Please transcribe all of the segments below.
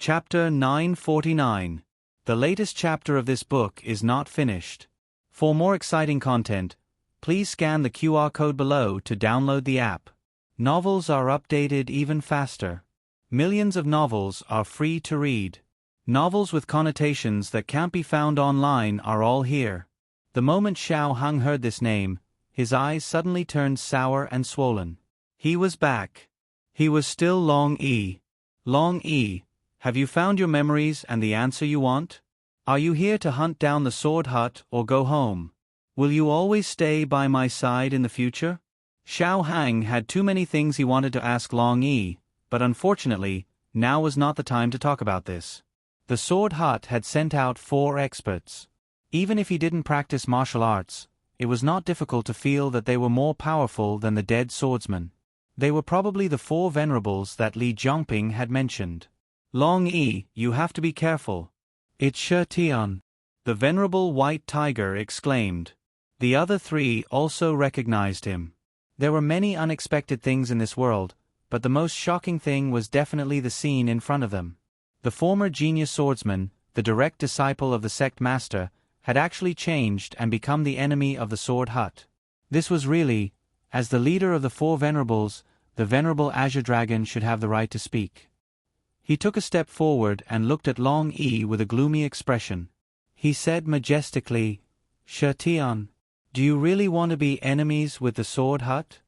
Chapter 949. The latest chapter of this book is not finished. For more exciting content, please scan the QR code below to download the app. Novels are updated even faster. Millions of novels are free to read. Novels with connotations that can't be found online are all here. The moment Xiao Hang heard this name, his eyes suddenly turned sour and swollen. He was back. He was still Long Yi. Long Yi, have you found your memories and the answer you want? Are you here to hunt down the sword hut or go home? Will you always stay by my side in the future? Xiao Hang had too many things he wanted to ask Long Yi, but unfortunately, now was not the time to talk about this. The sword hut had sent out 4 experts. Even if he didn't practice martial arts, it was not difficult to feel that they were more powerful than the dead swordsman. They were probably the 4 venerables that Li Jiangping had mentioned. Long Yi, you have to be careful. It's Shi Tian. The venerable white tiger exclaimed. The other 3 also recognized him. There were many unexpected things in this world, but the most shocking thing was definitely the scene in front of them. The former genius swordsman, the direct disciple of the sect master, had actually changed and become the enemy of the sword hut. This was really, as the leader of the 4 venerables, the venerable Azure Dragon should have the right to speak. He took a step forward and looked at Long Yi with a gloomy expression. He said majestically, Shi Tian, do you really want to be enemies with the sword hut?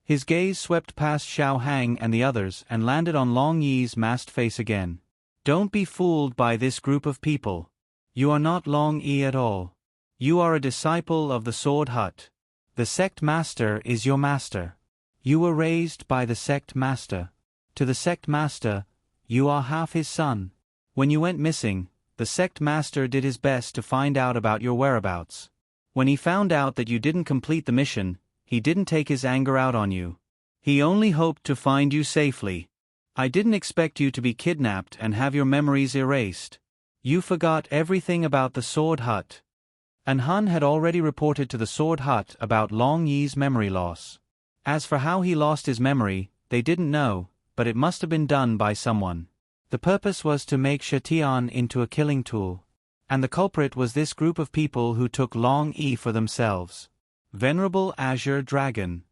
His gaze swept past Xiao Hang and the others and landed on Long Yi's masked face again. Don't be fooled by this group of people. You are not Long Yi at all. You are a disciple of the sword hut. The sect master is your master. You were raised by the sect master. To the sect master, you are half his son. When you went missing, the sect master did his best to find out about your whereabouts. When he found out that you didn't complete the mission, he didn't take his anger out on you. He only hoped to find you safely. I didn't expect you to be kidnapped and have your memories erased. You forgot everything about the sword hut. An Han had already reported to the sword hut about Long Yi's memory loss. As for how he lost his memory, they didn't know, but it must have been done by someone. The purpose was to make Shi Tian into a killing tool. And the culprit was this group of people who took Long Yi for themselves. Venerable Azure Dragon.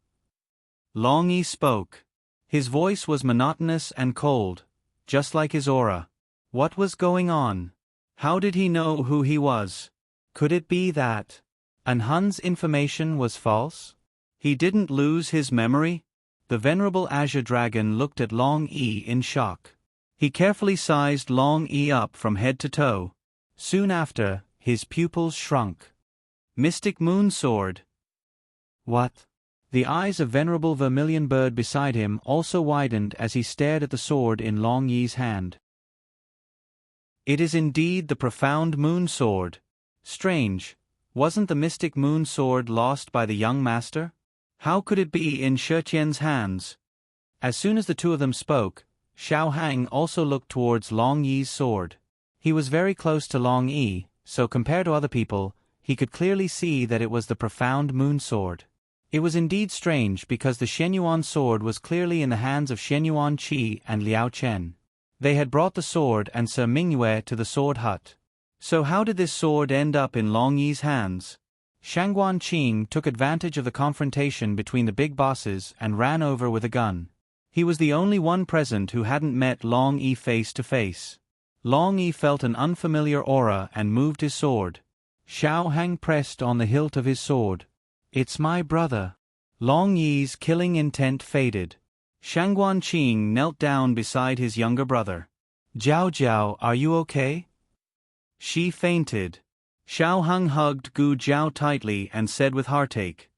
Long Yi spoke. His voice was monotonous and cold, just like his aura. What was going on? How did he know who he was? Could it be that An Han's information was false? He didn't lose his memory? The venerable Azure Dragon looked at Long Yi in shock. He carefully sized Long Yi up from head to toe. Soon after, his pupils shrunk. Mystic Moon Sword. What? The eyes of venerable Vermilion Bird beside him also widened as he stared at the sword in Long Yi's hand. It is indeed the profound moon sword. Strange, wasn't the mystic moon sword lost by the young master? How could it be in Shi Tian's hands? As soon as the 2 of them spoke, Xiao Hang also looked towards Long Yi's sword. He was very close to Long Yi, so compared to other people, he could clearly see that it was the profound moon sword. It was indeed strange because the Shenyuan sword was clearly in the hands of Shenyuan Qi and Liao Chen. They had brought the sword and Sir Mingyue to the sword hut. So how did this sword end up in Long Yi's hands? Shangguan Qing took advantage of the confrontation between the big bosses and ran over with a gun. He was the only one present who hadn't met Long Yi face to face. Long Yi felt an unfamiliar aura and moved his sword. Xiao Hang pressed on the hilt of his sword. It's my brother. Long Yi's killing intent faded. Shangguan Qing knelt down beside his younger brother. Jiao Jiao, are you okay? She fainted. Xiao Hang hugged Gu Jiao tightly and said with heartache.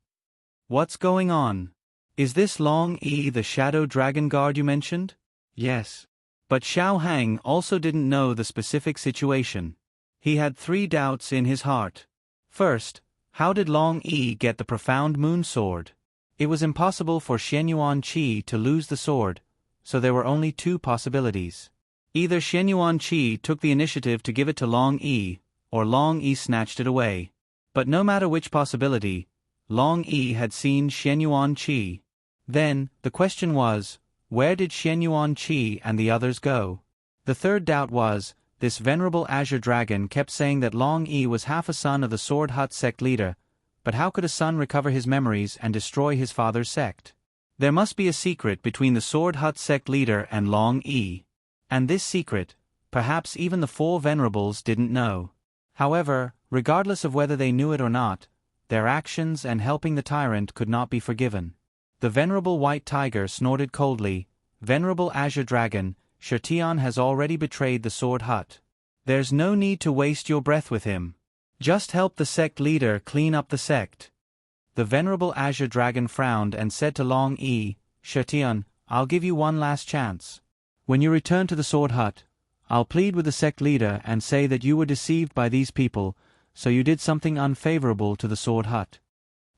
What's going on? Is this Long Yi the shadow dragon guard you mentioned? Yes. But Xiao Hang also didn't know the specific situation. He had 3 doubts in his heart. First, how did Long Yi get the profound moon sword? It was impossible for Shenyuan Qi to lose the sword, so there were only 2 possibilities. Either Shenyuan Qi took the initiative to give it to Long Yi, or Long Yi snatched it away. But no matter which possibility, Long Yi had seen Shenyuan Qi. Then, the question was, where did Shenyuan Qi and the others go? The third doubt was, this venerable azure dragon kept saying that Long E was half a son of the Sword Hut sect leader, but how could a son recover his memories and destroy his father's sect? There must be a secret between the Sword Hut sect leader and Long E. And this secret, perhaps even the four venerables didn't know. However, regardless of whether they knew it or not, their actions and helping the tyrant could not be forgiven. The venerable white tiger snorted coldly, "Venerable azure dragon, Shirtion has already betrayed the Sword Hut. There's no need to waste your breath with him. Just help the sect leader clean up the sect." The venerable azure dragon frowned and said to Long E, "Shirtion, I'll give you one last chance. When you return to the Sword Hut, I'll plead with the sect leader and say that you were deceived by these people, so you did something unfavorable to the Sword Hut."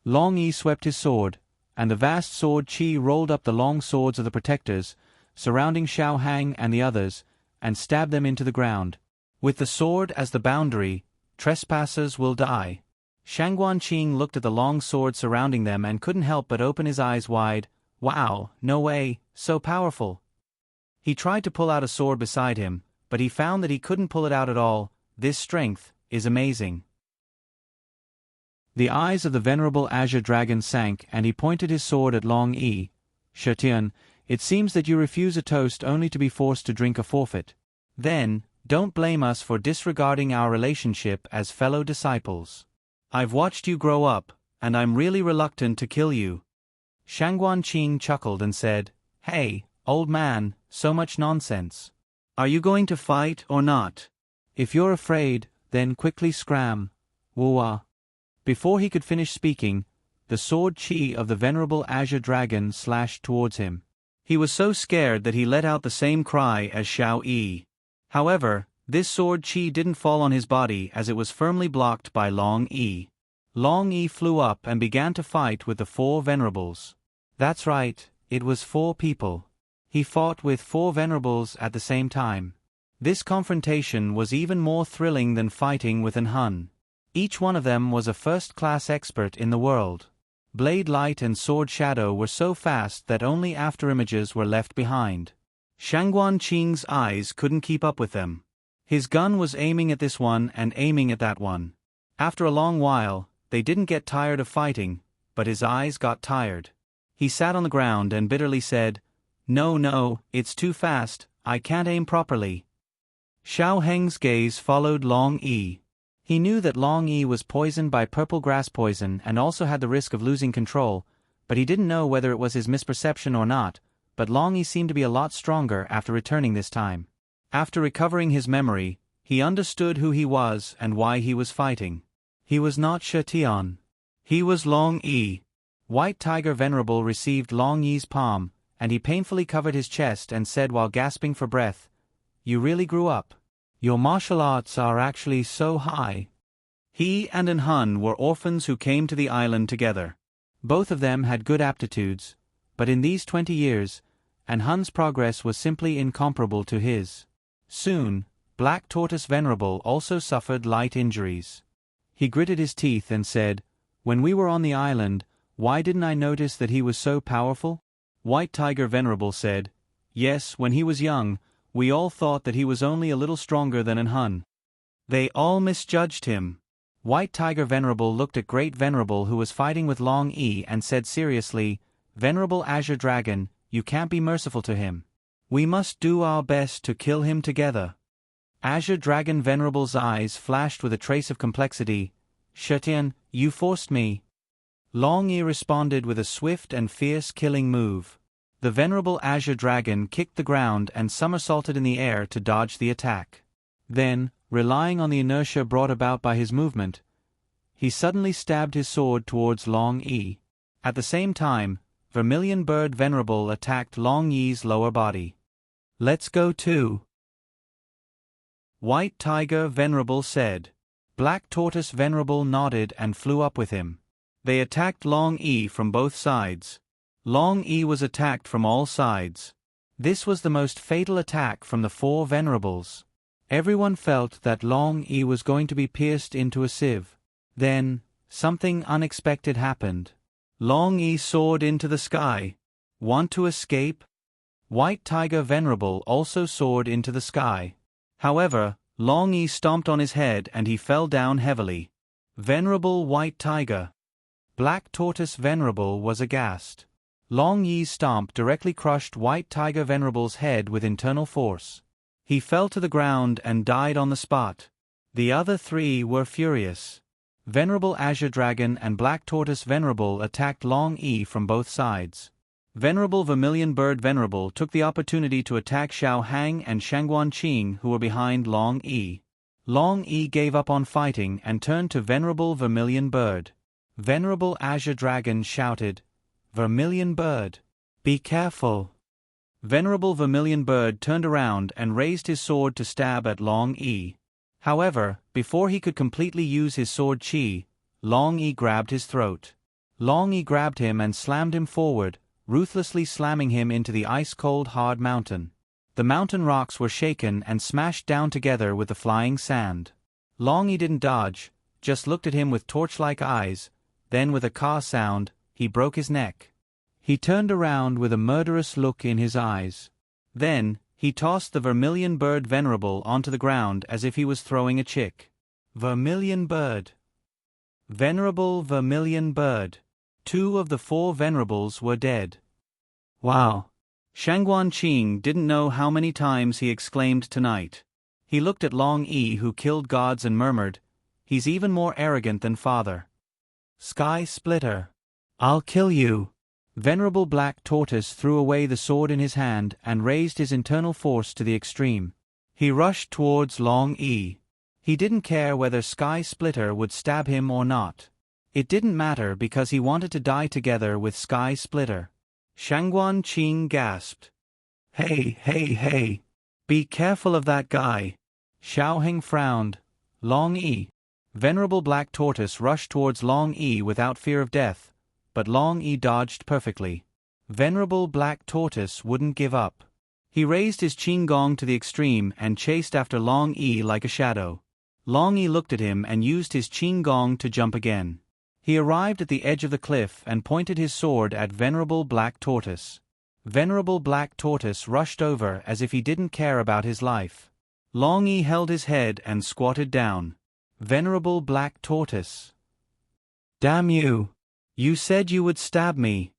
Long E swept his sword, and the vast sword chi rolled up the long swords of the protectors, surrounding Xiao Hang and the others, and stabbed them into the ground. With the sword as the boundary, trespassers will die. Shangguan Qing looked at the long sword surrounding them and couldn't help but open his eyes wide. Wow, no way, so powerful. He tried to pull out a sword beside him, but he found that he couldn't pull it out at all. This strength is amazing. The eyes of the venerable azure dragon sank and he pointed his sword at Long E. "Shirtion, it seems that you refuse a toast only to be forced to drink a forfeit. Then, don't blame us for disregarding our relationship as fellow disciples. I've watched you grow up, and I'm really reluctant to kill you." Shangguan Qing chuckled and said, "Hey, old man, so much nonsense. Are you going to fight or not? If you're afraid, then quickly scram. Woo-ah." Before he could finish speaking, the sword chi of the venerable azure dragon slashed towards him. He was so scared that he let out the same cry as Xiao Yi. However, this sword chi didn't fall on his body as it was firmly blocked by Long E. Long E flew up and began to fight with the four venerables. That's right, it was four people. He fought with four venerables at the same time. This confrontation was even more thrilling than fighting with an Hun. Each one of them was a first-class expert in the world. Blade Light and Sword Shadow were so fast that only afterimages were left behind. Shangguan Qing's eyes couldn't keep up with them. His gun was aiming at this one and aiming at that one. After a long while, they didn't get tired of fighting, but his eyes got tired. He sat on the ground and bitterly said, No, it's too fast, I can't aim properly." Xiao Heng's gaze followed Long E. He knew that Long E was poisoned by purple grass poison and also had the risk of losing control, but he didn't know whether it was his misperception or not, but Long E seemed to be a lot stronger after returning this time. After recovering his memory, he understood who he was and why he was fighting. He was not Shirtion. He was Long E. White Tiger Venerable received Long Yi's palm, and he painfully covered his chest and said while gasping for breath, "You really grew up. Your martial arts are actually so high." He and an Hun were orphans who came to the island together. Both of them had good aptitudes, but in these 20 years, an Hun's progress was simply incomparable to his. Soon, Black Tortoise Venerable also suffered light injuries. He gritted his teeth and said, "When we were on the island, why didn't I notice that he was so powerful?" White Tiger Venerable said, "Yes, when he was young, we all thought that he was only a little stronger than an Hun. They all misjudged him." White Tiger Venerable looked at Great Venerable who was fighting with Long E and said seriously, "Venerable Azure Dragon, you can't be merciful to him. We must do our best to kill him together." Azure Dragon Venerable's eyes flashed with a trace of complexity. "Shirtion, you forced me." Long E responded with a swift and fierce killing move. The venerable Azure Dragon kicked the ground and somersaulted in the air to dodge the attack. Then, relying on the inertia brought about by his movement, he suddenly stabbed his sword towards Long E. At the same time, Vermilion Bird Venerable attacked Long Yi's lower body. "Let's go too." White Tiger Venerable said. Black Tortoise Venerable nodded and flew up with him. They attacked Long E from both sides. Long E was attacked from all sides. This was the most fatal attack from the four venerables. Everyone felt that Long E was going to be pierced into a sieve. Then, something unexpected happened. Long E soared into the sky. "Want to escape?" White Tiger Venerable also soared into the sky. However, Long E stomped on his head and he fell down heavily. Venerable White Tiger. Black Tortoise Venerable was aghast. Long Yi's stomp directly crushed White Tiger Venerable's head with internal force. He fell to the ground and died on the spot. The other three were furious. Venerable Azure Dragon and Black Tortoise Venerable attacked Long E from both sides. Venerable Vermilion Bird Venerable took the opportunity to attack Xiao Hang and Shangguan Qing, who were behind Long E. Long E gave up on fighting and turned to Venerable Vermilion Bird. Venerable Azure Dragon shouted, "Vermilion Bird, be careful!" Venerable Vermilion Bird turned around and raised his sword to stab at Long E. However, before he could completely use his sword chi, Long E grabbed his throat. Long E grabbed him and slammed him forward, ruthlessly slamming him into the ice-cold hard mountain. The mountain rocks were shaken and smashed down together with the flying sand. Long E didn't dodge, just looked at him with torch-like eyes, then with a caw sound, he broke his neck. He turned around with a murderous look in his eyes. Then, he tossed the Vermilion Bird Venerable onto the ground as if he was throwing a chick. Vermilion Bird. Venerable Vermilion Bird. 2 of the 4 Venerables were dead. Wow! Shangguan Qing didn't know how many times he exclaimed tonight. He looked at Long E, who killed gods, and murmured, "He's even more arrogant than father." Sky Splitter. I'll kill you. Venerable Black Tortoise threw away the sword in his hand and raised his internal force to the extreme. He rushed towards Long E. He didn't care whether Sky Splitter would stab him or not. It didn't matter because he wanted to die together with Sky Splitter. Shangguan Qing gasped. Hey! Be careful of that guy. Xiao Heng frowned. Long E. Venerable Black Tortoise rushed towards Long E without fear of death, but Long E dodged perfectly. Venerable Black Tortoise wouldn't give up. He raised his Qing Gong to the extreme and chased after Long E like a shadow. Long E looked at him and used his Qing Gong to jump again. He arrived at the edge of the cliff and pointed his sword at Venerable Black Tortoise. Venerable Black Tortoise rushed over as if he didn't care about his life. Long E held his head and squatted down. Venerable Black Tortoise. Damn you! You said you would stab me.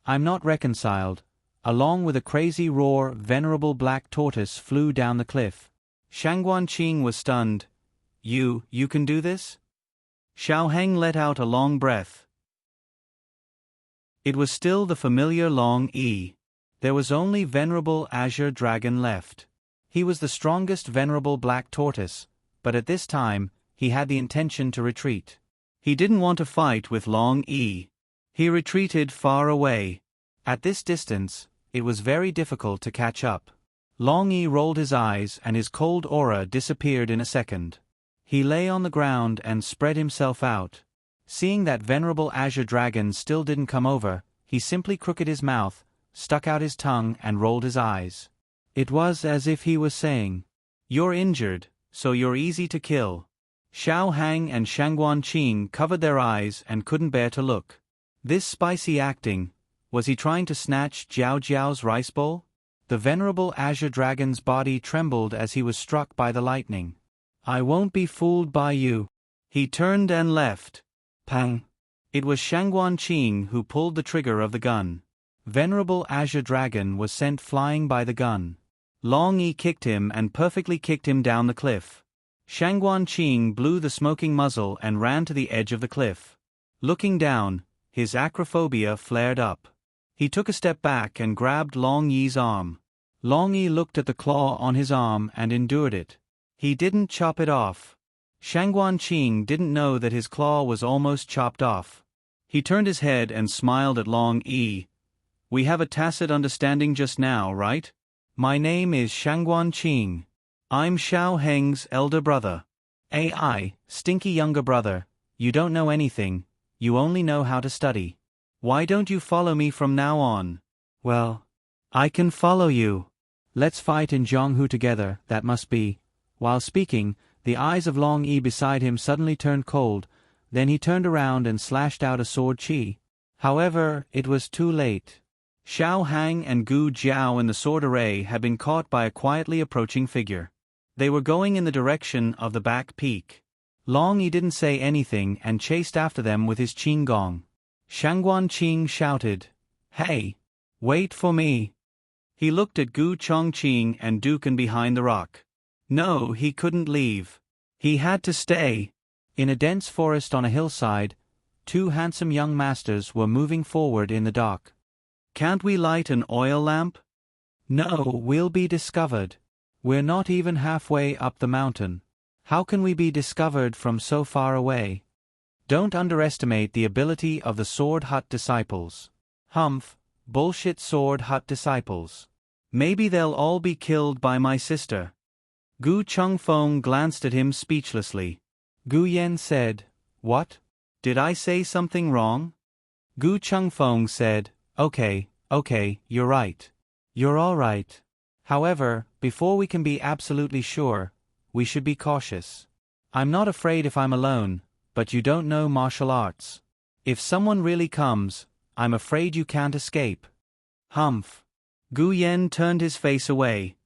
I'm not reconciled. Along with a crazy roar, Venerable Black Tortoise flew down the cliff. Shangguan Qing was stunned. You can do this? Xiao Heng let out a long breath. It was still the familiar Long E. There was only Venerable Azure Dragon left. He was the strongest Venerable Black Tortoise, but at this time, he had the intention to retreat. He didn't want to fight with Long E. He retreated far away. At this distance, it was very difficult to catch up. Long E rolled his eyes and his cold aura disappeared in a second. He lay on the ground and spread himself out. Seeing that Venerable Azure Dragon still didn't come over, he simply crooked his mouth, stuck out his tongue and rolled his eyes. It was as if he was saying, "You're injured, so you're easy to kill." Xiao Hang and Shangguan Qing covered their eyes and couldn't bear to look. This spicy acting, was he trying to snatch Jiao Jiao's rice bowl? The Venerable Azure Dragon's body trembled as he was struck by the lightning. I won't be fooled by you. He turned and left. Pang! It was Shangguan Qing who pulled the trigger of the gun. Venerable Azure Dragon was sent flying by the gun. Long E kicked him and perfectly kicked him down the cliff. Shangguan Qing blew the smoking muzzle and ran to the edge of the cliff. Looking down, his acrophobia flared up. He took a step back and grabbed Long Yi's arm. Long Yi looked at the claw on his arm and endured it. He didn't chop it off. Shangguan Qing didn't know that his claw was almost chopped off. He turned his head and smiled at Long Yi. We have a tacit understanding just now, right? My name is Shangguan Qing. I'm Xiao Heng's elder brother. AI, stinky younger brother, you don't know anything, you only know how to study. Why don't you follow me from now on? Well, I can follow you. Let's fight in Zhonghu together, that must be. While speaking, the eyes of Long Yi beside him suddenly turned cold, then he turned around and slashed out a sword chi. However, it was too late. Xiao Hang and Gu Jiao in the sword array had been caught by a quietly approaching figure. They were going in the direction of the back peak. Long Yi didn't say anything and chased after them with his qing gong. Shangguan Qing shouted, "Hey! Wait for me!" He looked at Gu Chongqing and Dukan behind the rock. No, he couldn't leave. He had to stay. In a dense forest on a hillside, two handsome young masters were moving forward in the dark. "Can't we light an oil lamp?" "No, we'll be discovered. We're not even halfway up the mountain. How can we be discovered from so far away?" Don't underestimate the ability of the Sword Hut disciples. Humph, bullshit Sword Hut disciples. Maybe they'll all be killed by my sister. Gu Chengfeng glanced at him speechlessly. Gu Yan said, "What? Did I say something wrong?" Gu Chengfeng said, Okay, you're right. You're all right. However, before we can be absolutely sure, we should be cautious. I'm not afraid if I'm alone, but you don't know martial arts. If someone really comes, I'm afraid you can't escape. Humph. Gu Yan turned his face away.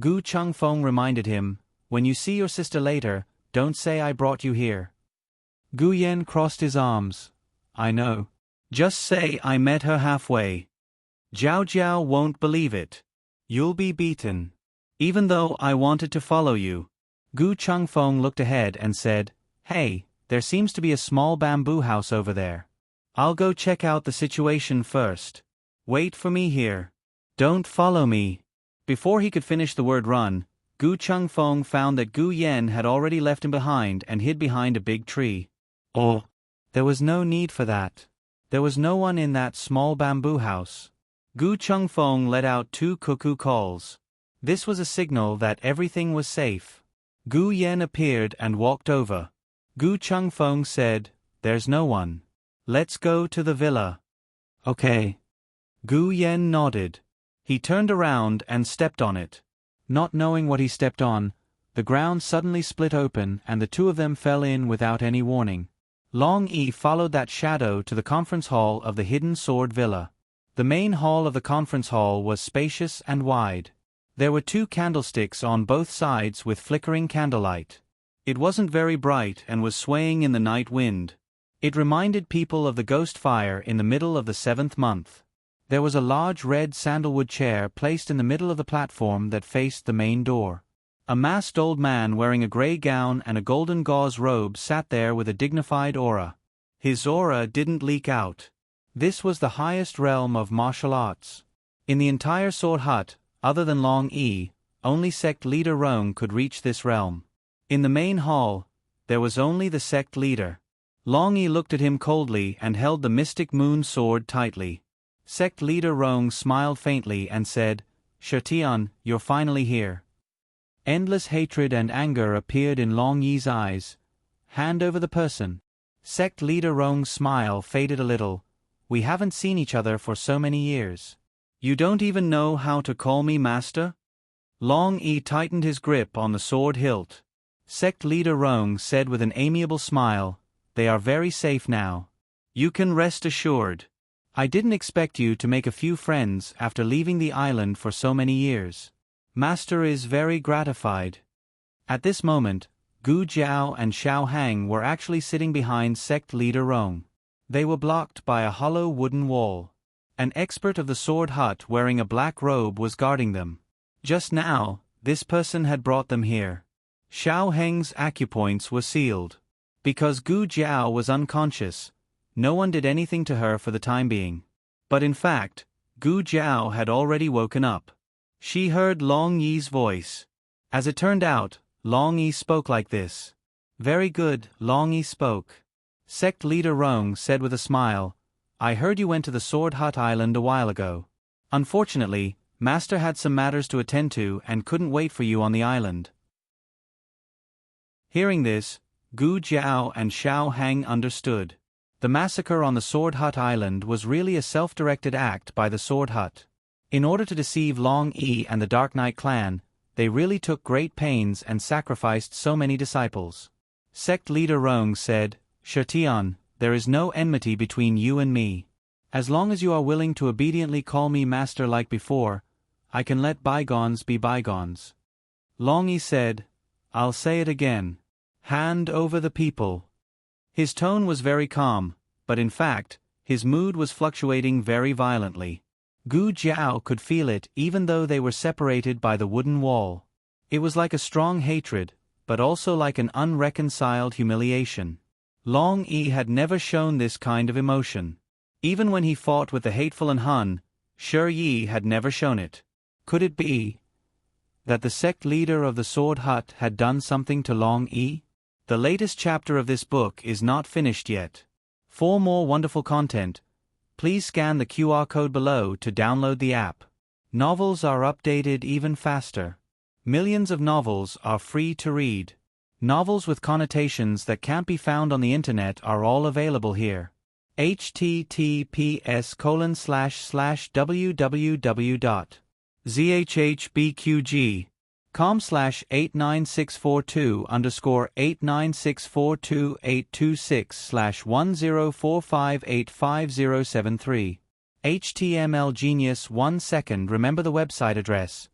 Gu Chengfeng reminded him, "When you see your sister later, don't say I brought you here." Gu Yan crossed his arms. "I know. Just say I met her halfway. Jiao Jiao won't believe it. You'll be beaten. Even though I wanted to follow you." Gu Chengfeng looked ahead and said, "Hey, there seems to be a small bamboo house over there. I'll go check out the situation first. Wait for me here. Don't follow me." Before he could finish the word run, Gu Chengfeng found that Gu Yan had already left him behind and hid behind a big tree. Oh, there was no need for that. There was no one in that small bamboo house. Gu Chengfeng let out 2 cuckoo calls. This was a signal that everything was safe. Gu Yan appeared and walked over. Gu Chengfeng said, "There's no one. Let's go to the villa." "Okay." Gu Yan nodded. He turned around and stepped on it. Not knowing what he stepped on, the ground suddenly split open and the two of them fell in without any warning. Long Yi followed that shadow to the conference hall of the Hidden Sword Villa. The main hall of the conference hall was spacious and wide. There were 2 candlesticks on both sides with flickering candlelight. It wasn't very bright and was swaying in the night wind. It reminded people of the ghost fire in the middle of the 7th month. There was a large red sandalwood chair placed in the middle of the platform that faced the main door. A masked old man wearing a gray gown and a golden gauze robe sat there with a dignified aura. His aura didn't leak out. This was the highest realm of martial arts. In the entire Sword Hut, other than Long Yi, only sect leader Rong could reach this realm. In the main hall, there was only the sect leader. Long Yi looked at him coldly and held the mystic moon sword tightly. Sect leader Rong smiled faintly and said, "Shetian, you're finally here." Endless hatred and anger appeared in Long Yi's eyes. "Hand over the person." Sect leader Rong's smile faded a little. "We haven't seen each other for so many years. You don't even know how to call me master?" Long Yi tightened his grip on the sword hilt. Sect leader Rong said with an amiable smile, "They are very safe now. You can rest assured. I didn't expect you to make a few friends after leaving the island for so many years. Master is very gratified." At this moment, Gu Jiao and Xiao Hang were actually sitting behind sect leader Rong. They were blocked by a hollow wooden wall. An expert of the Sword Hut wearing a black robe was guarding them. Just now, this person had brought them here. Xiao Heng's acupoints were sealed. Because Gu Jiao was unconscious, no one did anything to her for the time being. But in fact, Gu Jiao had already woken up. She heard Long Yi's voice. As it turned out, Long Yi spoke like this. "Very good," Long Yi spoke. Sect leader Rong said with a smile, "I heard you went to the Sword Hut Island a while ago. Unfortunately, Master had some matters to attend to and couldn't wait for you on the island." Hearing this, Gu Jiao and Xiao Hang understood. The massacre on the Sword Hut Island was really a self-directed act by the Sword Hut. In order to deceive Long Yi and the Dark Knight clan, they really took great pains and sacrificed so many disciples. Sect leader Rong said, "Shetian, there is no enmity between you and me. As long as you are willing to obediently call me master like before, I can let bygones be bygones. Long E said, I'll say it again. Hand over the people. His tone was very calm, but in fact, his mood was fluctuating very violently. Gu Jiao could feel it even though they were separated by the wooden wall. It was like a strong hatred, but also like an unreconciled humiliation. Long E had never shown this kind of emotion. Even when he fought with the hateful Han, Shi Yi had never shown it. Could it be that the sect leader of the Sword Hut had done something to Long E? The latest chapter of this book is not finished yet. For more wonderful content, please scan the QR code below to download the app. Novels are updated even faster. Millions of novels are free to read. Novels with connotations that can't be found on the internet are all available here. https://www.zhbqg.com/89642/826/10458573. HTML Genius 1 second. Remember the website address.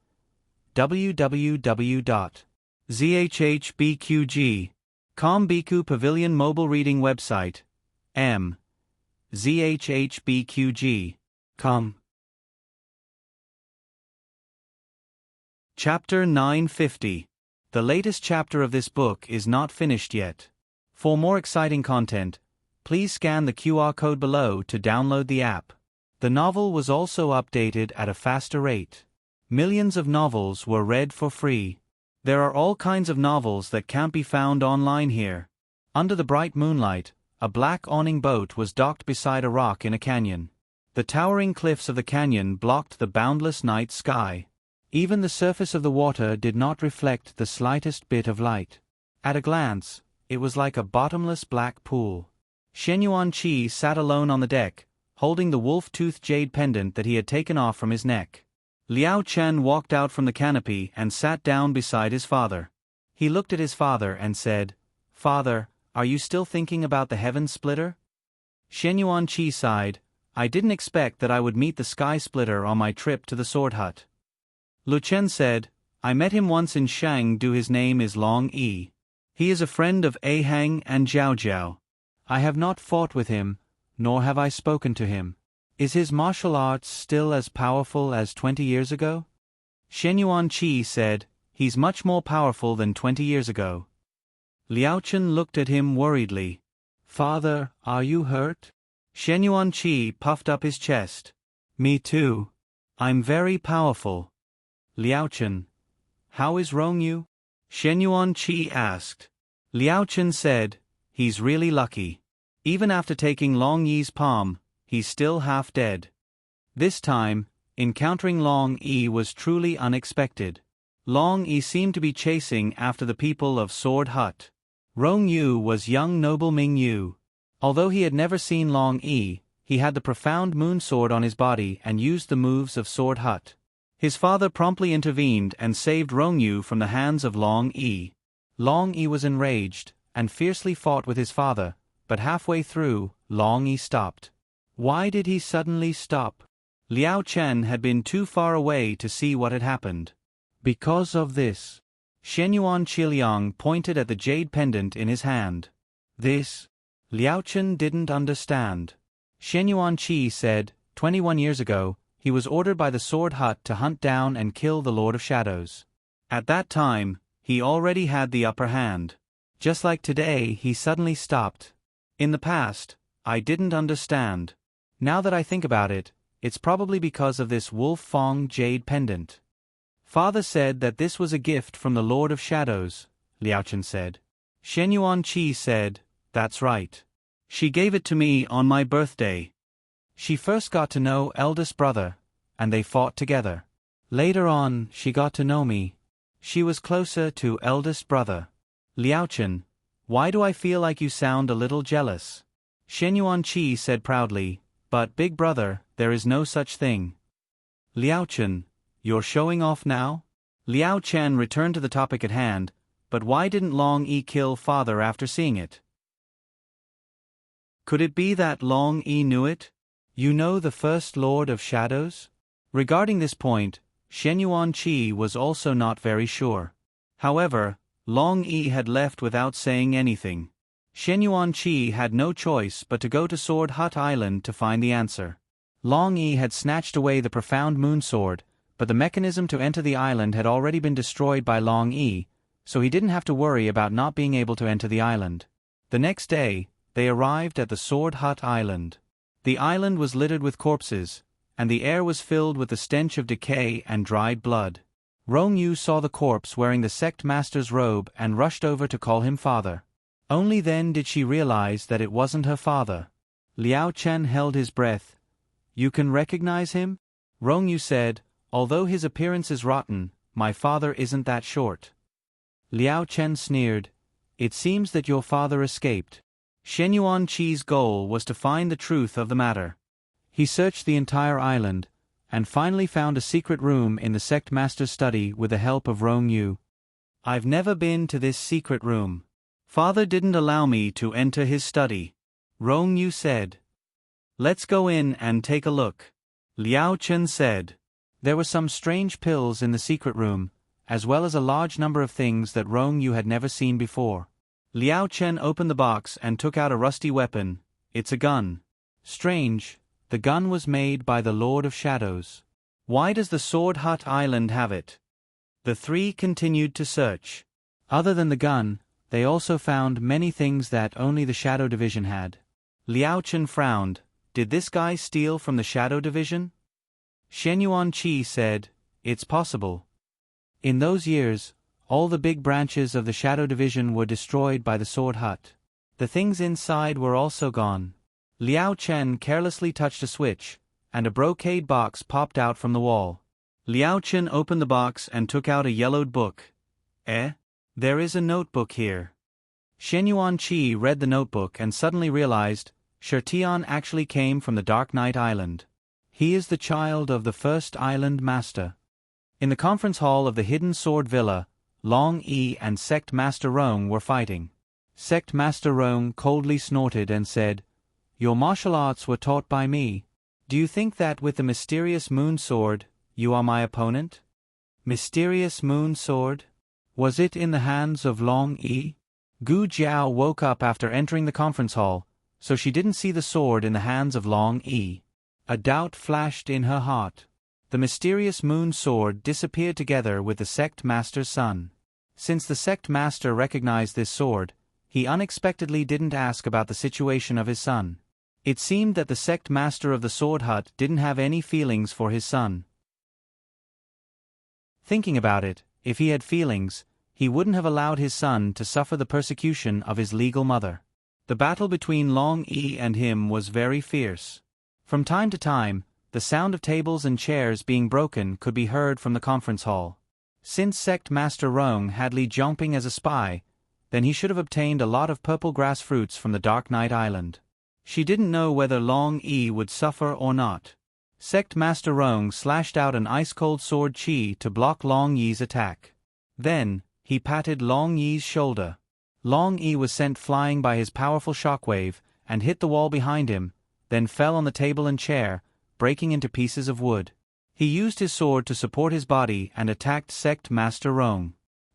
www.zhbqg.com Biku Pavilion Mobile Reading Website. zhbqg.com. Chapter 950. The latest chapter of this book is not finished yet. For more exciting content, please scan the QR code below to download the app. The novel was also updated at a faster rate. Millions of novels were read for free. There are all kinds of novels that can't be found online here. Under the bright moonlight, a black awning boat was docked beside a rock in a canyon. The towering cliffs of the canyon blocked the boundless night sky. Even the surface of the water did not reflect the slightest bit of light. At a glance, it was like a bottomless black pool. Shen Yuanqi sat alone on the deck, holding the wolf-toothed jade pendant that he had taken off from his neck. Liao Chen walked out from the canopy and sat down beside his father. He looked at his father and said, "Father, are you still thinking about the heaven splitter?" Shen Yuanqi sighed, "I didn't expect that I would meet the sky splitter on my trip to the Sword Hut." Lu Chen said, "I met him once in Shangdu. His name is Long E. He is a friend of A Hang and Zhao Zhao. I have not fought with him, nor have I spoken to him. Is his martial arts still as powerful as 20 years ago?" Shen Yuanqi said, "He's much more powerful than 20 years ago." Liao Chen looked at him worriedly. "Father, are you hurt?" Shen Yuanqi puffed up his chest. "Me too. I'm very powerful." Liao Chen, "How is Rongyu?" Shen Yuanqi asked. Liao Chen said, "He's really lucky. Even after taking Long Yi's palm, he's still half dead." This time, encountering Long Yi was truly unexpected. Long Yi seemed to be chasing after the people of Sword Hut. Rong Yu was young noble Ming Yu. Although he had never seen Long Yi, he had the profound moon sword on his body and used the moves of Sword Hut. His father promptly intervened and saved Rong Yu from the hands of Long Yi. Long Yi was enraged, and fiercely fought with his father, but halfway through, Long Yi stopped. Why did he suddenly stop? Liao Chen had been too far away to see what had happened. Because of this. Shen Yuanqi pointed at the jade pendant in his hand. This? Liao Chen didn't understand. Shen Yuanqi said, 21 years ago, he was ordered by the Sword Hut to hunt down and kill the Lord of Shadows. At that time, he already had the upper hand. Just like today, he suddenly stopped. In the past, I didn't understand. Now that I think about it, it's probably because of this Wolf Fong jade pendant. Father said that this was a gift from the Lord of Shadows, Liao Chen said. Shen Yuanqi said, "That's right. She gave it to me on my birthday. She first got to know eldest brother, and they fought together. Later on, she got to know me. She was closer to eldest brother." Liao Chen, "Why do I feel like you sound a little jealous?" Shen Yuanqi said proudly, "But big brother, there is no such thing." Liao Chen, "You're showing off now?" Liao Chen returned to the topic at hand, but why didn't Long Yi kill father after seeing it? Could it be that Long Yi knew it? You know the First Lord of Shadows? Regarding this point, Shen Yuan-Chi was also not very sure. However, Long Yi had left without saying anything. Shen Yuan-Chi had no choice but to go to Sword Hut Island to find the answer. Long Yi had snatched away the profound moon sword, but the mechanism to enter the island had already been destroyed by Long Yi, so he didn't have to worry about not being able to enter the island. The next day, they arrived at the Sword Hut Island. The island was littered with corpses, and the air was filled with the stench of decay and dried blood. Rong Yu saw the corpse wearing the sect master's robe and rushed over to call him father. Only then did she realize that it wasn't her father. Liao Chen held his breath. "You can recognize him?" Rong Yu said, "Although his appearance is rotten, my father isn't that short." Liao Chen sneered, "It seems that your father escaped." Shen Yuan-Chi's goal was to find the truth of the matter. He searched the entire island, and finally found a secret room in the sect master's study with the help of Rong Yu. "I've never been to this secret room. Father didn't allow me to enter his study," Rong Yu said. "Let's go in and take a look," Liao Chen said. There were some strange pills in the secret room, as well as a large number of things that Rong Yu had never seen before. Liao Chen opened the box and took out a rusty weapon. "It's a gun." Strange, the gun was made by the Lord of Shadows. Why does the Sword Hut Island have it? The three continued to search. Other than the gun, they also found many things that only the Shadow Division had. Liao Chen frowned. Did this guy steal from the Shadow Division? Shen Yuan-Chi said, "It's possible." In those years, all the big branches of the Shadow Division were destroyed by the Sword Hut. The things inside were also gone. Liao Chen carelessly touched a switch, and a brocade box popped out from the wall. Liao Chen opened the box and took out a yellowed book. There is a notebook here. Shen Yuan-Chi read the notebook and suddenly realized, Shirtian actually came from the Dark Knight Island. He is the child of the first island master. In the conference hall of the Hidden Sword Villa, Long Yi and Sect Master Rong were fighting. Sect Master Rong coldly snorted and said, "Your martial arts were taught by me. Do you think that with the mysterious moon sword, you are my opponent?" Mysterious moon sword? Was it in the hands of Long Yi? Gu Jiao woke up after entering the conference hall, so she didn't see the sword in the hands of Long Yi. A doubt flashed in her heart. The mysterious moon sword disappeared together with the sect master's son. Since the sect master recognized this sword, he unexpectedly didn't ask about the situation of his son. It seemed that the sect master of the Sword Hut didn't have any feelings for his son. Thinking about it, if he had feelings, he wouldn't have allowed his son to suffer the persecution of his legal mother. The battle between Long Yi and him was very fierce. From time to time, the sound of tables and chairs being broken could be heard from the conference hall. Since Sect Master Rong had Li Zhongping as a spy, then he should have obtained a lot of purple grass fruits from the Dark Knight Island. She didn't know whether Long Yi would suffer or not. Sect Master Rong slashed out an ice-cold sword chi to block Long Yi's attack. Then, he patted Long Yi's shoulder. Long Yi was sent flying by his powerful shockwave, and hit the wall behind him, then fell on the table and chair, breaking into pieces of wood. He used his sword to support his body and attacked Sect Master Rong.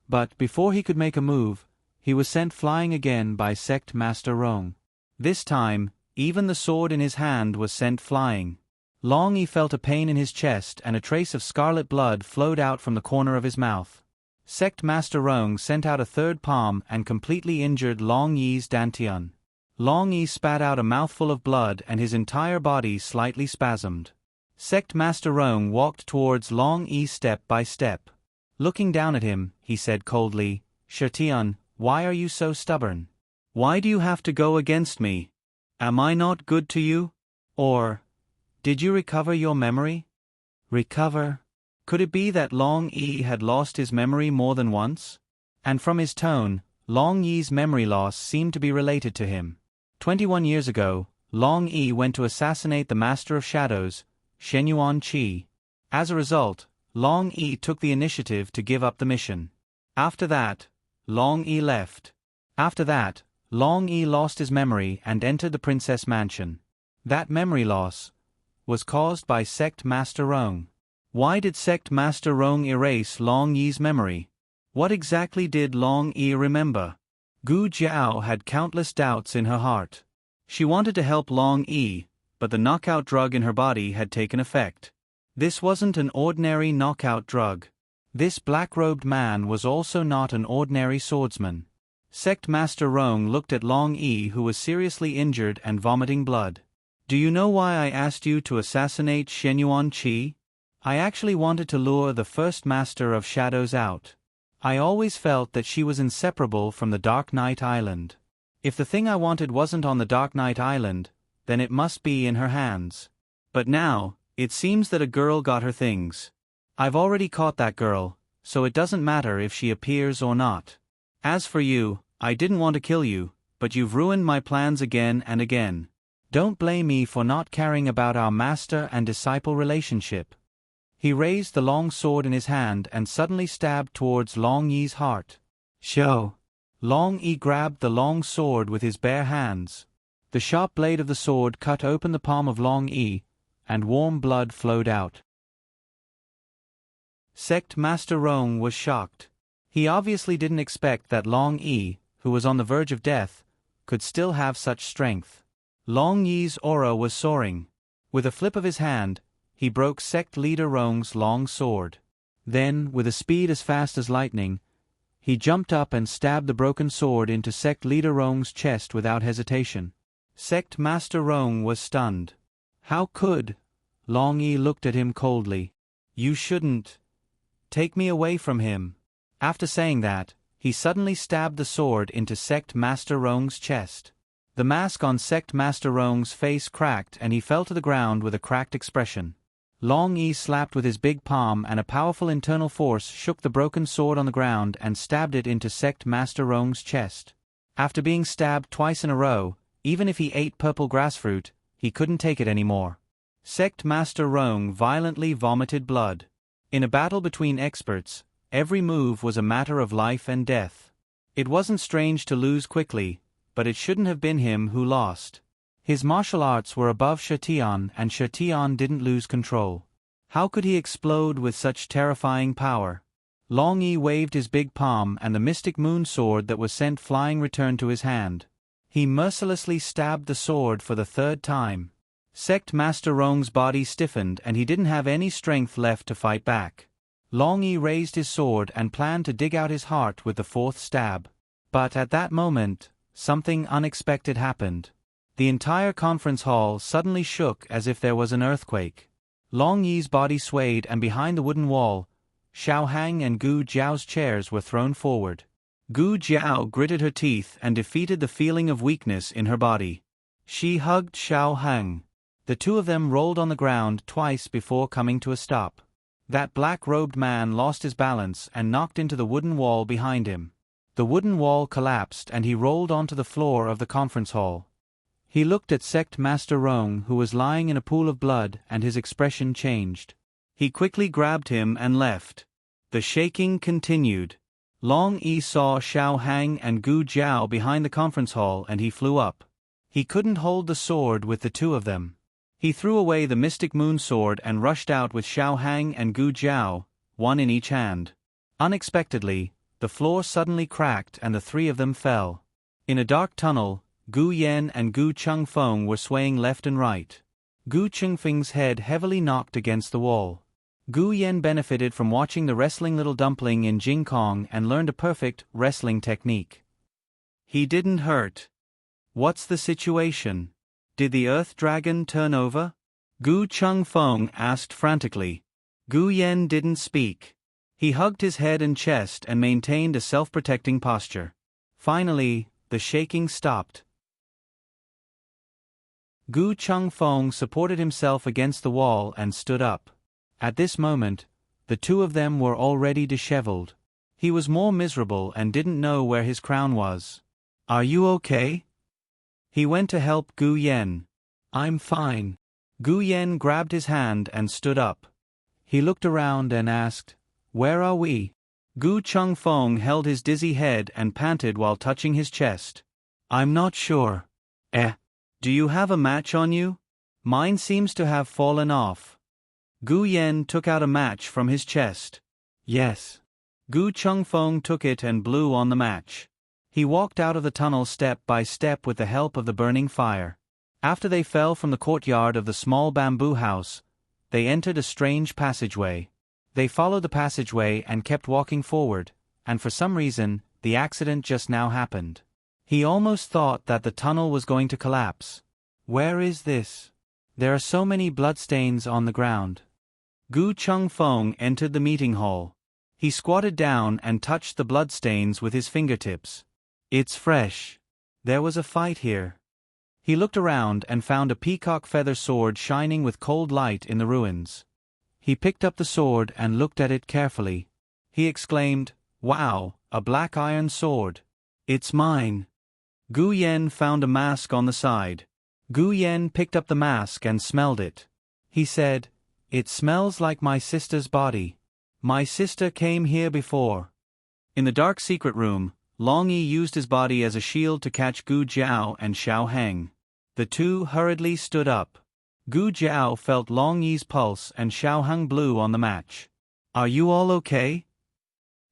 But before he could make a move, he was sent flying again by Sect Master Rong. This time, even the sword in his hand was sent flying. Long Yi felt a pain in his chest and a trace of scarlet blood flowed out from the corner of his mouth. Sect Master Rong sent out a third palm and completely injured Long Yi's dantian. Long Yi spat out a mouthful of blood and his entire body slightly spasmed. Sect Master Rong walked towards Long Yi step by step. Looking down at him, he said coldly, "Shirtian, why are you so stubborn? Why do you have to go against me? Am I not good to you? Or, did you recover your memory?" Recover? Could it be that Long Yi had lost his memory more than once? And from his tone, Long Yi's memory loss seemed to be related to him. 21 years ago, Long Yi went to assassinate the Master of Shadows, Shen Yuan-Chi. As a result, Long Yi took the initiative to give up the mission. After that, Long Yi left. After that, Long Yi lost his memory and entered the Princess Mansion. That memory loss, was caused by Sect Master Rong. Why did Sect Master Rong erase Long Yi's memory? What exactly did Long Yi remember? Gu Jiao had countless doubts in her heart. She wanted to help Long Yi, but the knockout drug in her body had taken effect. This wasn't an ordinary knockout drug. This black-robed man was also not an ordinary swordsman. Sect Master Rong looked at Long Yi, who was seriously injured and vomiting blood. Do you know why I asked you to assassinate Shenyuan Qi? I actually wanted to lure the first Master of Shadows out. I always felt that she was inseparable from the Dark Knight Island. If the thing I wanted wasn't on the Dark Knight Island, then it must be in her hands. But now, it seems that a girl got her things. I've already caught that girl, so it doesn't matter if she appears or not. As for you, I didn't want to kill you, but you've ruined my plans again and again. Don't blame me for not caring about our master and disciple relationship. He raised the long sword in his hand and suddenly stabbed towards Long Yi's heart. Show! Long Yi grabbed the long sword with his bare hands. The sharp blade of the sword cut open the palm of Long Yi, and warm blood flowed out. Sect Master Rong was shocked. He obviously didn't expect that Long Yi, who was on the verge of death, could still have such strength. Long Yi's aura was soaring. With a flip of his hand, he broke Sect Leader Rong's long sword. Then, with a speed as fast as lightning, he jumped up and stabbed the broken sword into Sect Leader Rong's chest without hesitation. Sect Master Rong was stunned. How could? Long Yi looked at him coldly. You shouldn't. Take me away from him. After saying that, he suddenly stabbed the sword into Sect Master Rong's chest. The mask on Sect Master Rong's face cracked and he fell to the ground with a cracked expression. Long Yi slapped with his big palm and a powerful internal force shook the broken sword on the ground and stabbed it into Sect Master Rong's chest. After being stabbed twice in a row, even if he ate purple grass fruit, he couldn't take it anymore. Sect Master Rong violently vomited blood. In a battle between experts, every move was a matter of life and death. It wasn't strange to lose quickly, but it shouldn't have been him who lost. His martial arts were above Shetian and Shetian didn't lose control. How could he explode with such terrifying power? Long Yi waved his big palm and the mystic moon sword that was sent flying returned to his hand. He mercilessly stabbed the sword for the third time. Sect Master Rong's body stiffened and he didn't have any strength left to fight back. Long Yi raised his sword and planned to dig out his heart with the fourth stab. But at that moment, something unexpected happened. The entire conference hall suddenly shook as if there was an earthquake. Long Yi's body swayed and behind the wooden wall, Xiao Hang and Gu Jiao's chairs were thrown forward. Gu Jiao gritted her teeth and defeated the feeling of weakness in her body. She hugged Xiao Hang. The two of them rolled on the ground twice before coming to a stop. That black-robed man lost his balance and knocked into the wooden wall behind him. The wooden wall collapsed and he rolled onto the floor of the conference hall. He looked at Sect Master Rong, who was lying in a pool of blood, and his expression changed. He quickly grabbed him and left. The shaking continued. Long Yi saw Xiao Hang and Gu Jiao behind the conference hall and he flew up. He couldn't hold the sword with the two of them. He threw away the mystic moon sword and rushed out with Xiao Hang and Gu Jiao, one in each hand. Unexpectedly, the floor suddenly cracked and the three of them fell. In a dark tunnel, Gu Yan and Gu Chengfeng were swaying left and right. Gu Chengfeng's head heavily knocked against the wall. Gu Yan benefited from watching the wrestling little dumpling in Jing Kong and learned a perfect wrestling technique. He didn't hurt. What's the situation? Did the Earth Dragon turn over? Gu Chengfeng asked frantically. Gu Yan didn't speak. He hugged his head and chest and maintained a self-protecting posture. Finally, the shaking stopped. Gu Chengfeng supported himself against the wall and stood up. At this moment, the two of them were already disheveled. He was more miserable and didn't know where his crown was. Are you okay? He went to help Gu Yan. I'm fine. Gu Yan grabbed his hand and stood up. He looked around and asked, Where are we? Gu Chengfeng held his dizzy head and panted while touching his chest. I'm not sure. Do you have a match on you? Mine seems to have fallen off. Gu Yen took out a match from his chest. Yes. Gu Chengfeng took it and blew on the match. He walked out of the tunnel step by step with the help of the burning fire. After they fell from the courtyard of the small bamboo house, they entered a strange passageway. They followed the passageway and kept walking forward, and for some reason, the accident just now happened. He almost thought that the tunnel was going to collapse. Where is this? There are so many bloodstains on the ground. Gu Chengfeng entered the meeting hall. He squatted down and touched the bloodstains with his fingertips. It's fresh. There was a fight here. He looked around and found a peacock feather sword shining with cold light in the ruins. He picked up the sword and looked at it carefully. He exclaimed, "Wow, a black iron sword. It's mine." Gu Yen found a mask on the side. Gu Yen picked up the mask and smelled it. He said, "It smells like my sister's body. My sister came here before." In the dark secret room, Long Yi used his body as a shield to catch Gu Jiao and Xiao Heng. The two hurriedly stood up. Gu Jiao felt Long Yi's pulse and Xiao Heng blew on the match. "Are you all okay?"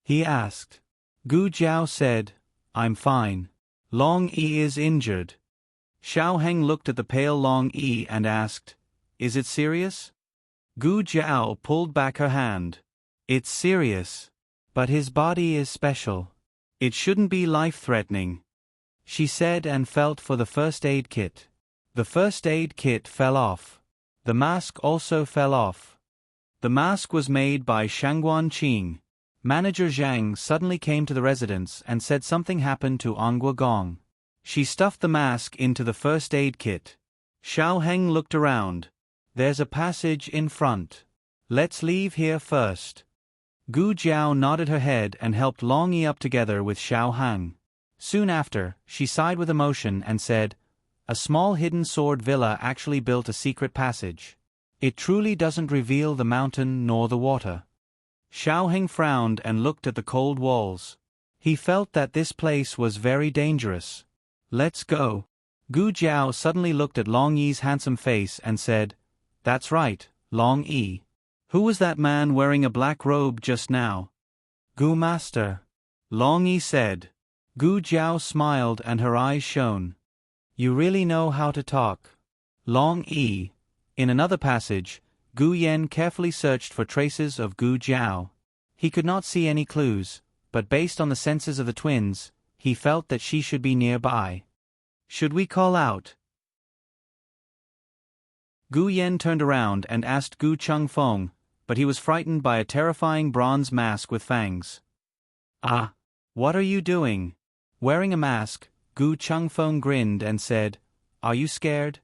he asked. Gu Jiao said, "I'm fine. Long Yi is injured." Xiao Heng looked at the pale Long Yi and asked, "Is it serious?" Gu Jiao pulled back her hand. "It's serious. But his body is special. It shouldn't be life-threatening," she said and felt for the first aid kit. The first aid kit fell off. The mask also fell off. The mask was made by Shangguan Qing. Manager Zhang suddenly came to the residence and said something happened to Anghua Gong. She stuffed the mask into the first aid kit. Xiao Heng looked around. "There's a passage in front. Let's leave here first." Gu Jiao nodded her head and helped Long Yi up together with Xiao Heng. Soon after, she sighed with emotion and said, "A small hidden sword villa actually built a secret passage. It truly doesn't reveal the mountain nor the water." Xiao Heng frowned and looked at the cold walls. He felt that this place was very dangerous. "Let's go." Gu Jiao suddenly looked at Long Yi's handsome face and said, "That's right, Long Yi. Who was that man wearing a black robe just now?" "Gu Master," Long Yi said. Gu Jiao smiled and her eyes shone. "You really know how to talk, Long Yi." In another passage, Gu Yen carefully searched for traces of Gu Jiao. He could not see any clues, but based on the senses of the twins, he felt that she should be nearby. "Should we call out?" Gu Yen turned around and asked Gu Chengfeng, but he was frightened by a terrifying bronze mask with fangs. "Ah! What are you doing?" Wearing a mask, Gu Chengfeng grinned and said, "Are you scared?"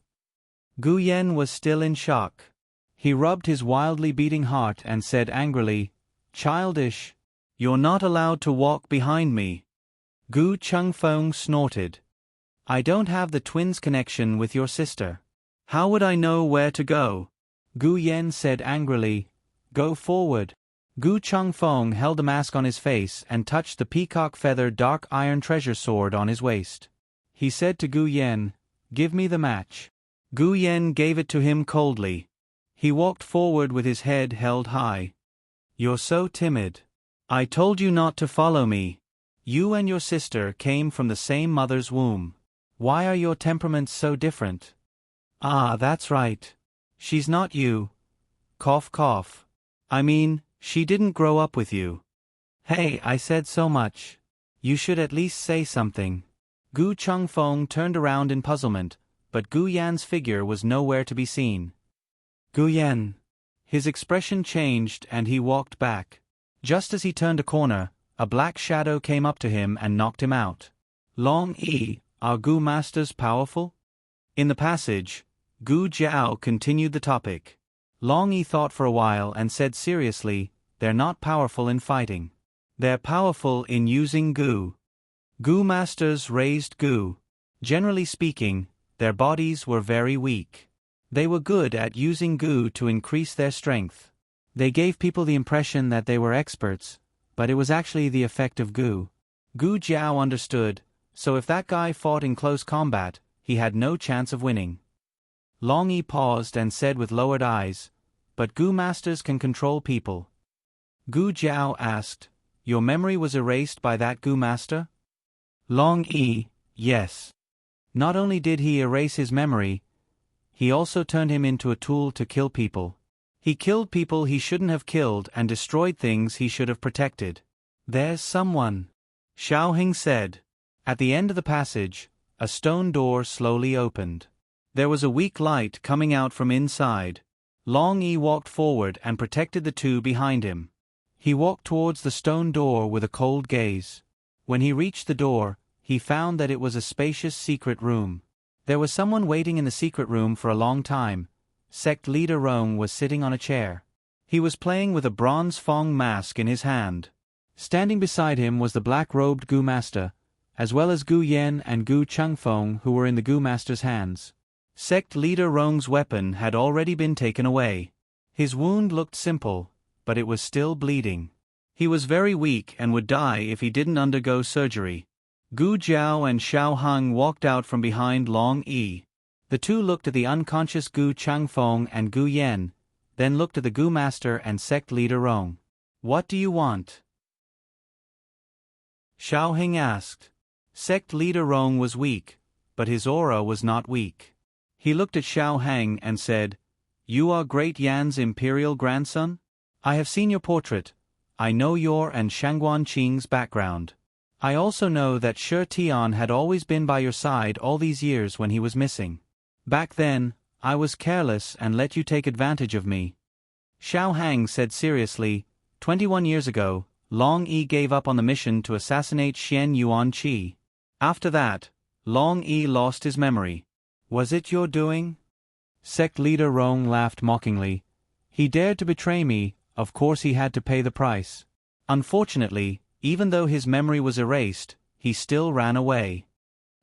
Gu Yen was still in shock. He rubbed his wildly beating heart and said angrily, "Childish! You're not allowed to walk behind me." Gu Chengfeng snorted. "I don't have the twins' connection with your sister. How would I know where to go?" Gu Yen said angrily, "Go forward." Gu Chengfeng held the mask on his face and touched the peacock feather dark iron treasure sword on his waist. He said to Gu Yen, "Give me the match." Gu Yen gave it to him coldly. He walked forward with his head held high. "You're so timid. I told you not to follow me. You and your sister came from the same mother's womb. Why are your temperaments so different?" "Ah, that's right. She's not you. Cough cough. I mean, she didn't grow up with you." "Hey, I said so much. You should at least say something." Gu Chengfeng turned around in puzzlement, but Gu Yan's figure was nowhere to be seen. "Gu Yan." His expression changed and he walked back. Just as he turned a corner, a black shadow came up to him and knocked him out. "Long Yi, are Gu masters powerful?" In the passage, Gu Jiao continued the topic. Long Yi thought for a while and said seriously, "They're not powerful in fighting. They're powerful in using Gu. Gu masters raised Gu. Generally speaking, their bodies were very weak. They were good at using Gu to increase their strength. They gave people the impression that they were experts, but it was actually the effect of Gu." Gu Jiao understood, so if that guy fought in close combat, he had no chance of winning. Long Yi paused and said with lowered eyes, "But Gu masters can control people." Gu Jiao asked, "Your memory was erased by that Gu master?" Long Yi, yes. Not only did he erase his memory, he also turned him into a tool to kill people. He killed people he shouldn't have killed and destroyed things he should have protected. "There's someone," Xiaoheng said. At the end of the passage, a stone door slowly opened. There was a weak light coming out from inside. Long Yi walked forward and protected the two behind him. He walked towards the stone door with a cold gaze. When he reached the door, he found that it was a spacious secret room. There was someone waiting in the secret room for a long time. Sect leader Rong was sitting on a chair. He was playing with a bronze Fong mask in his hand. Standing beside him was the black-robed Gu master, as well as Gu Yen and Gu Changfeng, who were in the Gu master's hands. Sect leader Rong's weapon had already been taken away. His wound looked simple, but it was still bleeding. He was very weak and would die if he didn't undergo surgery. Gu Jiao and Xiaoheng walked out from behind Long Yi. The two looked at the unconscious Gu Changfeng and Gu Yen, then looked at the Gu master and sect leader Rong. "What do you want?" Xiaoheng asked. Sect leader Rong was weak, but his aura was not weak. He looked at Xiaoheng and said, "You are Great Yan's imperial grandson? I have seen your portrait. I know your and Shangguan Qing's background. I also know that Shi Tian had always been by your side all these years when he was missing. Back then, I was careless and let you take advantage of me." Xiaoheng said seriously, 21 years ago, Long Yi gave up on the mission to assassinate Xian Yuanqi. After that, Long Yi lost his memory. "Was it your doing?" Sect leader Rong laughed mockingly. "He dared to betray me, of course he had to pay the price. Unfortunately, even though his memory was erased, he still ran away."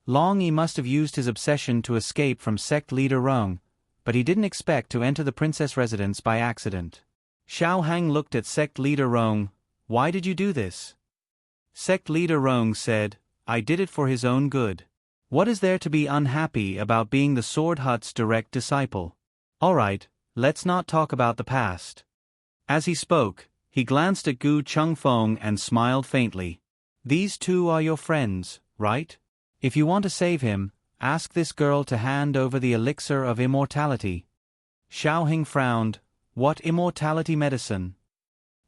Long Yi must have used his obsession to escape from sect leader Rong, but he didn't expect to enter the princess residence by accident. Xiaoheng looked at sect leader Rong. "Why did you do this?" Sect leader Rong said, "I did it for his own good. What is there to be unhappy about being the Sword Hut's direct disciple? Alright, let's not talk about the past." As he spoke, he glanced at Gu Changfeng and smiled faintly. "These two are your friends, right? If you want to save him, ask this girl to hand over the elixir of immortality." Xiaoheng frowned. "What immortality medicine?"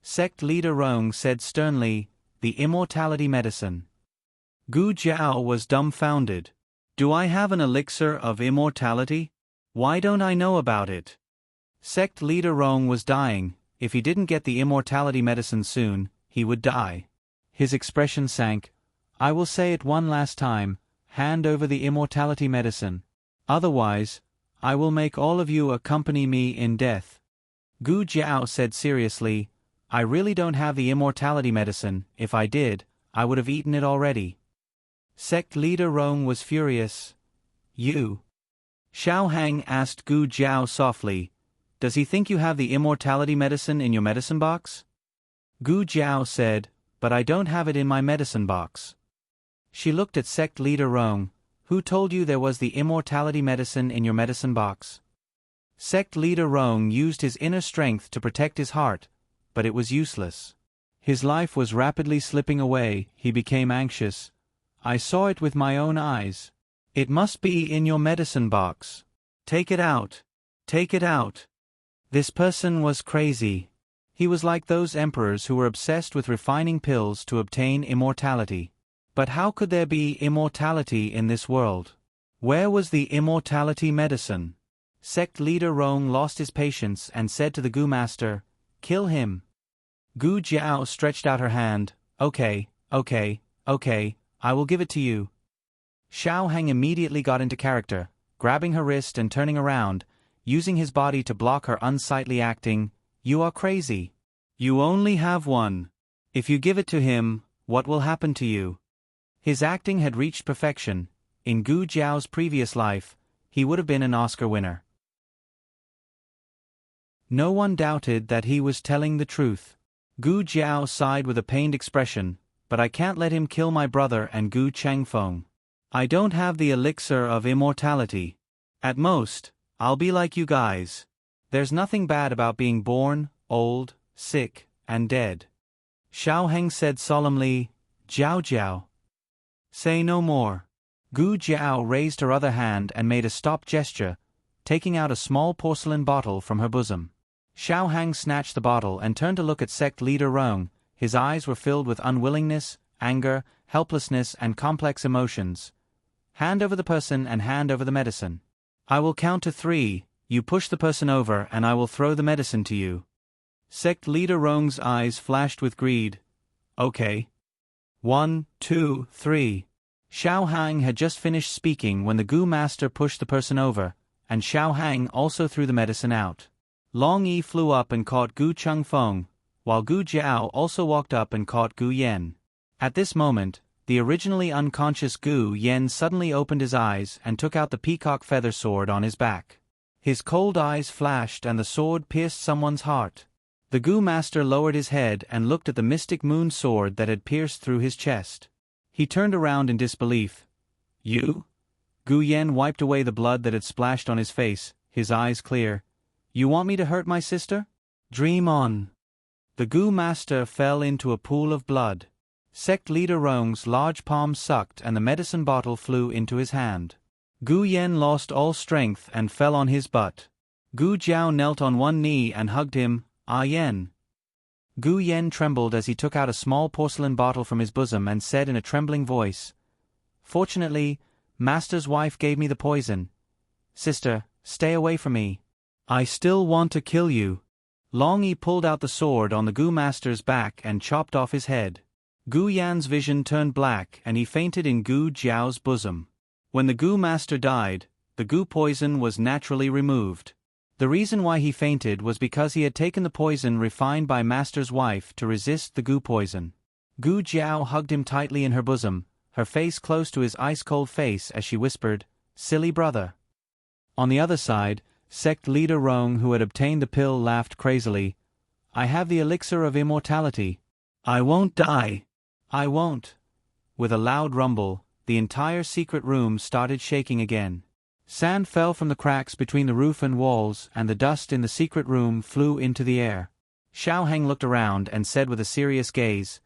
Sect leader Rong said sternly, "The immortality medicine." Gu Jiao was dumbfounded. "Do I have an elixir of immortality? Why don't I know about it?" Sect leader Rong was dying. If he didn't get the immortality medicine soon, he would die. His expression sank. "I will say it one last time, hand over the immortality medicine. Otherwise, I will make all of you accompany me in death." Gu Jiao said seriously, "I really don't have the immortality medicine. If I did, I would have eaten it already." Sect leader Rong was furious. "You?" Xiaoheng asked Gu Jiao softly, "Does he think you have the immortality medicine in your medicine box?" Gu Jiao said, "But I don't have it in my medicine box." She looked at sect leader Rong. "Who told you there was the immortality medicine in your medicine box?" Sect leader Rong used his inner strength to protect his heart, but it was useless. His life was rapidly slipping away. He became anxious. "I saw it with my own eyes. It must be in your medicine box. Take it out. Take it out." This person was crazy. He was like those emperors who were obsessed with refining pills to obtain immortality. But how could there be immortality in this world? Where was the immortality medicine? Sect leader Rong lost his patience and said to the Gu master, "Kill him." Gu Jiao stretched out her hand. Okay, I will give it to you." Xiaoheng immediately got into character, grabbing her wrist and turning around, using his body to block her unsightly acting. "You are crazy. You only have one. If you give it to him, what will happen to you?" His acting had reached perfection. In Gu Jiao's previous life, he would have been an Oscar winner. No one doubted that he was telling the truth. Gu Jiao sighed with a pained expression, "But I can't let him kill my brother and Gu Changfeng. I don't have the elixir of immortality. At most, I'll be like you guys. There's nothing bad about being born, old, sick, and dead. Xiao Heng said solemnly, Jiao Jiao. Say no more. Gu Jiao raised her other hand and made a stop gesture, taking out a small porcelain bottle from her bosom. Xiao Hang snatched the bottle and turned to look at sect leader Rong. His eyes were filled with unwillingness, anger, helplessness, and complex emotions. Hand over the person and hand over the medicine. I will count to 3, you push the person over and I will throw the medicine to you. Sect leader Rong's eyes flashed with greed. Okay. 1, 2, 3. Xiao Hang had just finished speaking when the Gu master pushed the person over, and Xiao Hang also threw the medicine out. Long Yi flew up and caught Gu Chengfeng, while Gu Jiao also walked up and caught Gu Yen. At this moment, the originally unconscious Gu Yen suddenly opened his eyes and took out the peacock feather sword on his back. His cold eyes flashed and the sword pierced someone's heart. The Gu master lowered his head and looked at the mystic moon sword that had pierced through his chest. He turned around in disbelief. You? Gu Yen wiped away the blood that had splashed on his face, his eyes clear. You want me to hurt my sister? Dream on. The Gu master fell into a pool of blood. Sect leader Rong's large palm sucked and the medicine bottle flew into his hand. Gu Yen lost all strength and fell on his butt. Gu Jiao knelt on one knee and hugged him. Ah Yen. Gu Yen trembled as he took out a small porcelain bottle from his bosom and said in a trembling voice, Fortunately, Master's wife gave me the poison. Sister, stay away from me. I still want to kill you. Long Yi pulled out the sword on the Gu master's back and chopped off his head. Gu Yan's vision turned black and he fainted in Gu Jiao's bosom. When the Gu master died, the Gu poison was naturally removed. The reason why he fainted was because he had taken the poison refined by Master's wife to resist the Gu poison. Gu Jiao hugged him tightly in her bosom, her face close to his ice-cold face as she whispered, Silly brother. On the other side, sect leader Rong, who had obtained the pill, laughed crazily. I have the elixir of immortality. I won't die. I won't. With a loud rumble, the entire secret room started shaking again. Sand fell from the cracks between the roof and walls, and the dust in the secret room flew into the air. Xiao Heng looked around and said with a serious gaze,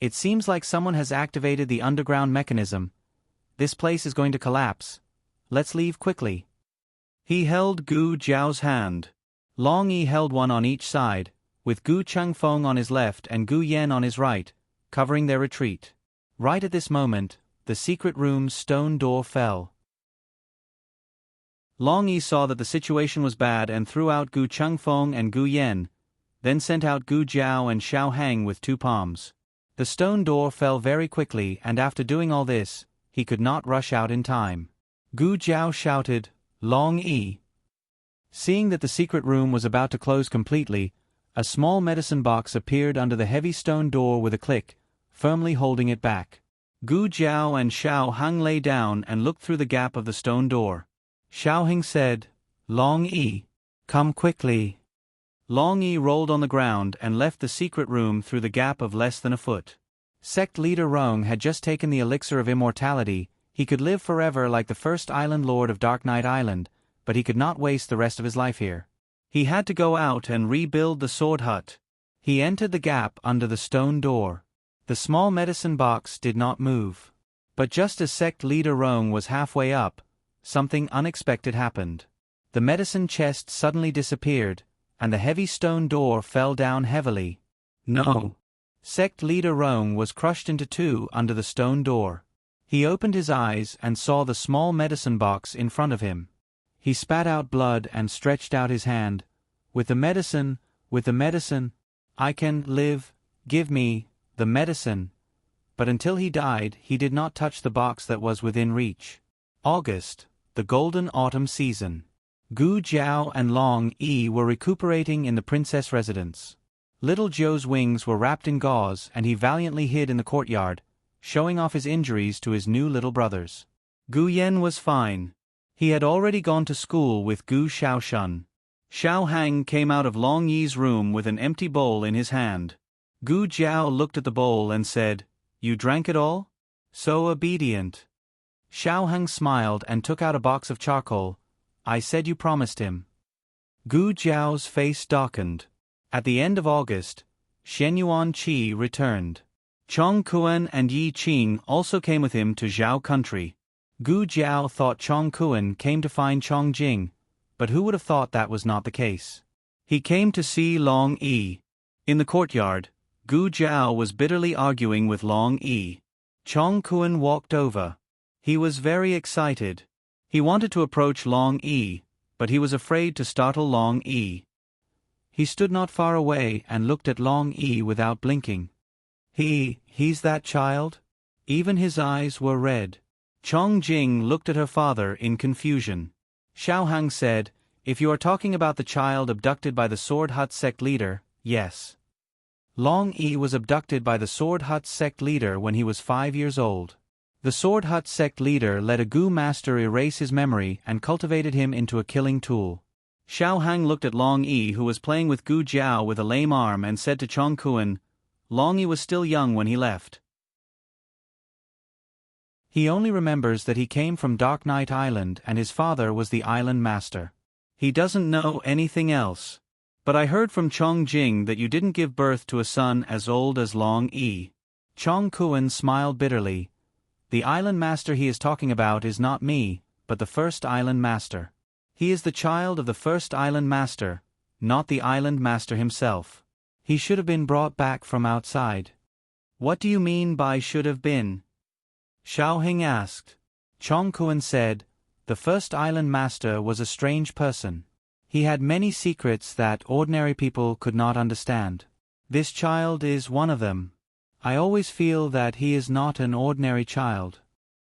It seems like someone has activated the underground mechanism. This place is going to collapse. Let's leave quickly. He held Gu Jiao's hand. Long Yi held one on each side, with Gu Chengfeng on his left and Gu Yen on his right, covering their retreat. Right at this moment, the secret room's stone door fell. Long Yi saw that the situation was bad and threw out Gu Chengfeng and Gu Yen, then sent out Gu Jiao and Xiao Hang with 2 palms. The stone door fell very quickly, and after doing all this, he could not rush out in time. Gu Jiao shouted, Long Yi. Seeing that the secret room was about to close completely, a small medicine box appeared under the heavy stone door with a click, firmly holding it back. Gu Jiao and Xiao Hang lay down and looked through the gap of the stone door. Xiao Heng said, Long Yi, come quickly. Long Yi rolled on the ground and left the secret room through the gap of less than a foot. Sect leader Rong had just taken the elixir of immortality. He could live forever like the first island lord of Dark Knight Island, but he could not waste the rest of his life here. He had to go out and rebuild the sword hut. He entered the gap under the stone door. The small medicine box did not move. But just as sect leader Rong was halfway up, something unexpected happened. The medicine chest suddenly disappeared, and the heavy stone door fell down heavily. No! Sect leader Rong was crushed into 2 under the stone door. He opened his eyes and saw the small medicine box in front of him. He spat out blood and stretched out his hand. With the medicine, I can live, give me the medicine. But until he died, he did not touch the box that was within reach. August. The golden autumn season. Gu Jiao and Long Yi were recuperating in the princess residence. Little Zhou's wings were wrapped in gauze and he valiantly hid in the courtyard, showing off his injuries to his new little brothers. Gu Yen was fine. He had already gone to school with Gu Xiaoshun. Xiao Hang came out of Long Yi's room with an empty bowl in his hand. Gu Jiao looked at the bowl and said, You drank it all? So obedient. Xiao Hang smiled and took out a box of charcoal. I said you promised him. Gu Jiao's face darkened. At the end of August, Shen Yuanqi returned. Chong Kuan and Yi Qing also came with him to Zhao country. Gu Jiao thought Chong Kuan came to find Chong Jing, but who would have thought that was not the case? He came to see Long Yi. In the courtyard, Gu Jiao was bitterly arguing with Long Yi. Chong Kuan walked over. He was very excited. He wanted to approach Long Yi, but he was afraid to startle Long Yi. He stood not far away and looked at Long Yi without blinking. He's that child? Even his eyes were red. Chong Jing looked at her father in confusion. Xiao Hang said, "If you are talking about the child abducted by the Sword Hut sect leader, yes. Long Yi was abducted by the Sword Hut sect leader when he was 5 years old. The Sword Hut sect leader let a Gu master erase his memory and cultivated him into a killing tool." Xiao Hang looked at Long Yi, who was playing with Gu Jiao with a lame arm, and said to Chong Kuan, "Long Yi was still young when he left. He only remembers that he came from Dark Knight Island and his father was the island master. He doesn't know anything else. But I heard from Chong Jing that you didn't give birth to a son as old as Long Yi." Chong Kuan smiled bitterly. "The island master he is talking about is not me, but the first island master. He is the child of the first island master, not the island master himself. He should have been brought back from outside." "What do you mean by should have been?" Xiao Hing asked. Chong Kuan said, "The first island master was a strange person. He had many secrets that ordinary people could not understand. This child is one of them. I always feel that he is not an ordinary child."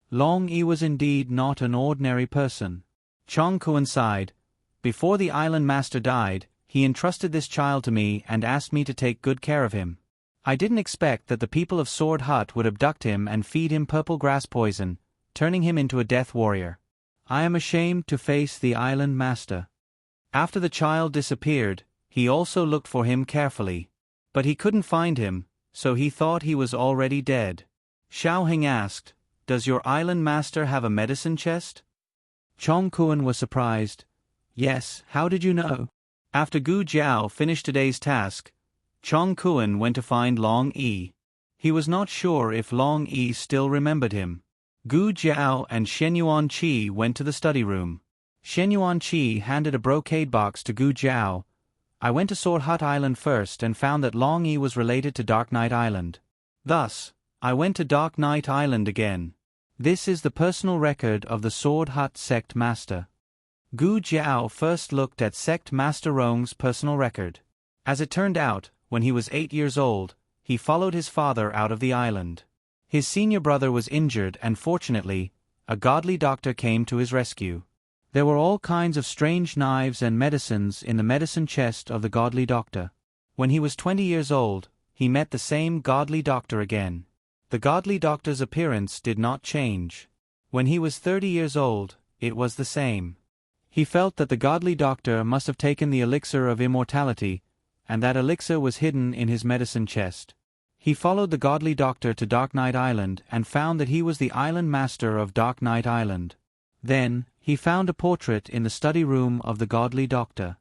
Long Yi was indeed not an ordinary person. Chong Kuan sighed. "Before the island master died, he entrusted this child to me and asked me to take good care of him. I didn't expect that the people of Sword Hut would abduct him and feed him purple grass poison, turning him into a death warrior. I am ashamed to face the island master." After the child disappeared, he also looked for him carefully. But he couldn't find him, so he thought he was already dead. Xiao Hing asked, "Does your island master have a medicine chest?" Chong Kuan was surprised. "Yes, how did you know?" After Gu Jiao finished today's task, Chong Kuan went to find Long Yi. He was not sure if Long Yi still remembered him. Gu Jiao and Shen Yuanqi went to the study room. Shen Yuanqi handed a brocade box to Gu Jiao. "I went to Sword Hut Island first and found that Long Yi was related to Dark Knight Island. Thus, I went to Dark Knight Island again. This is the personal record of the Sword Hut sect master." Gu Jiao first looked at Sect Master Rong's personal record. As it turned out, when he was 8 years old, he followed his father out of the island. His senior brother was injured and fortunately, a godly doctor came to his rescue. There were all kinds of strange knives and medicines in the medicine chest of the godly doctor. When he was 20 years old, he met the same godly doctor again. The godly doctor's appearance did not change. When he was 30 years old, it was the same. He felt that the godly doctor must have taken the elixir of immortality, and that elixir was hidden in his medicine chest. He followed the godly doctor to Dark Knight Island and found that he was the island master of Dark Knight Island. Then, he found a portrait in the study room of the godly doctor.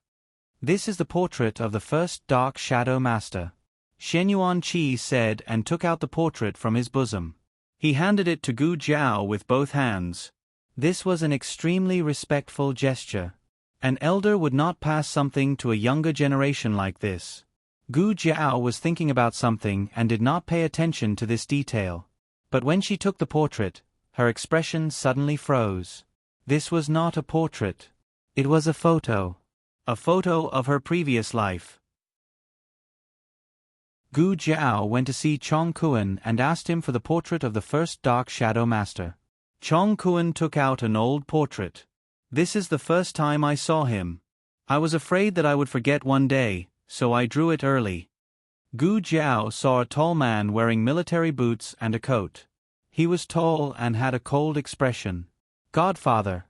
"This is the portrait of the first Dark Shadow Master," Shen Yuanqi said, and took out the portrait from his bosom. He handed it to Gu Jiao with both hands. This was an extremely respectful gesture. An elder would not pass something to a younger generation like this. Gu Jiao was thinking about something and did not pay attention to this detail. But when she took the portrait, her expression suddenly froze. This was not a portrait. It was a photo. A photo of her previous life. Gu Jiao went to see Chong Kuan and asked him for the portrait of the first Dark Shadow Master. Chong Kuan took out an old portrait. "This is the first time I saw him. I was afraid that I would forget one day, so I drew it early." Gu Jiao saw a tall man wearing military boots and a coat. He was tall and had a cold expression. Godfather.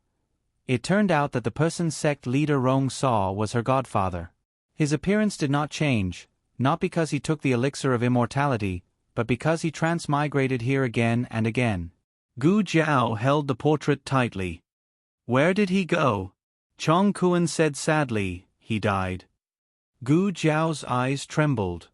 It turned out that the person sect leader Rong saw was her godfather. His appearance did not change, not because he took the elixir of immortality, but because he transmigrated here again and again. Gu Jiao held the portrait tightly. "Where did he go?" Chong Kuan said sadly, he died. Gu Jiao's eyes trembled.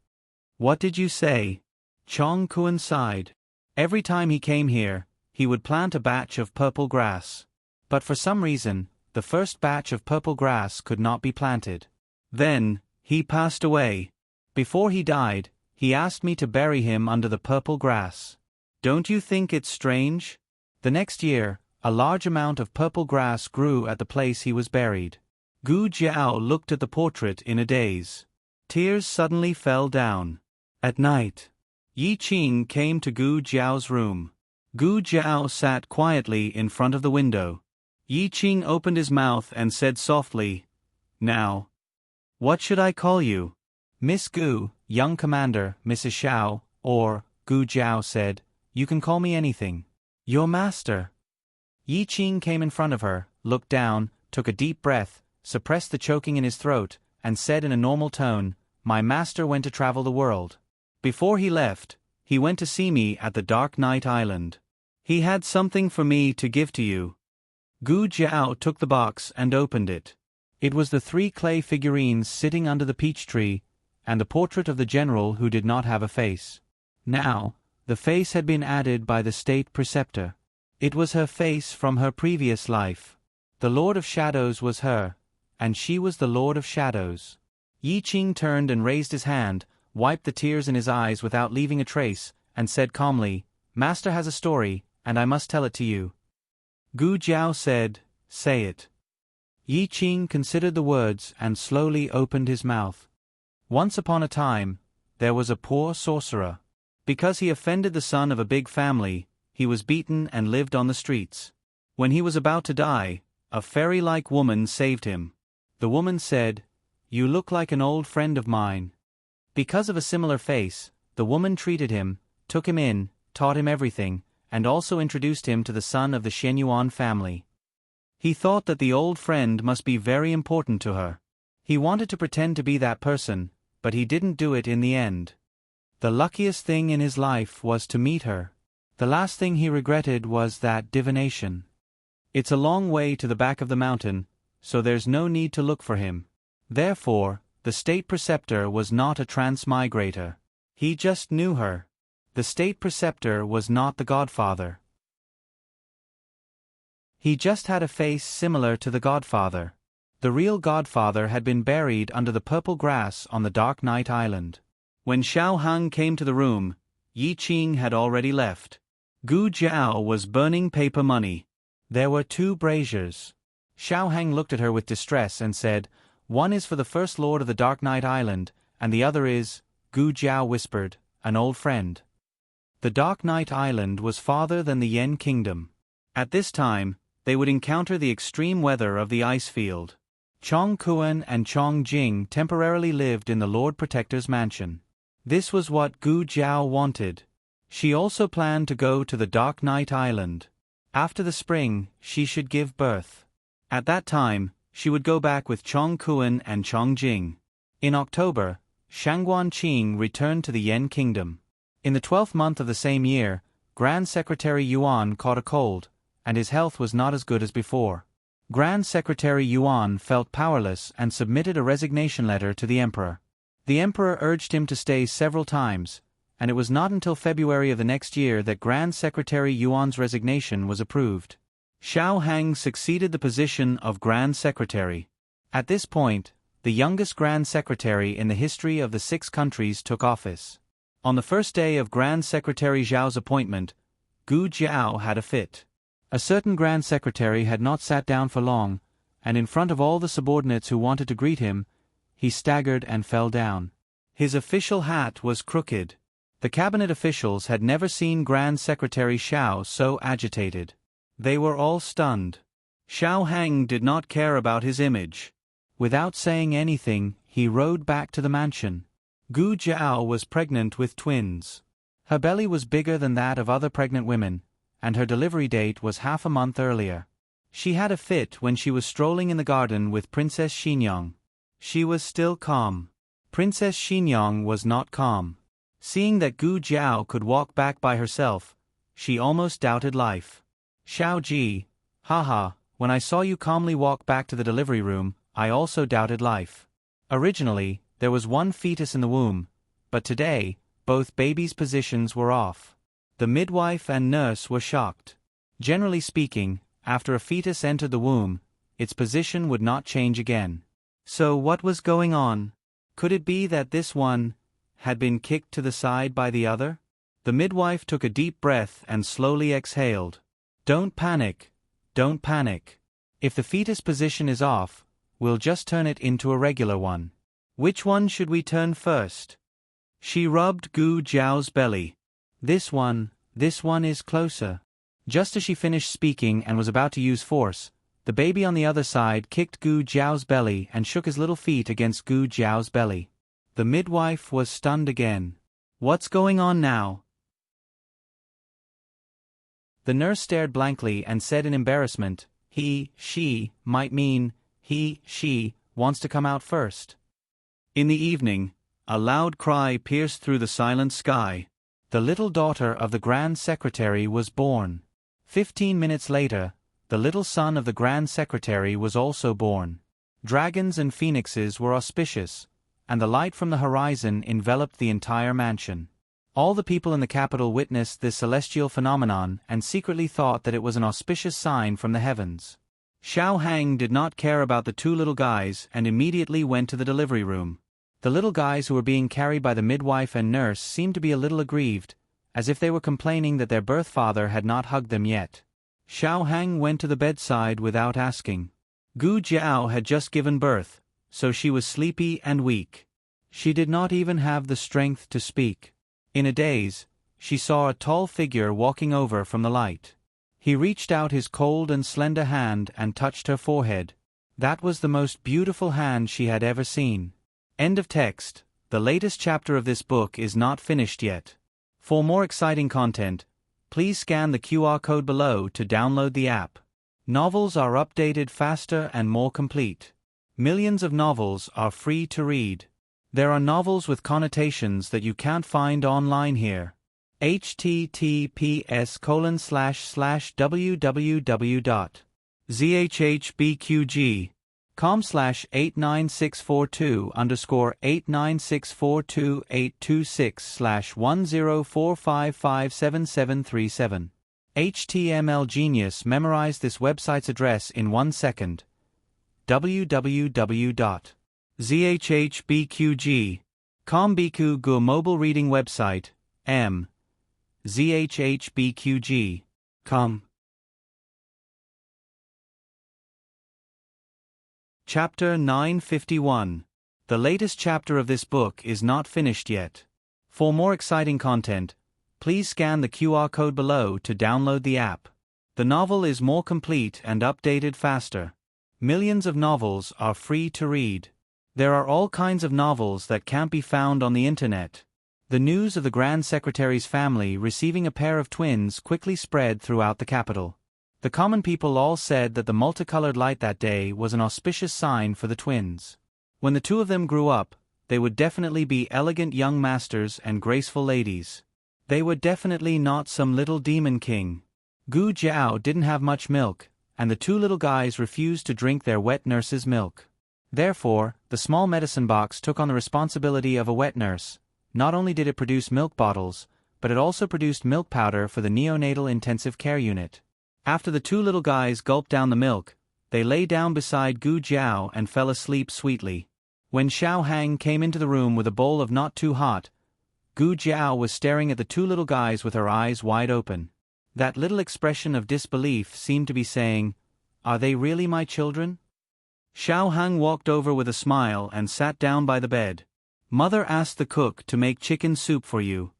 What did you say? Chong Kuan sighed. Every time he came here, he would plant a batch of purple grass. But for some reason, the first batch of purple grass could not be planted. Then, he passed away. Before he died, he asked me to bury him under the purple grass. Don't you think it's strange? The next year, a large amount of purple grass grew at the place he was buried. Gu Jiao looked at the portrait in a daze. Tears suddenly fell down. At night, Yi Qing came to Gu Jiao's room. Gu Jiao sat quietly in front of the window. Yi Qing opened his mouth and said softly, "Now, what should I call you?" "Miss Gu, young commander, Mrs. Xiao, or," Gu Jiao said, "you can call me anything." "Your master." Yi Qing came in front of her, looked down, took a deep breath, suppressed the choking in his throat, and said in a normal tone, "My master went to travel the world. Before he left, he went to see me at the Dark Night Island. He had something for me to give to you." Gu Jiao took the box and opened it. It was the 3 clay figurines sitting under the peach tree, and the portrait of the general who did not have a face. Now, the face had been added by the state preceptor. It was her face from her previous life. The Lord of Shadows was her, and she was the Lord of Shadows. Yi Qing turned and raised his hand, wiped the tears in his eyes without leaving a trace, and said calmly, "Master has a story, and I must tell it to you." Gu Jiao said, "Say it." Yi Qing considered the words and slowly opened his mouth. Once upon a time, there was a poor sorcerer. Because he offended the son of a big family, he was beaten and lived on the streets. When he was about to die, a fairy-like woman saved him. The woman said, "You look like an old friend of mine." Because of a similar face, the woman treated him, took him in, taught him everything, and also introduced him to the son of the Shenyuan family. He thought that the old friend must be very important to her. He wanted to pretend to be that person, but he didn't do it in the end. The luckiest thing in his life was to meet her. The last thing he regretted was that divination. It's a long way to the back of the mountain, so there's no need to look for him. Therefore, the state preceptor was not a transmigrator. He just knew her. The state preceptor was not the godfather. He just had a face similar to the godfather. The real godfather had been buried under the purple grass on the Dark Night Island. When Xiao Hang came to the room, Yi Qing had already left. Gu Jiao was burning paper money. There were 2 braziers. Xiao Hang looked at her with distress and said, "One is for the First Lord of the Dark Night Island, and the other is," Gu Jiao whispered, "an old friend." The Dark Night Island was farther than the Yen Kingdom. At this time, they would encounter the extreme weather of the ice field. Chong Kuan and Chong Jing temporarily lived in the Lord Protector's mansion. This was what Gu Jiao wanted. She also planned to go to the Dark Night Island. After the spring, she should give birth. At that time, she would go back with Chong Kuan and Chong Jing. In October, Shangguan Qing returned to the Yen Kingdom. In the 12th month of the same year, Grand Secretary Yuan caught a cold, and his health was not as good as before. Grand Secretary Yuan felt powerless and submitted a resignation letter to the emperor. The emperor urged him to stay several times, and it was not until February of the next year that Grand Secretary Yuan's resignation was approved. Xiao Hang succeeded the position of Grand Secretary. At this point, the youngest Grand Secretary in the history of the 6 countries took office. On the first day of Grand Secretary Zhao's appointment, Gu Jiao had a fit. A certain Grand Secretary had not sat down for long, and in front of all the subordinates who wanted to greet him, he staggered and fell down. His official hat was crooked. The cabinet officials had never seen Grand Secretary Xiao so agitated. They were all stunned. Xiao Hang did not care about his image. Without saying anything, he rode back to the mansion. Gu Jiao was pregnant with twins. Her belly was bigger than that of other pregnant women, and her delivery date was half a month earlier. She had a fit when she was strolling in the garden with Princess Xinyang. She was still calm. Princess Xinyang was not calm. Seeing that Gu Jiao could walk back by herself, she almost doubted life. Xiao Ji, haha, When I saw you calmly walk back to the delivery room, I also doubted life. Originally, there was one fetus in the womb, but today, both babies' positions were off. The midwife and nurse were shocked. Generally speaking, after a fetus entered the womb, its position would not change again. So what was going on? Could it be that this one had been kicked to the side by the other? The midwife took a deep breath and slowly exhaled. Don't panic. Don't panic. If the fetus position is off, we'll just turn it into a regular one. Which one should we turn first? She rubbed Gu Jiao's belly. This one is closer. Just as she finished speaking and was about to use force, the baby on the other side kicked Gu Jiao's belly and shook his little feet against Gu Jiao's belly. The midwife was stunned again. What's going on now? The nurse stared blankly and said in embarrassment, she might mean, she wants to come out first. In the evening, a loud cry pierced through the silent sky. The little daughter of the Grand Secretary was born. 15 minutes later, the little son of the Grand Secretary was also born. Dragons and phoenixes were auspicious, and the light from the horizon enveloped the entire mansion. All the people in the capital witnessed this celestial phenomenon and secretly thought that it was an auspicious sign from the heavens. Xiao Hang did not care about the two little guys and immediately went to the delivery room. The little guys who were being carried by the midwife and nurse seemed to be a little aggrieved, as if they were complaining that their birth father had not hugged them yet. Xiao Hang went to the bedside without asking. Gu Jiao had just given birth, so she was sleepy and weak. She did not even have the strength to speak. In a daze, she saw a tall figure walking over from the light. He reached out his cold and slender hand and touched her forehead. That was the most beautiful hand she had ever seen. End of text. The latest chapter of this book is not finished yet. For more exciting content, please scan the QR code below to download the app. Novels are updated faster and more complete. Millions of novels are free to read. There are novels with connotations that you can't find online here. https://www.zhbqg.com/89642-826/1045577737. HTML Genius memorized this website's address in 1 second. www.zhbqg.com Biku Gu mobile reading website, zhbqg.com. Chapter 951. The latest chapter of this book is not finished yet. For more exciting content, please scan the QR code below to download the app. The novel is more complete and updated faster. Millions of novels are free to read. There are all kinds of novels that can't be found on the internet. The news of the Grand Secretary's family receiving a pair of twins quickly spread throughout the capital. The common people all said that the multicolored light that day was an auspicious sign for the twins. When the two of them grew up, they would definitely be elegant young masters and graceful ladies. They were definitely not some little demon king. Gu Jiao didn't have much milk, and the two little guys refused to drink their wet nurse's milk. Therefore, the small medicine box took on the responsibility of a wet nurse. Not only did it produce milk bottles, but it also produced milk powder for the neonatal intensive care unit. After the two little guys gulped down the milk, they lay down beside Gu Jiao and fell asleep sweetly. When Xiao Hang came into the room with a bowl of not too hot, Gu Jiao was staring at the two little guys with her eyes wide open. That little expression of disbelief seemed to be saying, "Are they really my children?" Xiao Hang walked over with a smile and sat down by the bed. "Mother asked the cook to make chicken soup for you.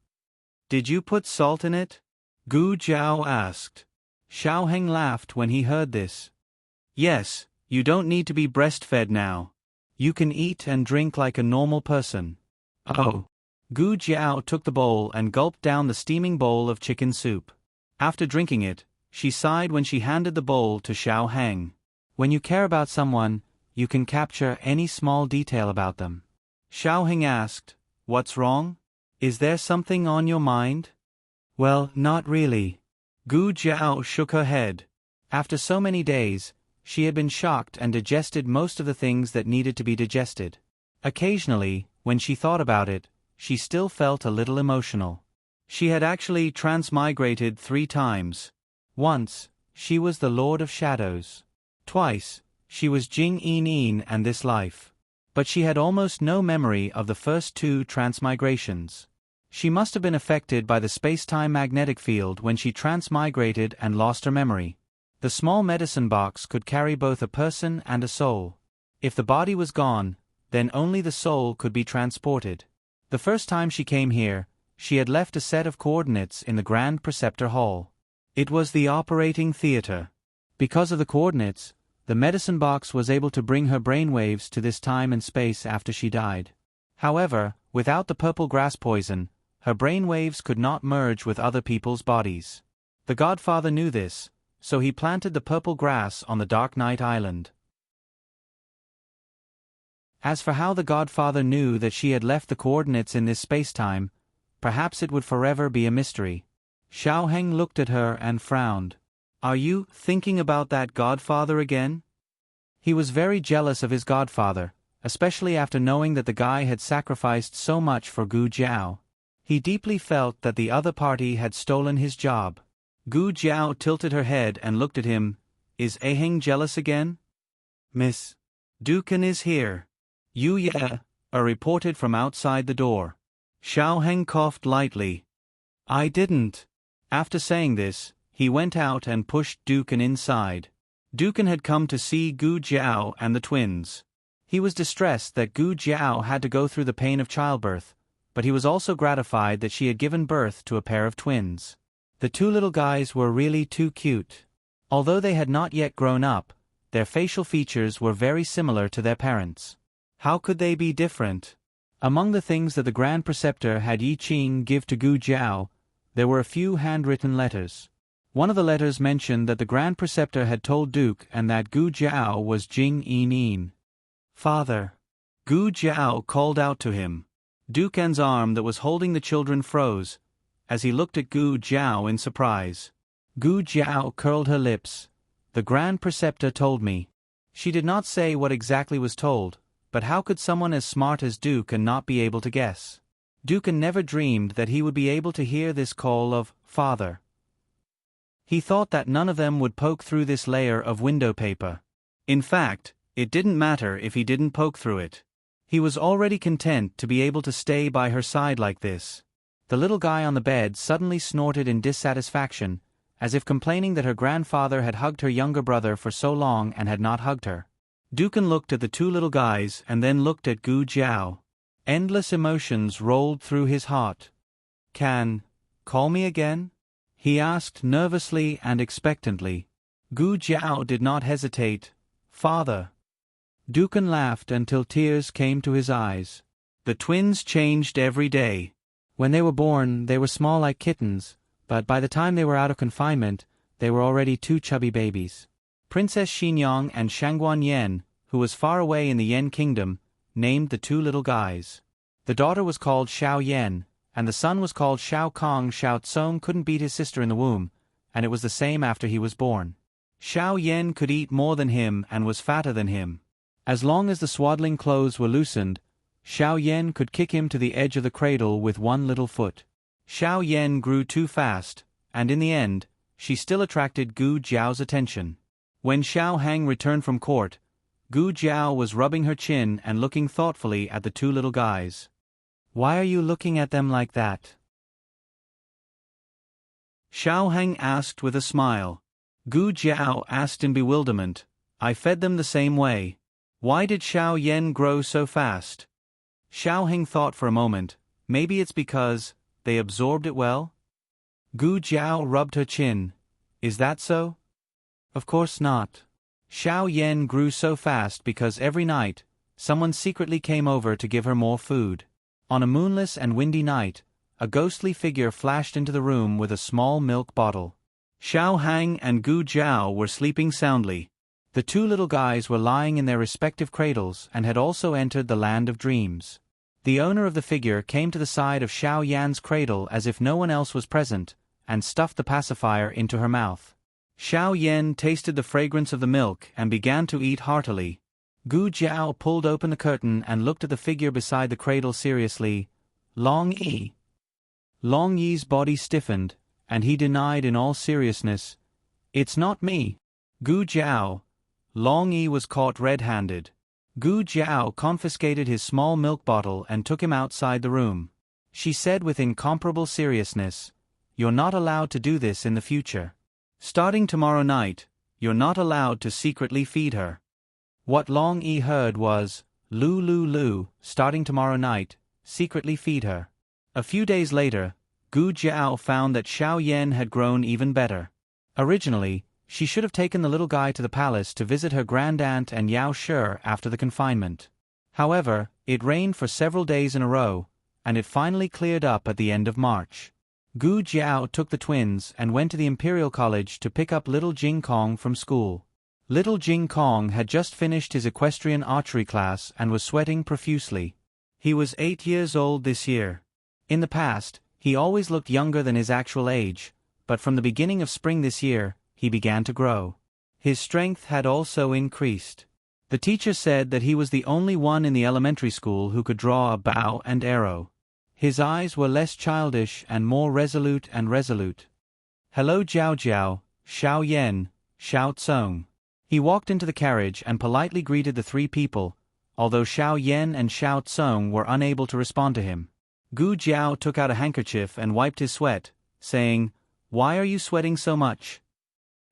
Did you put salt in it?" Gu Jiao asked. Xiao Hang laughed when he heard this. "Yes, you don't need to be breastfed now. You can eat and drink like a normal person." "Oh." Gu Jiao took the bowl and gulped down the steaming bowl of chicken soup. After drinking it, she sighed when she handed the bowl to Xiao Hang. When you care about someone, you can capture any small detail about them. Xiao Hang asked, "What's wrong? Is there something on your mind?" "Well, not really." Gu Jiao shook her head. After so many days, She had been shocked and digested most of the things that needed to be digested. Occasionally, when she thought about it, she still felt a little emotional. She had actually transmigrated 3 times. Once, she was the Lord of Shadows. Twice, she was Jing In and this life. But she had almost no memory of the first 2 transmigrations. She must have been affected by the space-time magnetic field when she transmigrated and lost her memory. The small medicine box could carry both a person and a soul. If the body was gone, then only the soul could be transported. The first time she came here, she had left a set of coordinates in the Grand Preceptor Hall. It was the operating theater. Because of the coordinates, the medicine box was able to bring her brainwaves to this time and space after she died. However, without the purple grass poison, her brainwaves could not merge with other people's bodies. The Godfather knew this, so he planted the purple grass on the Dark Knight Island. As for how the Godfather knew that she had left the coordinates in this space-time, perhaps it would forever be a mystery. Xiao Heng looked at her and frowned. "Are you thinking about that Godfather again?" He was very jealous of his Godfather, especially after knowing that the guy had sacrificed so much for Gu Jiao. He deeply felt that the other party had stolen his job. Gu Jiao tilted her head and looked at him. "Is Aheng jealous again?" "Miss Dukan is here." "You yeah," reported from outside the door. Xiao Heng coughed lightly. "I didn't." After saying this, he went out and pushed Dukan inside. Dukan had come to see Gu Jiao and the twins. He was distressed that Gu Jiao had to go through the pain of childbirth, but he was also gratified that she had given birth to a pair of twins. The 2 little guys were really too cute. Although they had not yet grown up, their facial features were very similar to their parents. How could they be different? Among the things that the Grand Preceptor had Yi Qing give to Gu Jiao, there were a few handwritten letters. One of the letters mentioned that the Grand Preceptor had told Duke and that Gu Jiao was Jing In. "Father." Gu Jiao called out to him. Dukan's arm that was holding the children froze, as he looked at Gu Jiao in surprise. Gu Jiao curled her lips. "The Grand Preceptor told me." She did not say what exactly was told, but how could someone as smart as Dukan not be able to guess? Dukan never dreamed that he would be able to hear this call of "Father." He thought that none of them would poke through this layer of window paper. In fact, it didn't matter if he didn't poke through it. He was already content to be able to stay by her side like this. The little guy on the bed suddenly snorted in dissatisfaction, as if complaining that her grandfather had hugged her younger brother for so long and had not hugged her. Dukan looked at the 2 little guys and then looked at Gu Jiao. Endless emotions rolled through his heart. "Can call me again?" he asked nervously and expectantly. Gu Jiao did not hesitate. "Father." Dukan laughed until tears came to his eyes. The twins changed every day. When they were born, they were small like kittens, but by the time they were out of confinement, they were already 2 chubby babies. Princess Xinyang and Shangguan Yen, who was far away in the Yen kingdom, named the 2 little guys. The daughter was called Xiao Yen, and the son was called Xiao Kong. Xiao Tsong couldn't beat his sister in the womb, and it was the same after he was born. Xiao Yen could eat more than him and was fatter than him. As long as the swaddling clothes were loosened, Xiao Yen could kick him to the edge of the cradle with 1 little foot. Xiao Yen grew too fast, and in the end, she still attracted Gu Jiao's attention. When Xiao Heng returned from court, Gu Jiao was rubbing her chin and looking thoughtfully at the 2 little guys. "Why are you looking at them like that?" Xiao Heng asked with a smile. Gu Jiao asked in bewilderment. "I fed them the same way. Why did Xiao Yen grow so fast?" Xiao Heng thought for a moment. Maybe it's because they absorbed it well? Gu Jiao rubbed her chin. "Is that so?" "Of course not. Xiao Yen grew so fast because every night, someone secretly came over to give her more food. On a moonless and windy night, a ghostly figure flashed into the room with a small milk bottle. Xiao Hang and Gu Jiao were sleeping soundly. The 2 little guys were lying in their respective cradles and had also entered the land of dreams. The owner of the figure came to the side of Xiao Yan's cradle as if no one else was present, and stuffed the pacifier into her mouth. Xiao Yan tasted the fragrance of the milk and began to eat heartily. Gu Jiao pulled open the curtain and looked at the figure beside the cradle seriously. Long Yi. Long Yi's body stiffened, and he denied in all seriousness, "It's not me." Gu Jiao. Long Yi was caught red-handed. Gu Jiao confiscated his small milk bottle and took him outside the room. She said with incomparable seriousness, "You're not allowed to do this in the future. Starting tomorrow night, you're not allowed to secretly feed her." What Long Yi heard was, "Lu Lu Lu, starting tomorrow night, secretly feed her." A few days later, Gu Jiao found that Xiao Yan had grown even better. Originally, she should have taken the little guy to the palace to visit her grandaunt and Yao Shi after the confinement. However, it rained for several days in a row, and it finally cleared up at the end of March. Gu Jiao took the twins and went to the Imperial College to pick up little Jing Kong from school. Little Jing Kong had just finished his equestrian archery class and was sweating profusely. He was 8 years old this year. In the past, he always looked younger than his actual age, but from the beginning of spring this year, he began to grow. His strength had also increased. The teacher said that he was the only one in the elementary school who could draw a bow and arrow. His eyes were less childish and more resolute. "Hello Jiao Jiao, Xiao Yan, Xiao Tsong." He walked into the carriage and politely greeted the three people, although Xiao Yan and Xiao Tsong were unable to respond to him. Gu Jiao took out a handkerchief and wiped his sweat, saying, "Why are you sweating so much?"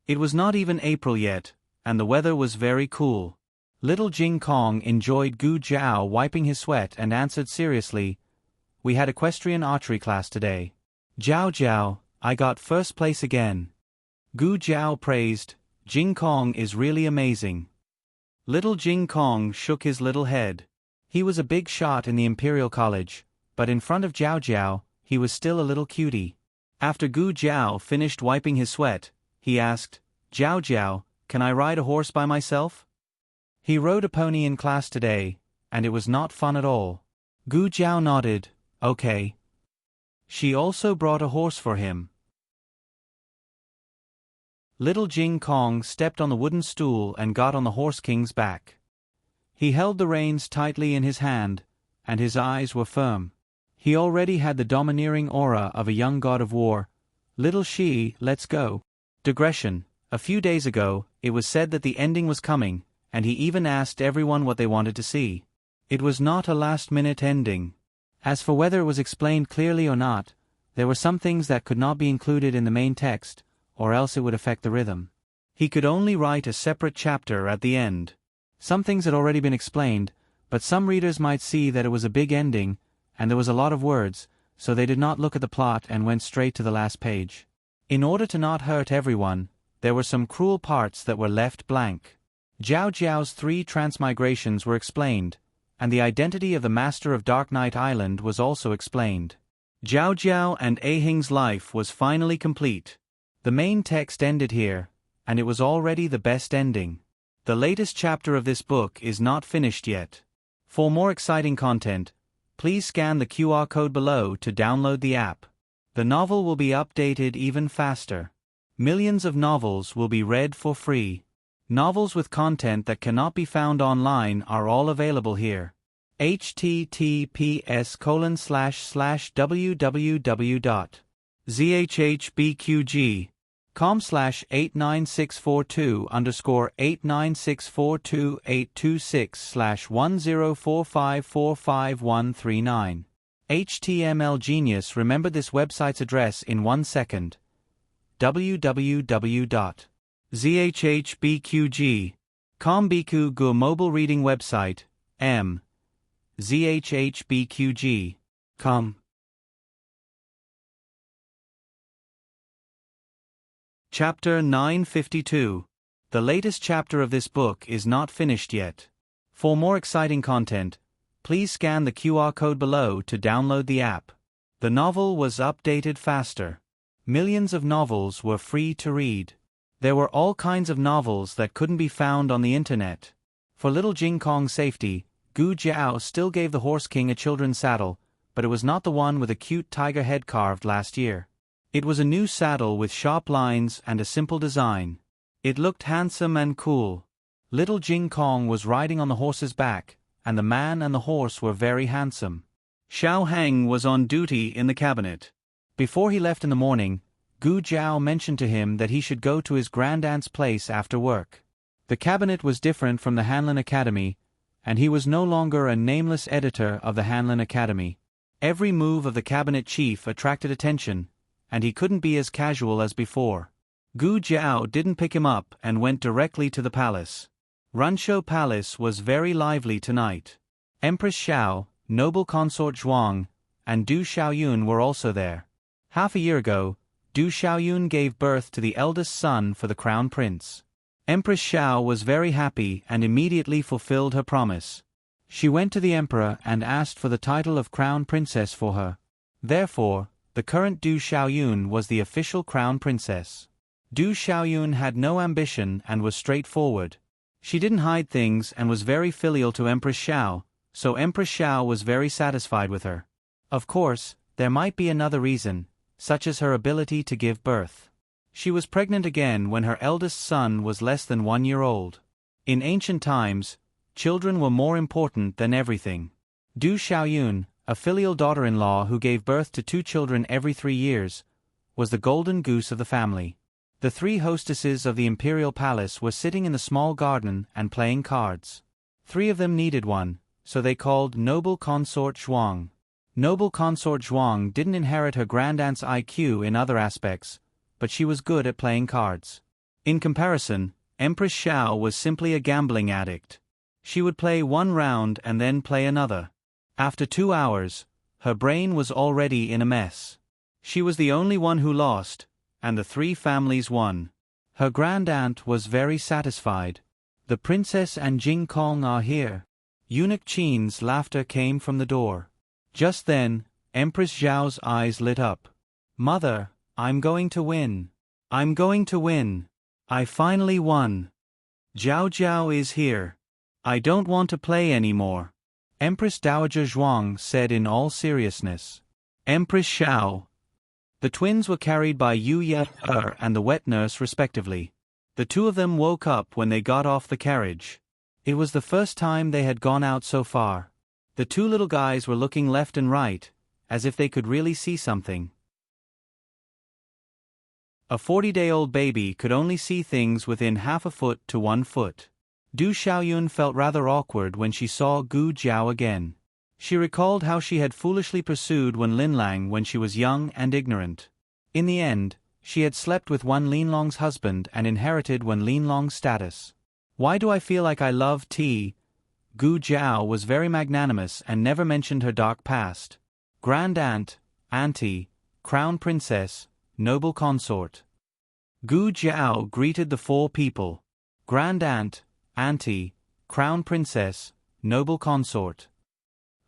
It was not even April yet, and the weather was very cool. Little Jing Kong enjoyed Gu Jiao wiping his sweat and answered seriously, "We had equestrian archery class today. Jiao Jiao, I got first place again." Gu Jiao praised, "Jing Kong is really amazing." Little Jing Kong shook his little head. He was a big shot in the Imperial College, but in front of Jiao Jiao, he was still a little cutie. After Gu Jiao finished wiping his sweat, he asked, "Jiao Jiao, can I ride a horse by myself?" He rode a pony in class today, and it was not fun at all. Gu Jiao nodded, "Okay." She also brought a horse for him. Little Jing Kong stepped on the wooden stool and got on the Horse King's back. He held the reins tightly in his hand, and his eyes were firm. He already had the domineering aura of a young god of war. "Little Shi, let's go." Digression. A few days ago, it was said that the ending was coming, and he even asked everyone what they wanted to see. It was not a last-minute ending. As for whether it was explained clearly or not, there were some things that could not be included in the main text, or else it would affect the rhythm. He could only write a separate chapter at the end. Some things had already been explained, but some readers might see that it was a big ending, and there was a lot of words, so they did not look at the plot and went straight to the last page. In order to not hurt everyone, there were some cruel parts that were left blank. Jiao Jiao's 3 transmigrations were explained, and the identity of the Master of Dark Knight Island was also explained. Jiao Jiao and Ahing's life was finally complete. The main text ended here, and it was already the best ending. The latest chapter of this book is not finished yet. For more exciting content, please scan the QR code below to download the app. The novel will be updated even faster. Millions of novels will be read for free. Novels with content that cannot be found online are all available here. https://www.zhbqg.com/89642/826/1045454139. HTML Genius remembered this website's address in 1 second. www.zhbqg.com Biku Gu mobile reading website, m. zhbqg.com. Chapter 952. The latest chapter of this book is not finished yet. For more exciting content, please scan the QR code below to download the app. The novel was updated faster. Millions of novels were free to read. There were all kinds of novels that couldn't be found on the internet. For little Jing Kong's safety, Gu Jiao still gave the Horse King a children's saddle, but it was not the one with a cute tiger head carved last year. It was a new saddle with sharp lines and a simple design. It looked handsome and cool. Little Jing Kong was riding on the horse's back, and the man and the horse were very handsome. Xiao Heng was on duty in the cabinet. Before he left in the morning, Gu Jiao mentioned to him that he should go to his grandaunt's place after work. The cabinet was different from the Hanlin Academy, and he was no longer a nameless editor of the Hanlin Academy. Every move of the cabinet chief attracted attention, and he couldn't be as casual as before. Gu Jiao didn't pick him up and went directly to the palace. Ranshou Palace was very lively tonight. Empress Xiao, noble consort Zhuang, and Du Xiaoyun were also there. Half a year ago, Du Xiaoyun gave birth to the eldest son for the crown prince. Empress Xiao was very happy and immediately fulfilled her promise. She went to the emperor and asked for the title of crown princess for her. Therefore, the current Du Xiaoyun was the official crown princess. Du Xiaoyun had no ambition and was straightforward. She didn't hide things and was very filial to Empress Xiao, so Empress Xiao was very satisfied with her. Of course, there might be another reason, such as her ability to give birth. She was pregnant again when her eldest son was less than 1 year old. In ancient times, children were more important than everything. Du Xiaoyun, a filial daughter-in-law who gave birth to 2 children every 3 years, was the golden goose of the family. The 3 hostesses of the imperial palace were sitting in the small garden and playing cards. 3 of them needed one, so they called noble consort Zhuang. Noble consort Zhuang didn't inherit her grandaunt's IQ in other aspects, but she was good at playing cards. In comparison, Empress Xiao was simply a gambling addict. She would play 1 round and then play another. After 2 hours, her brain was already in a mess. She was the only one who lost, and the 3 families won. Her grandaunt was very satisfied. The princess and Jing Kong are here. Eunuch Qin's laughter came from the door. Just then, Empress Zhao's eyes lit up. Mother, I'm going to win. I'm going to win. I finally won. Zhao Zhao is here. I don't want to play anymore. Empress Dowager Zhuang said in all seriousness. Empress Xiao. The twins were carried by Yu Ye and the wet nurse respectively. The 2 of them woke up when they got off the carriage. It was the first time they had gone out so far. The 2 little guys were looking left and right, as if they could really see something. A 40-day-old baby could only see things within half a foot to 1 foot. Du Xiaoyun felt rather awkward when she saw Gu Jiao again. She recalled how she had foolishly pursued Wen Linlang when she was young and ignorant. In the end, she had slept with Wen Linlong's husband and inherited Wen Linlong's status. Why do I feel like I love tea? Gu Jiao was very magnanimous and never mentioned her dark past. Grand-aunt, auntie, crown princess, noble consort. Gu Jiao greeted the 4 people. Grand-aunt, auntie, crown princess, noble consort.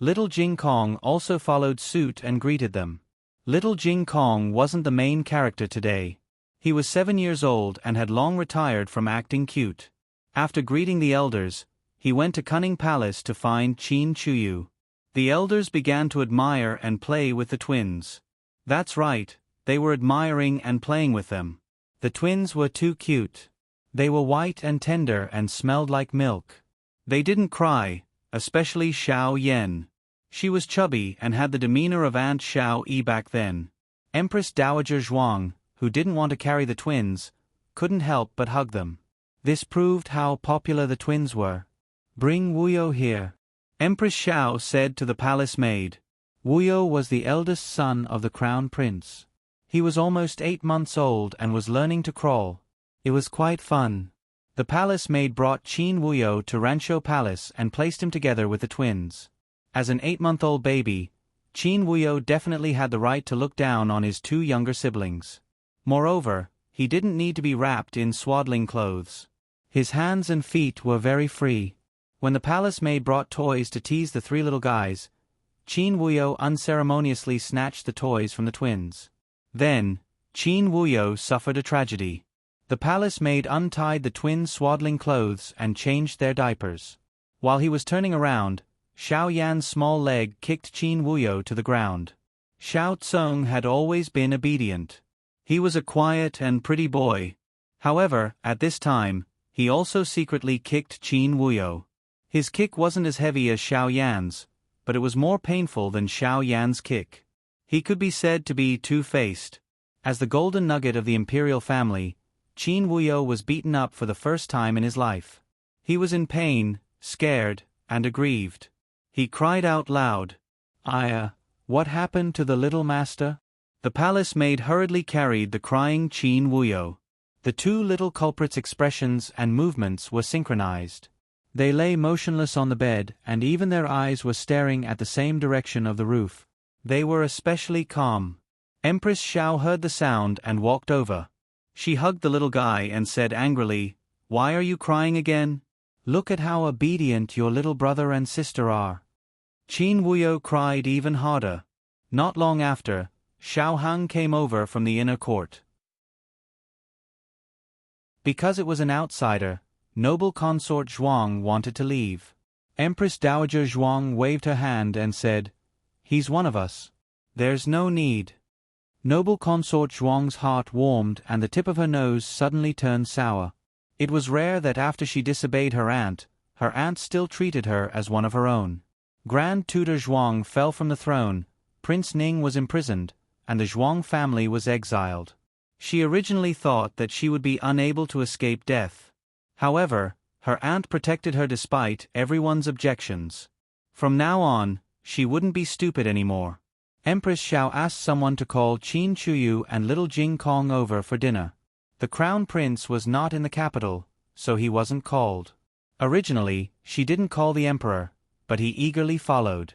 Little Jing Kong also followed suit and greeted them. Little Jing Kong wasn't the main character today. He was 7 years old and had long retired from acting cute. After greeting the elders, he went to Cunning Palace to find Qin Chuyu. The elders began to admire and play with the twins. That's right, they were admiring and playing with them. The twins were too cute. They were white and tender and smelled like milk. They didn't cry, especially Xiao Yan. She was chubby and had the demeanor of Aunt Xiao Yi back then. Empress Dowager Zhuang, who didn't want to carry the twins, couldn't help but hug them. This proved how popular the twins were. Bring Wuyo here. Empress Xiao said to the palace maid. Wuyo was the eldest son of the crown prince. He was almost 8 months old and was learning to crawl. It was quite fun. The palace maid brought Qin Wuyo to Ranshou Palace and placed him together with the twins. As an 8-month-old baby, Qin Wuyo definitely had the right to look down on his 2 younger siblings. Moreover, he didn't need to be wrapped in swaddling clothes. His hands and feet were very free. When the palace maid brought toys to tease the 3 little guys, Qin Wuyo unceremoniously snatched the toys from the twins. Then, Qin Wuyo suffered a tragedy. The palace maid untied the twins' swaddling clothes and changed their diapers. While he was turning around, Xiao Yan's small leg kicked Qin Wuyo to the ground. Xiao Tsung had always been obedient. He was a quiet and pretty boy. However, at this time, he also secretly kicked Qin Wuyo. His kick wasn't as heavy as Xiao Yan's, but it was more painful than Xiao Yan's kick. He could be said to be two-faced. As the golden nugget of the imperial family, Qin Wuyo was beaten up for the first time in his life. He was in pain, scared, and aggrieved. He cried out loud, "Aya, what happened to the little master?" The palace maid hurriedly carried the crying Qin Wuyo. The two little culprits' expressions and movements were synchronized. They lay motionless on the bed, and even their eyes were staring at the same direction of the roof. They were especially calm. Empress Xiao heard the sound and walked over. She hugged the little guy and said angrily, "Why are you crying again? Look at how obedient your little brother and sister are." Qin Wuyo cried even harder. Not long after, Xiao Hang came over from the inner court. Because it was an outsider, noble consort Zhuang wanted to leave. Empress Dowager Zhuang waved her hand and said, "He's one of us. There's no need." Noble consort Zhuang's heart warmed and the tip of her nose suddenly turned sour. It was rare that after she disobeyed her aunt still treated her as one of her own. Grand Tutor Zhuang fell from the throne, Prince Ning was imprisoned, and the Zhuang family was exiled. She originally thought that she would be unable to escape death. However, her aunt protected her despite everyone's objections. From now on, she wouldn't be stupid anymore. Empress Xiao asked someone to call Qin Chuyu and little Jing Kong over for dinner. The crown prince was not in the capital, so he wasn't called. Originally, she didn't call the emperor, but he eagerly followed.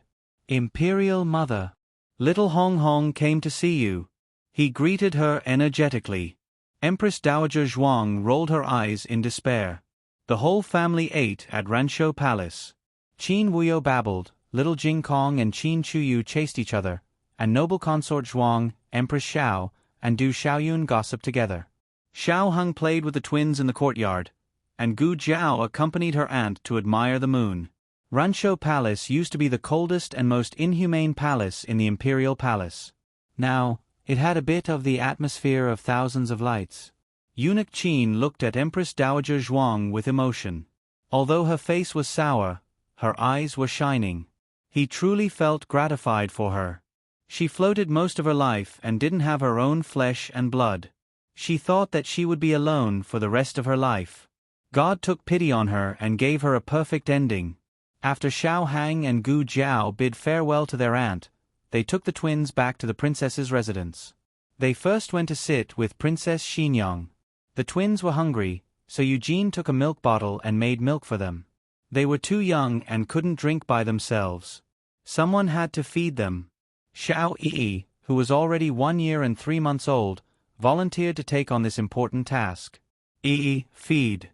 "Imperial Mother, little Hong Hong came to see you." He greeted her energetically. Empress Dowager Zhuang rolled her eyes in despair. The whole family ate at Ranshou Palace. Qin Wuyo babbled, little Jing Kong and Qin Chuyu chased each other, and noble consort Zhuang, Empress Xiao, and Du Xiaoyun gossiped together. Xiao Hung played with the twins in the courtyard, and Gu Jiao accompanied her aunt to admire the moon. Ranshou Palace used to be the coldest and most inhumane palace in the imperial palace. Now, it had a bit of the atmosphere of thousands of lights. Eunuch Qin looked at Empress Dowager Zhuang with emotion. Although her face was sour, her eyes were shining. He truly felt gratified for her. She floated most of her life and didn't have her own flesh and blood. She thought that she would be alone for the rest of her life. God took pity on her and gave her a perfect ending. After Xiao Hang and Gu Jiao bid farewell to their aunt, they took the twins back to the princess's residence. They first went to sit with Princess Xinyang. The twins were hungry, so Eugene took a milk bottle and made milk for them. They were too young and couldn't drink by themselves. Someone had to feed them. Xiao Yi, who was already 1 year and 3 months old, volunteered to take on this important task. "Yi, feed,"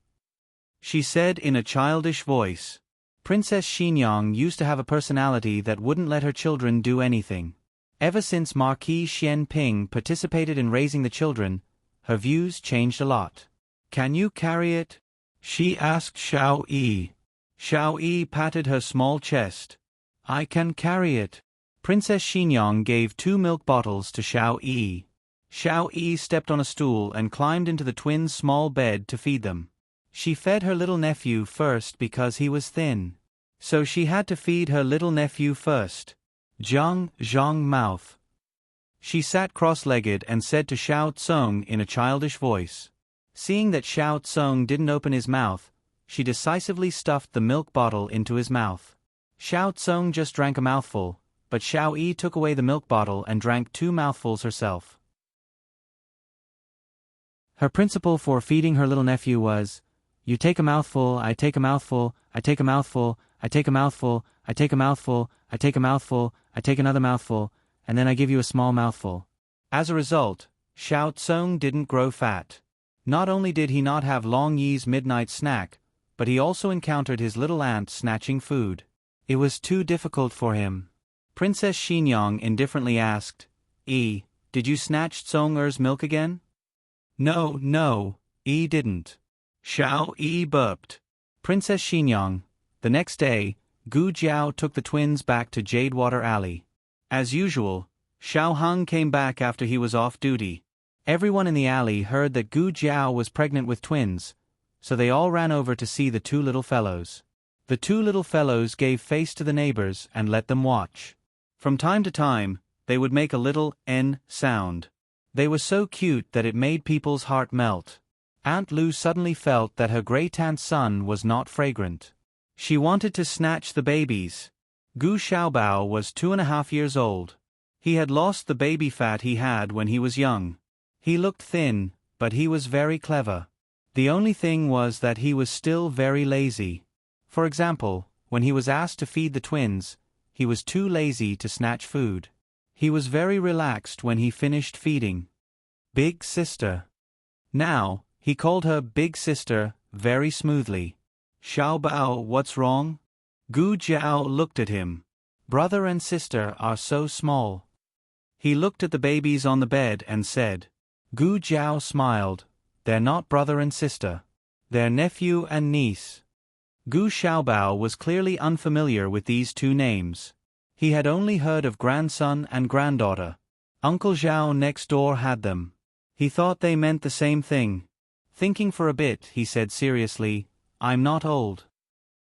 she said in a childish voice. Princess Xinyang used to have a personality that wouldn't let her children do anything. Ever since Marquis Xian Ping participated in raising the children, her views changed a lot. "Can you carry it?" she asked Xiao Yi. Xiao Yi patted her small chest. "I can carry it." Princess Xinyang gave 2 milk bottles to Xiao Yi. Xiao Yi stepped on a stool and climbed into the twins' small bed to feed them. She fed her little nephew first because he was thin. So she had to feed her little nephew first. Zhang mouth. She sat cross-legged and said to Xiao Tsong in a childish voice. Seeing that Xiao Tsong didn't open his mouth, she decisively stuffed the milk bottle into his mouth. Xiao Tsong just drank a mouthful, but Xiao Yi took away the milk bottle and drank 2 mouthfuls herself. Her principle for feeding her little nephew was, "You take a mouthful, I take a mouthful, I take a mouthful, I take a mouthful, I take a mouthful, I take a mouthful, I take another mouthful, and then I give you a small mouthful." As a result, Xiao Tsong didn't grow fat. Not only did he not have Long Yi's midnight snack, but he also encountered his little aunt snatching food. It was too difficult for him. Princess Xinyang indifferently asked, "Yi, did you snatch Tsong Er's milk again?" No, Yi didn't." Xiao Yi burped. Princess Xinyang. The next day, Gu Jiao took the twins back to Jadewater Alley. As usual, Xiao Hung came back after he was off duty. Everyone in the alley heard that Gu Jiao was pregnant with twins, so they all ran over to see the two little fellows. The two little fellows gave face to the neighbors and let them watch. From time to time, they would make a little N sound. They were so cute that it made people's heart melt. Aunt Lu suddenly felt that her great-aunt's son was not fragrant. She wanted to snatch the babies. Gu Xiaobao was 2.5 years old. He had lost the baby fat he had when he was young. He looked thin, but he was very clever. The only thing was that he was still very lazy. For example, when he was asked to feed the twins, he was too lazy to snatch food. He was very relaxed when he finished feeding. Big sister. Now, he called her Big Sister very smoothly. Xiaobao, what's wrong? Gu Jiao looked at him. Brother and sister are so small. He looked at the babies on the bed and said. Gu Jiao smiled. They're not brother and sister. They're nephew and niece. Gu Xiaobao was clearly unfamiliar with these two names. He had only heard of grandson and granddaughter. Uncle Zhao next door had them. He thought they meant the same thing. Thinking for a bit, he said seriously, I'm not old.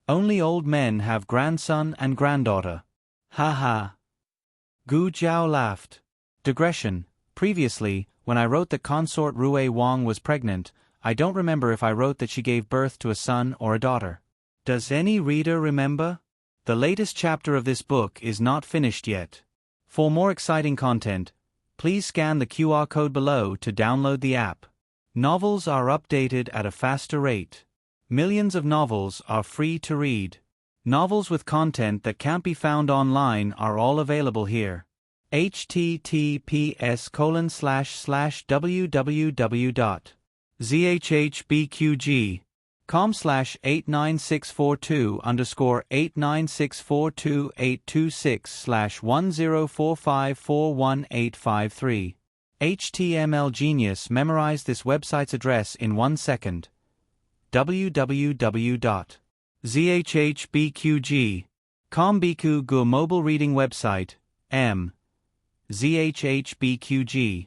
Only old men have grandson and granddaughter. Ha ha. Gu Jiao laughed. Digression. Previously, when I wrote that consort Rui Wang was pregnant, I don't remember if I wrote that she gave birth to a son or a daughter. Does any reader remember? The latest chapter of this book is not finished yet. For more exciting content, please scan the QR code below to download the app. Novels are updated at a faster rate. Millions of novels are free to read. Novels with content that can't be found online are all available here. https://www.zhbqg.com/89642_8964286/1045418553. HTML Genius memorized this website's address in 1 second. www.zhbqg.com Biku Gu mobile reading website, zhbqg.com.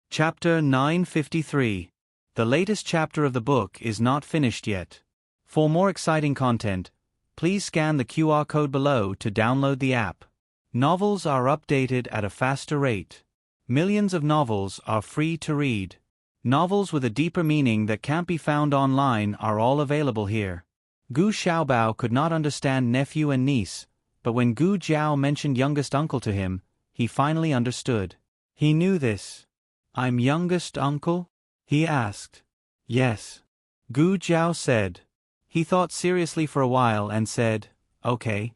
Chapter 953. The latest chapter of the book is not finished yet. For more exciting content, please scan the QR code below to download the app. Novels are updated at a faster rate. Millions of novels are free to read. Novels with a deeper meaning that can't be found online are all available here. Gu Xiaobao could not understand nephew and niece, but when Gu Jiao mentioned youngest uncle to him, he finally understood. He knew this. I'm youngest uncle? He asked. Yes. Gu Jiao said. He thought seriously for a while and said, okay.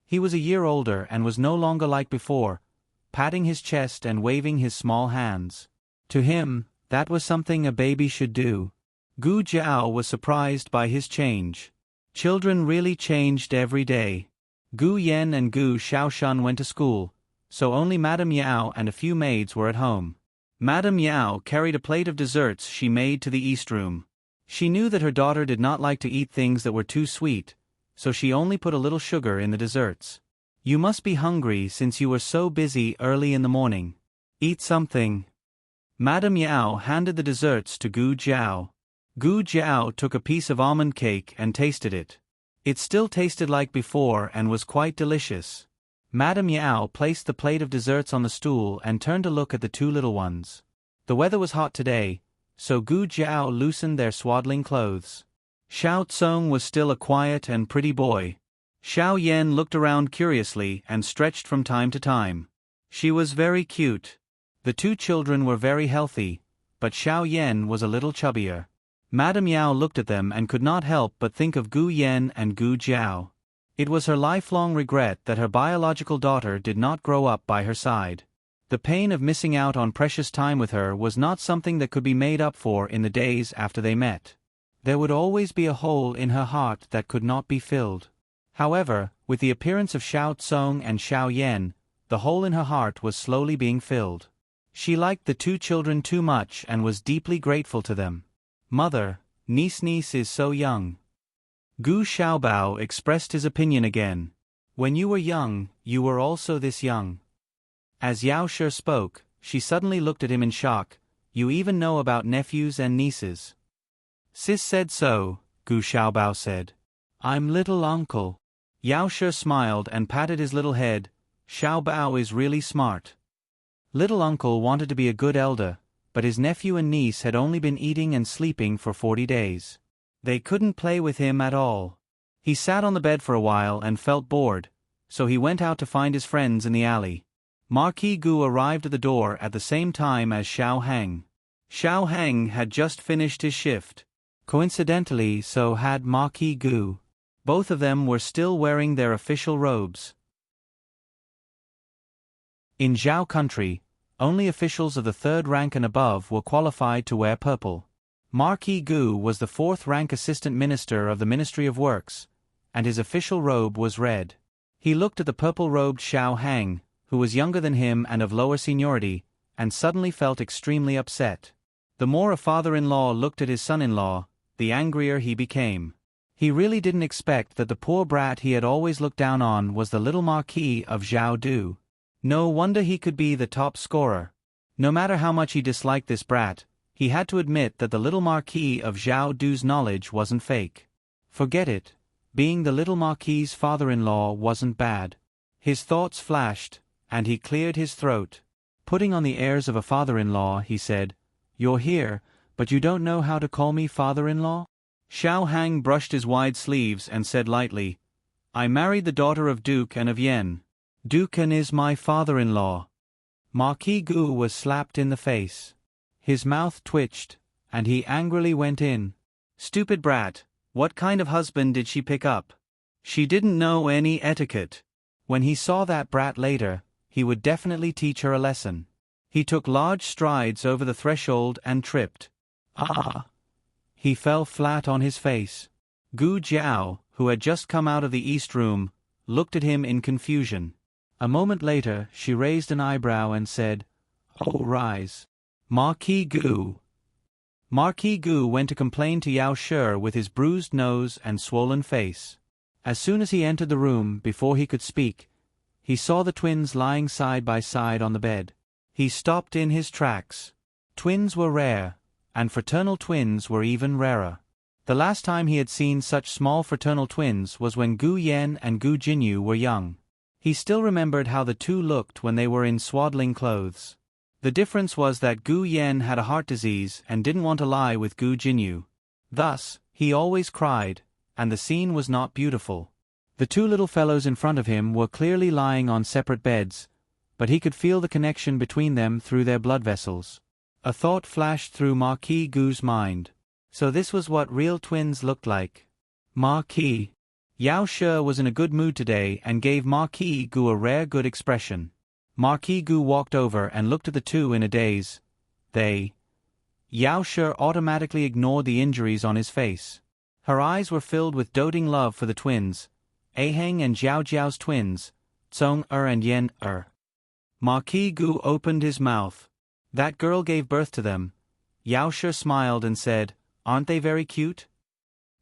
He was a year older and was no longer like before, patting his chest and waving his small hands. To him, that was something a baby should do. Gu Jiao was surprised by his change. Children really changed every day. Gu Yan and Gu Xiaoshan went to school, so only Madame Yao and a few maids were at home. Madame Yao carried a plate of desserts she made to the East Room. She knew that her daughter did not like to eat things that were too sweet, so she only put a little sugar in the desserts. You must be hungry since you were so busy early in the morning. Eat something. Madame Yao handed the desserts to Gu Jiao. Gu Jiao took a piece of almond cake and tasted it. It still tasted like before and was quite delicious. Madame Yao placed the plate of desserts on the stool and turned to look at the two little ones. The weather was hot today, so Gu Jiao loosened their swaddling clothes. Xiao Tsong was still a quiet and pretty boy. Xiao Yan looked around curiously and stretched from time to time. She was very cute. The two children were very healthy, but Xiao Yan was a little chubbier. Madame Yao looked at them and could not help but think of Gu Yan and Gu Jiao. It was her lifelong regret that her biological daughter did not grow up by her side. The pain of missing out on precious time with her was not something that could be made up for in the days after they met. There would always be a hole in her heart that could not be filled. However, with the appearance of Xiao Tsong and Xiao Yan, the hole in her heart was slowly being filled. She liked the two children too much and was deeply grateful to them. Mother, niece is so young. Gu Xiaobao expressed his opinion again. When you were young, you were also this young. As Yao Shi spoke, she suddenly looked at him in shock. You even know about nephews and nieces. Sis said so, Gu Xiaobao said. I'm little uncle. Yao Shi smiled and patted his little head. Xiaobao is really smart. Little uncle wanted to be a good elder, but his nephew and niece had only been eating and sleeping for 40 days. They couldn't play with him at all. He sat on the bed for a while and felt bored, so he went out to find his friends in the alley. Marquis Gu arrived at the door at the same time as Xiao Hang. Xiao Hang had just finished his shift. Coincidentally, so had Marquis Gu. Both of them were still wearing their official robes. In Zhao country, only officials of the 3rd rank and above were qualified to wear purple. Marquis Gu was the 4th rank assistant minister of the Ministry of Works, and his official robe was red. He looked at the purple-robed Xiao Hang, who was younger than him and of lower seniority, and suddenly felt extremely upset. The more a father-in-law looked at his son-in-law, the angrier he became. He really didn't expect that the poor brat he had always looked down on was the little Marquis of Zhao Du. No wonder he could be the top scorer. No matter how much he disliked this brat, he had to admit that the little Marquis of Zhao Du's knowledge wasn't fake. Forget it. Being the little Marquis's father-in-law wasn't bad. His thoughts flashed, and he cleared his throat. Putting on the airs of a father-in-law, he said, You're here, but you don't know how to call me father-in-law? Xiao Hang brushed his wide sleeves and said lightly, I married the daughter of Duke and of Yen. Dukan is my father-in-law. Marquis Gu was slapped in the face. His mouth twitched, and he angrily went in. Stupid brat, what kind of husband did she pick up? She didn't know any etiquette. When he saw that brat later, he would definitely teach her a lesson. He took large strides over the threshold and tripped. Ah! He fell flat on his face. Gu Jiao, who had just come out of the east room, looked at him in confusion. A moment later, she raised an eyebrow and said, Oh, rise. Marquis Gu. Marquis Gu went to complain to Yao Shi with his bruised nose and swollen face. As soon as he entered the room, before he could speak, he saw the twins lying side by side on the bed. He stopped in his tracks. Twins were rare, and fraternal twins were even rarer. The last time he had seen such small fraternal twins was when Gu Yan and Gu Jinyu were young. He still remembered how the two looked when they were in swaddling clothes. The difference was that Gu Yan had a heart disease and didn't want to lie with Gu Jinyu. Thus, he always cried, and the scene was not beautiful. The two little fellows in front of him were clearly lying on separate beds, but he could feel the connection between them through their blood vessels. A thought flashed through Marquis Gu's mind. So this was what real twins looked like. Marquis. Yao Shi was in a good mood today and gave Marquis Gu a rare good expression. Marquis Gu walked over and looked at the two in a daze. Yao Shi automatically ignored the injuries on his face. Her eyes were filled with doting love for the twins, Aheng and Jiao Jiao's twins, Tsong and Yen. Marquis Gu opened his mouth. That girl gave birth to them. Yao Shi smiled and said, Aren't they very cute?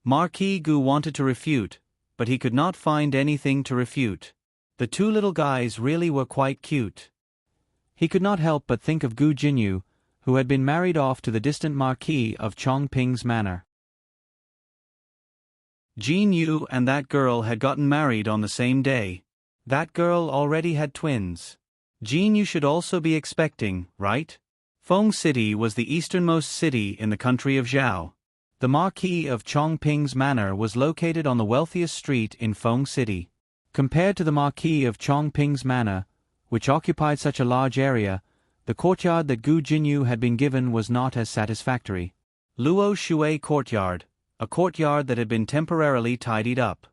Marquis Gu wanted to refute, but he could not find anything to refute. The two little guys really were quite cute. He could not help but think of Gu Jinyu, who had been married off to the distant Marquis of Chongping's manor. Jin Yu and that girl had gotten married on the same day. That girl already had twins. Jin Yu should also be expecting, right? Feng City was the easternmost city in the country of Zhao. The Marquis of Chongping's manor was located on the wealthiest street in Feng City. Compared to the Marquis of Chongping's manor, which occupied such a large area, the courtyard that Gu Jinyu had been given was not as satisfactory. Luo Shui Courtyard, a courtyard that had been temporarily tidied up.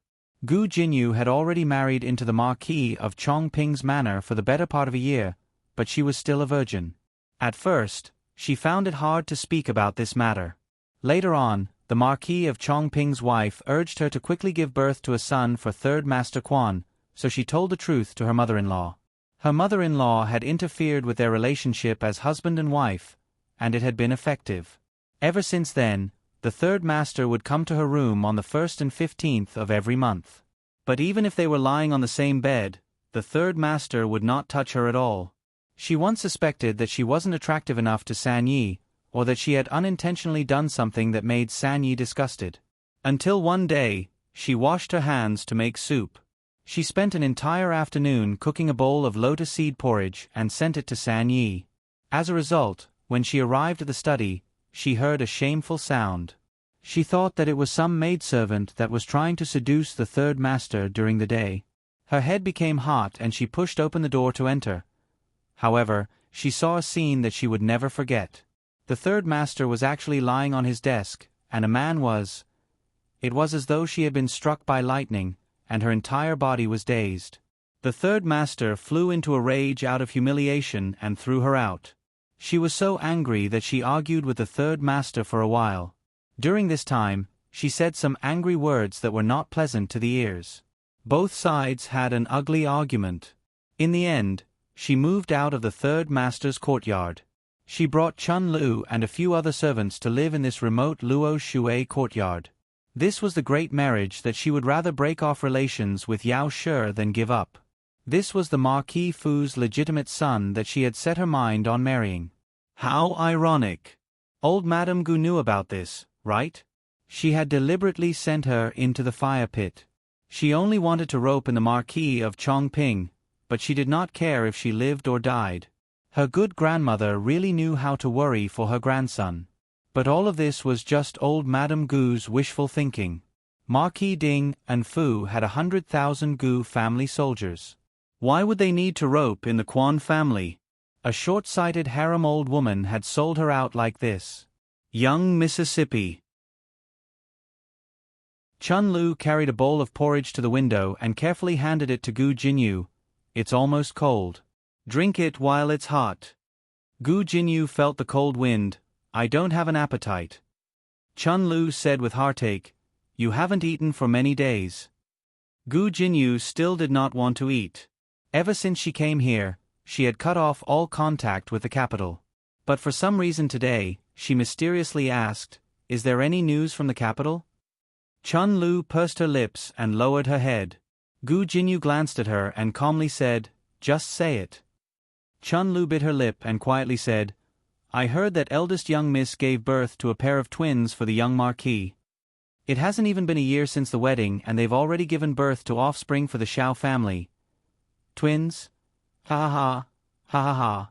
Gu Jinyu had already married into the Marquis of Chongping's manor for the better part of a year, but she was still a virgin. At first, she found it hard to speak about this matter. Later on, the Marquis of Chongping's wife urged her to quickly give birth to a son for Third Master Quan, so she told the truth to her mother-in-law. Her mother-in-law had interfered with their relationship as husband and wife, and it had been effective. Ever since then, the third master would come to her room on the 1st and 15th of every month. But even if they were lying on the same bed, the third master would not touch her at all. She once suspected that she wasn't attractive enough to San Yi, or that she had unintentionally done something that made San Yi disgusted. Until one day, she washed her hands to make soup. She spent an entire afternoon cooking a bowl of lotus seed porridge and sent it to San Yi. As a result, when she arrived at the study, she heard a shameful sound. She thought that it was some maidservant that was trying to seduce the third master during the day. Her head became hot and she pushed open the door to enter. However, she saw a scene that she would never forget. The third master was actually lying on his desk, and a man was. It was as though she had been struck by lightning, and her entire body was dazed. The third master flew into a rage out of humiliation and threw her out. She was so angry that she argued with the third master for a while. During this time, she said some angry words that were not pleasant to the ears. Both sides had an ugly argument. In the end, she moved out of the third master's courtyard. She brought Chun Lu and a few other servants to live in this remote Luo Shui courtyard. This was the great marriage that she would rather break off relations with Yao Shi than give up. This was the Marquis Fu's legitimate son that she had set her mind on marrying. How ironic! Old Madame Gu knew about this, right? She had deliberately sent her into the fire pit. She only wanted to rope in the Marquis of Chongping, but she did not care if she lived or died. Her good grandmother really knew how to worry for her grandson. But all of this was just old Madame Gu's wishful thinking. Marquis Ding and Fu had 100,000 Gu family soldiers. Why would they need to rope in the Quan family? A short-sighted harem old woman had sold her out like this. Young Mississippi. Chun Lu carried a bowl of porridge to the window and carefully handed it to Gu Jinyu. It's almost cold. Drink it while it's hot. Gu Jinyu felt the cold wind. I don't have an appetite. Chun Lu said with heartache, You haven't eaten for many days. Gu Jinyu still did not want to eat. Ever since she came here, she had cut off all contact with the capital. But for some reason today, she mysteriously asked, Is there any news from the capital? Chun Lu pursed her lips and lowered her head. Gu Jinyu glanced at her and calmly said, Just say it. Chun Lu bit her lip and quietly said, I heard that eldest young miss gave birth to a pair of twins for the young marquis. It hasn't even been a year since the wedding and they've already given birth to offspring for the Xiao family. Twins? Ha ha ha, ha ha ha.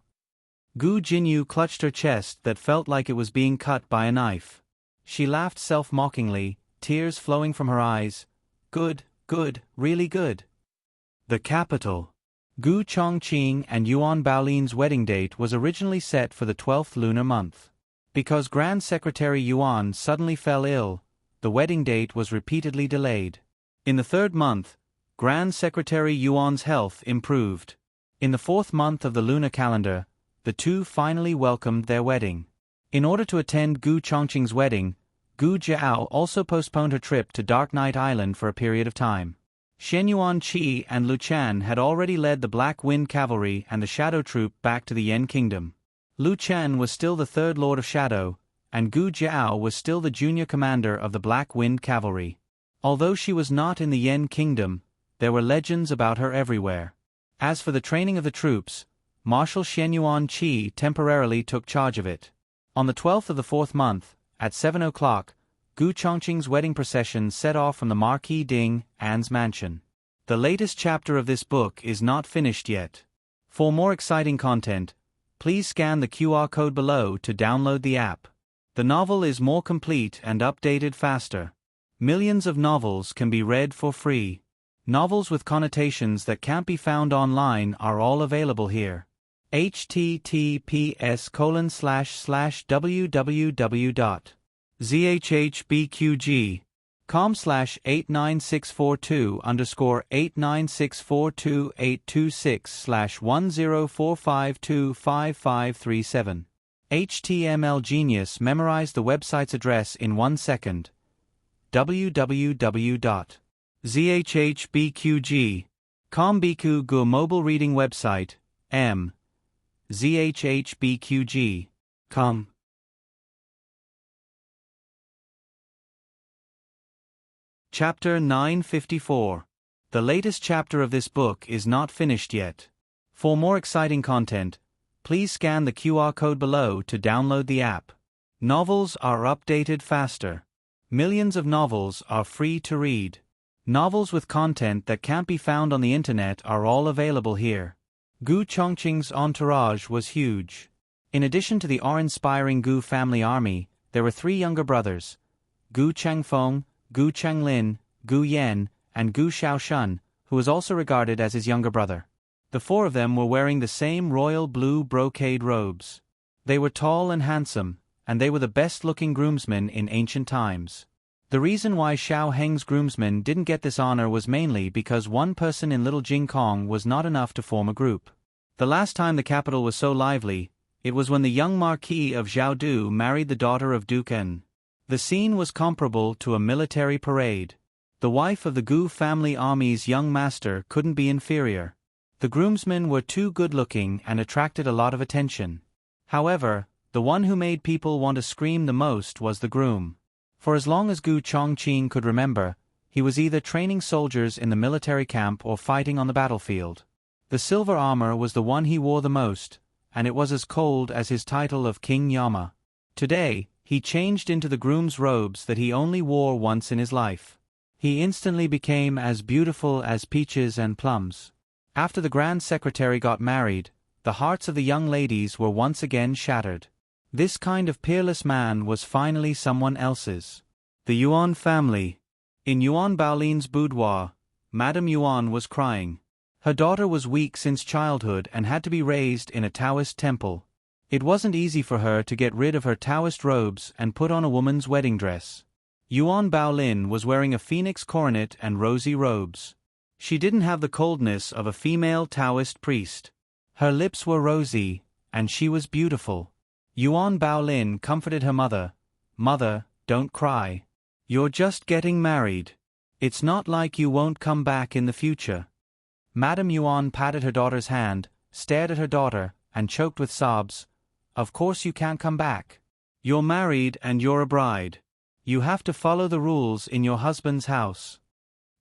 Gu Jinyu clutched her chest that felt like it was being cut by a knife. She laughed self-mockingly, tears flowing from her eyes. Good, good, really good. The capital. Gu Chongqing and Yuan Baolin's wedding date was originally set for the 12th lunar month. Because Grand Secretary Yuan suddenly fell ill, the wedding date was repeatedly delayed. In the third month, Grand Secretary Yuan's health improved. In the fourth month of the lunar calendar, the two finally welcomed their wedding. In order to attend Gu Chongqing's wedding, Gu Jiao also postponed her trip to Dark Knight Island for a period of time. Shenyuan Qi and Lu Chan had already led the Black Wind Cavalry and the Shadow Troop back to the Yen Kingdom. Lu Chan was still the third Lord of Shadow, and Gu Jiao was still the junior commander of the Black Wind Cavalry. Although she was not in the Yen Kingdom, there were legends about her everywhere. As for the training of the troops, Marshal Shenyuan Qi temporarily took charge of it. On the 12th of the fourth month, at 7 o'clock, Gu Chongqing's wedding procession set off from the Marquis Ding An's mansion. The latest chapter of this book is not finished yet. For more exciting content, please scan the QR code below to download the app. The novel is more complete and updated faster. Millions of novels can be read for free. Novels with connotations that can't be found online are all available here. https://www.zhbqg.com/89642_826/1045255537. HTML Genius memorized the website's address in 1 second. www.zhbqg.com Biku Gu mobile reading website, zhbqg.com. Chapter 954. The latest chapter of this book is not finished yet. For more exciting content, please scan the QR code below to download the app. Novels are updated faster. Millions of novels are free to read. Novels with content that can't be found on the internet are all available here. Gu Chongqing's entourage was huge. In addition to the awe-inspiring Gu family army, there were 3 younger brothers, Gu Changfeng, Gu Changlin, Gu Yan, and Gu Shaoshun, who was also regarded as his younger brother. The 4 of them were wearing the same royal blue brocade robes. They were tall and handsome, and they were the best-looking groomsmen in ancient times. The reason why Xiao Heng's groomsmen didn't get this honor was mainly because one person in Little Jingkong was not enough to form a group. The last time the capital was so lively, it was when the young Marquis of Zhaodu married the daughter of Duke En. The scene was comparable to a military parade. The wife of the Gu family army's young master couldn't be inferior. The groomsmen were too good-looking and attracted a lot of attention. However, the one who made people want to scream the most was the groom. For as long as Gu Chongqing could remember, he was either training soldiers in the military camp or fighting on the battlefield. The silver armor was the one he wore the most, and it was as cold as his title of King Yama. Today, he changed into the groom's robes that he only wore once in his life. He instantly became as beautiful as peaches and plums. After the Grand Secretary got married, the hearts of the young ladies were once again shattered. This kind of peerless man was finally someone else's. The Yuan family. In Yuan Baolin's boudoir, Madame Yuan was crying. Her daughter was weak since childhood and had to be raised in a Taoist temple. It wasn't easy for her to get rid of her Taoist robes and put on a woman's wedding dress. Yuan Baolin was wearing a phoenix coronet and rosy robes. She didn't have the coldness of a female Taoist priest. Her lips were rosy, and she was beautiful. Yuan Baolin comforted her mother. "Mother, don't cry. You're just getting married. It's not like you won't come back in the future." Madame Yuan patted her daughter's hand, stared at her daughter, and choked with sobs. "Of course you can't come back. You're married and you're a bride. You have to follow the rules in your husband's house."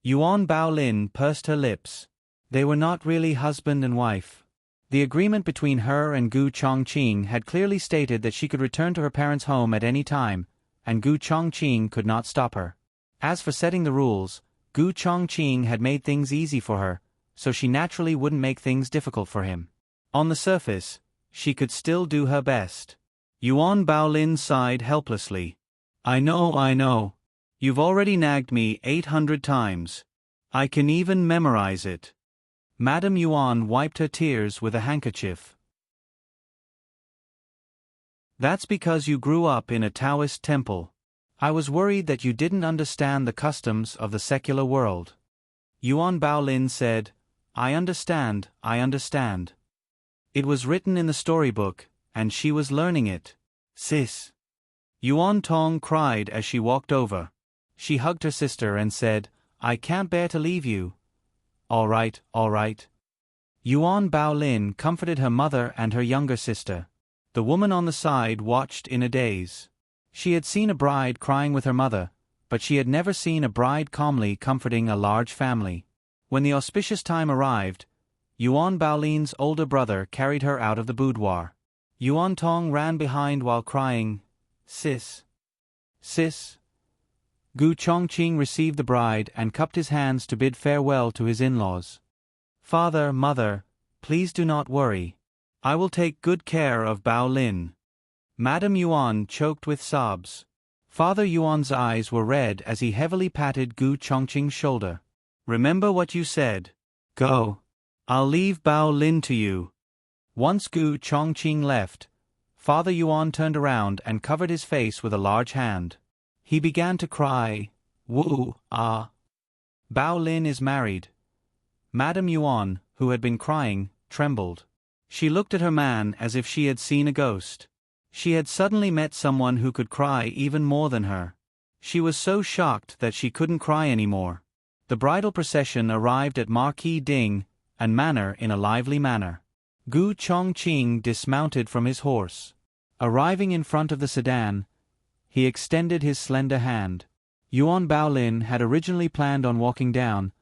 Yuan Baolin pursed her lips. They were not really husband and wife. The agreement between her and Gu Chongqing had clearly stated that she could return to her parents' home at any time, and Gu Chongqing could not stop her. As for setting the rules, Gu Chongqing had made things easy for her, so she naturally wouldn't make things difficult for him. On the surface, she could still do her best. Yuan Baolin sighed helplessly. I know. You've already nagged me 800 times. I can even memorize it." Madame Yuan wiped her tears with a handkerchief. "That's because you grew up in a Taoist temple. I was worried that you didn't understand the customs of the secular world." Yuan Baolin said, I understand. It was written in the storybook, and she was learning it. Sis. Yuan Tong cried as she walked over. She hugged her sister and said, "I can't bear to leave you." All right. Yuan Baolin comforted her mother and her younger sister. The woman on the side watched in a daze. She had seen a bride crying with her mother, but she had never seen a bride calmly comforting a large family. When the auspicious time arrived, Yuan Baolin's older brother carried her out of the boudoir. Yuan Tong ran behind while crying, Sis. Gu Chongqing received the bride and cupped his hands to bid farewell to his in-laws. "Father, mother, please do not worry. I will take good care of Baolin." Madame Yuan choked with sobs. Father Yuan's eyes were red as he heavily patted Gu Chongqing's shoulder. "Remember what you said. Go. I'll leave Baolin to you." Once Gu Chongqing left, Father Yuan turned around and covered his face with a large hand. He began to cry, "Woo, ah. Baolin is married." Madame Yuan, who had been crying, trembled. She looked at her man as if she had seen a ghost. She had suddenly met someone who could cry even more than her. She was so shocked that she couldn't cry anymore. The bridal procession arrived at Marquis Ding and Manor in a lively manner. Gu Chongqing dismounted from his horse. Arriving in front of the sedan, he extended his slender hand. Yuan Baolin had originally planned on walking down,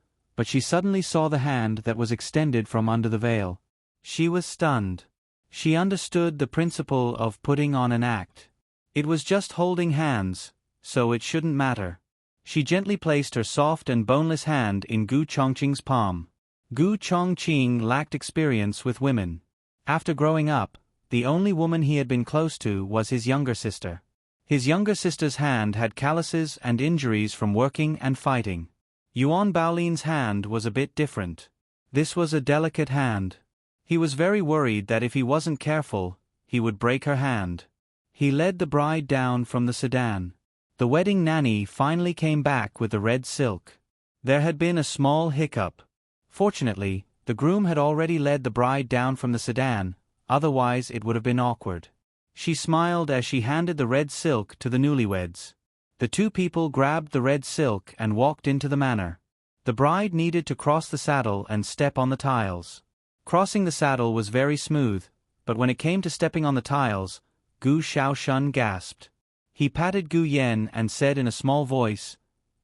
but she suddenly saw the hand that was extended from under the veil. She was stunned. She understood the principle of putting on an act. It was just holding hands, so it shouldn't matter. She gently placed her soft and boneless hand in Gu Chongqing's palm. Gu Chongqing lacked experience with women. After growing up, the only woman he had been close to was his younger sister. His younger sister's hand had calluses and injuries from working and fighting. Yuan Baolin's hand was a bit different. This was a delicate hand. He was very worried that if he wasn't careful, he would break her hand. He led the bride down from the sedan. The wedding nanny finally came back with the red silk. There had been a small hiccup. Fortunately, the groom had already led the bride down from the sedan, otherwise it would have been awkward. She smiled as she handed the red silk to the newlyweds. The two people grabbed the red silk and walked into the manor. The bride needed to cross the saddle and step on the tiles. Crossing the saddle was very smooth, but when it came to stepping on the tiles, Gu Shaoshun gasped. He patted Gu Yen and said in a small voice,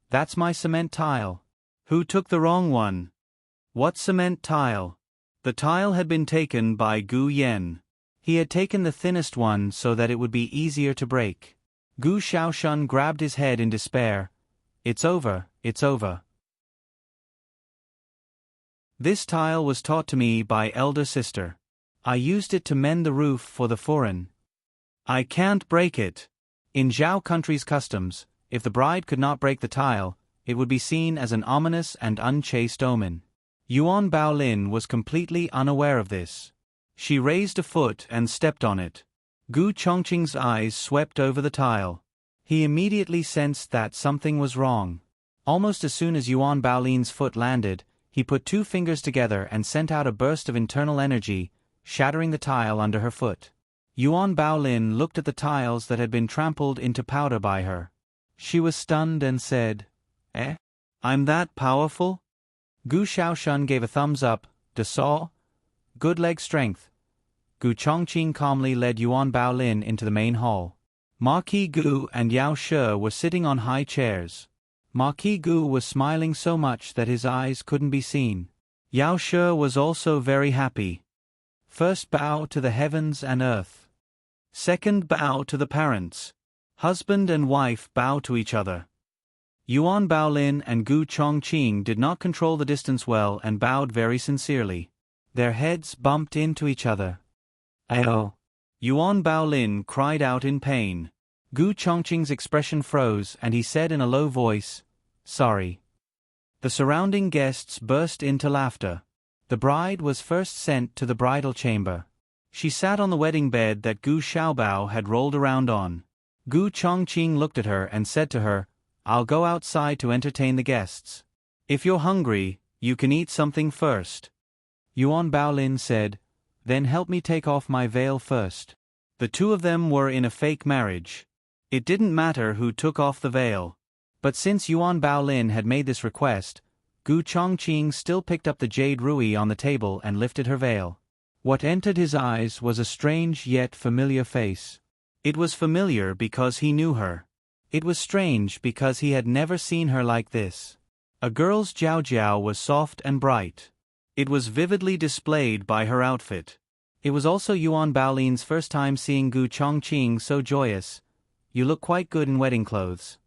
"That's my cement tile." "Who took the wrong one?" "What cement tile?" The tile had been taken by Gu Yen. He had taken the thinnest one so that it would be easier to break. Gu Shaoshun grabbed his head in despair. "It's over, it's over. This tile was taught to me by elder sister. I used it to mend the roof for the foreign. I can't break it." In Zhao country's customs, if the bride could not break the tile, it would be seen as an ominous and unchaste omen. Yuan Baolin was completely unaware of this. She raised a foot and stepped on it. Gu Chongqing's eyes swept over the tile. He immediately sensed that something was wrong. Almost as soon as Yuan Baolin's foot landed, he put two fingers together and sent out a burst of internal energy, shattering the tile under her foot. Yuan Baolin looked at the tiles that had been trampled into powder by her. She was stunned and said, "Eh? I'm that powerful?" Gu Shaoshun gave a thumbs up, "Saw? Good leg strength." Gu Chongqing calmly led Yuan Baolin into the main hall. Marquis Gu and Yao She were sitting on high chairs. Marquis Gu was smiling so much that his eyes couldn't be seen. Yao She was also very happy. First bow to the heavens and earth. Second bow to the parents. Husband and wife bow to each other. Yuan Baolin and Gu Chongqing did not control the distance well and bowed very sincerely. Their heads bumped into each other. "Ayo!" Yuan Baolin cried out in pain. Gu Chongqing's expression froze and he said in a low voice, "Sorry." The surrounding guests burst into laughter. The bride was first sent to the bridal chamber. She sat on the wedding bed that Gu Xiaobao had rolled around on. Gu Chongqing looked at her and said to her, "I'll go outside to entertain the guests. If you're hungry, you can eat something first." Yuan Baolin said, "Then help me take off my veil first." The two of them were in a fake marriage. It didn't matter who took off the veil. But since Yuan Baolin had made this request, Gu Chongqing still picked up the jade ruby on the table and lifted her veil. What entered his eyes was a strange yet familiar face. It was familiar because he knew her. It was strange because he had never seen her like this. A girl's jiao was soft and bright. It was vividly displayed by her outfit. It was also Yuan Baolin's first time seeing Gu Chongqing so joyous. "You look quite good in wedding clothes."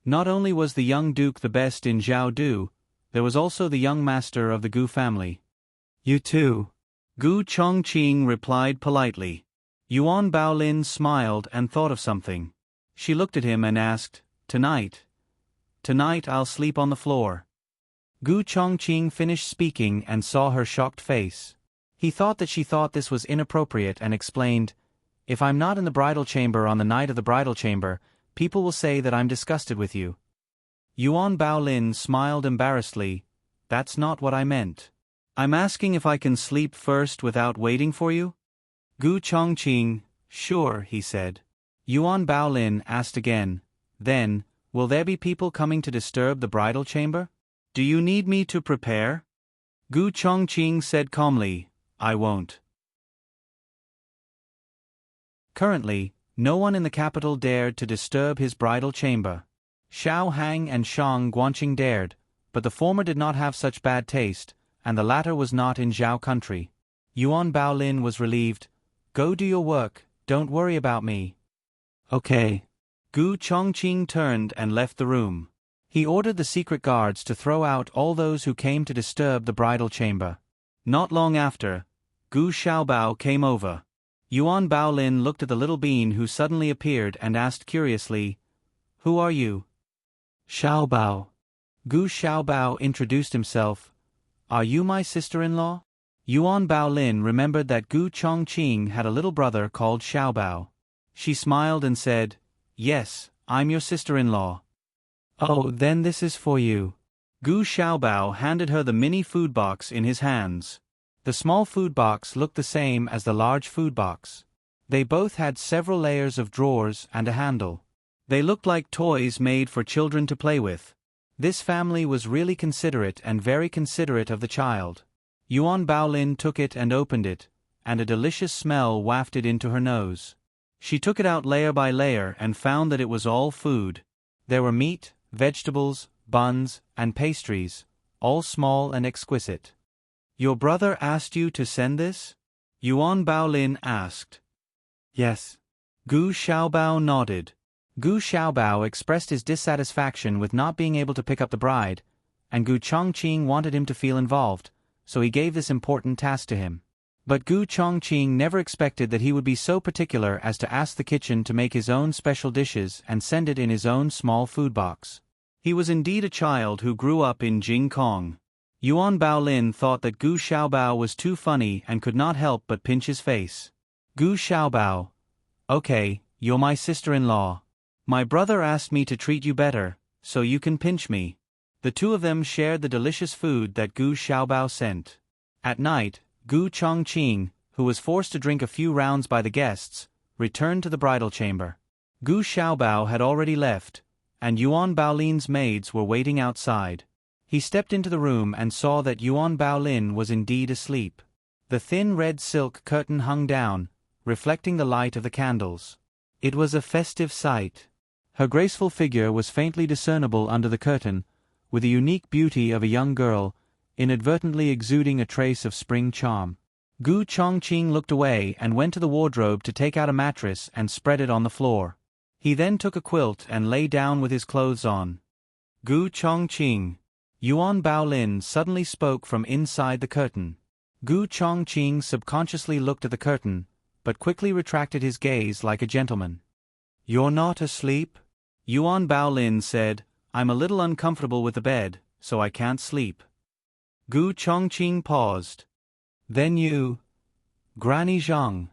Not only was the young duke the best in Zhaodu, there was also the young master of the Gu family. "You too." Gu Chongqing replied politely. Yuan Baolin smiled and thought of something. She looked at him and asked, "Tonight? Tonight I'll sleep on the floor." Gu Chongqing finished speaking and saw her shocked face. He thought that she thought this was inappropriate and explained, "If I'm not in the bridal chamber on the night of the bridal chamber, people will say that I'm disgusted with you." Yuan Baolin smiled embarrassedly, "That's not what I meant. I'm asking if I can sleep first without waiting for you?" Gu Chongqing, "Sure," he said. Yuan Baolin asked again, "Then, will there be people coming to disturb the bridal chamber? Do you need me to prepare?" Gu Chongqing said calmly, "I won't." Currently, no one in the capital dared to disturb his bridal chamber. Xiao Hang and Shang Guanqing dared, but the former did not have such bad taste, and the latter was not in Zhao country. Yuan Baolin was relieved. Go do your work, don't worry about me. Okay. Gu Chongqing turned and left the room. He ordered the secret guards to throw out all those who came to disturb the bridal chamber. Not long after, Gu Xiaobao came over. Yuan Baolin looked at the little bean who suddenly appeared and asked curiously, "Who are you?" "Xiaobao." Gu Xiaobao introduced himself. "Are you my sister-in-law?" Yuan Baolin remembered that Gu Chongqing had a little brother called Xiaobao. She smiled and said, "Yes, I'm your sister-in-law." "Oh, then this is for you." Gu Xiaobao handed her the mini food box in his hands. The small food box looked the same as the large food box. They both had several layers of drawers and a handle. They looked like toys made for children to play with. This family was really considerate and very considerate of the child. Yuan Baolin took it and opened it, and a delicious smell wafted into her nose. She took it out layer by layer and found that it was all food. There were meat, vegetables, buns, and pastries, all small and exquisite. "Your brother asked you to send this?" Yuan Baolin asked. "Yes." Gu Xiaobao nodded. Gu Xiaobao expressed his dissatisfaction with not being able to pick up the bride, and Gu Chongqing wanted him to feel involved, so he gave this important task to him. But Gu Chongqing never expected that he would be so particular as to ask the kitchen to make his own special dishes and send it in his own small food box. He was indeed a child who grew up in Jingkong. Yuan Baolin thought that Gu Xiaobao was too funny and could not help but pinch his face. Gu Xiaobao. "Okay, you're my sister-in-law. My brother asked me to treat you better, so you can pinch me." The two of them shared the delicious food that Gu Xiaobao sent. At night, Gu Chongqing, who was forced to drink a few rounds by the guests, returned to the bridal chamber. Gu Xiaobao had already left, and Yuan Baolin's maids were waiting outside. He stepped into the room and saw that Yuan Baolin was indeed asleep. The thin red silk curtain hung down, reflecting the light of the candles. It was a festive sight. Her graceful figure was faintly discernible under the curtain, with the unique beauty of a young girl, inadvertently exuding a trace of spring charm. Gu Chongqing looked away and went to the wardrobe to take out a mattress and spread it on the floor. He then took a quilt and lay down with his clothes on. "Gu Chongqing." Yuan Baolin suddenly spoke from inside the curtain. Gu Chongqing subconsciously looked at the curtain, but quickly retracted his gaze like a gentleman. "You're not asleep?" Yuan Baolin said, "I'm a little uncomfortable with the bed, so I can't sleep." Gu Chongqing paused. "Then you... Granny Zhang."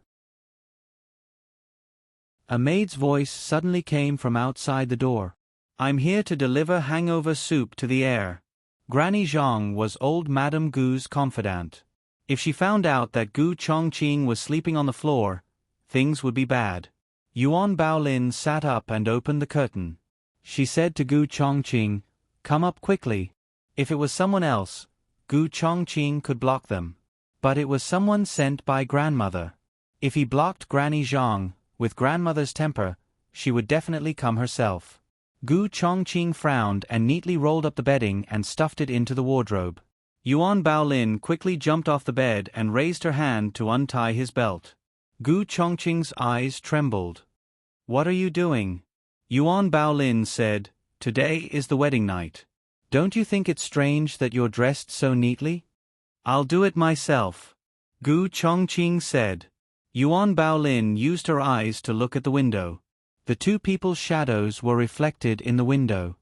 A maid's voice suddenly came from outside the door. "I'm here to deliver hangover soup to the heir." Granny Zhang was old Madame Gu's confidante. If she found out that Gu Chongqing was sleeping on the floor, things would be bad. Yuan Baolin sat up and opened the curtain. She said to Gu Chongqing, "Come up quickly." If it was someone else, Gu Chongqing could block them. But it was someone sent by grandmother. If he blocked Granny Zhang, with grandmother's temper, she would definitely come herself. Gu Chongqing frowned and neatly rolled up the bedding and stuffed it into the wardrobe. Yuan Baolin quickly jumped off the bed and raised her hand to untie his belt. Gu Chongqing's eyes trembled. "What are you doing?" Yuan Baolin said, "Today is the wedding night. Don't you think it's strange that you're dressed so neatly?" "I'll do it myself," Gu Chongqing said. Yuan Baolin used her eyes to look at the window. The two people's shadows were reflected in the window.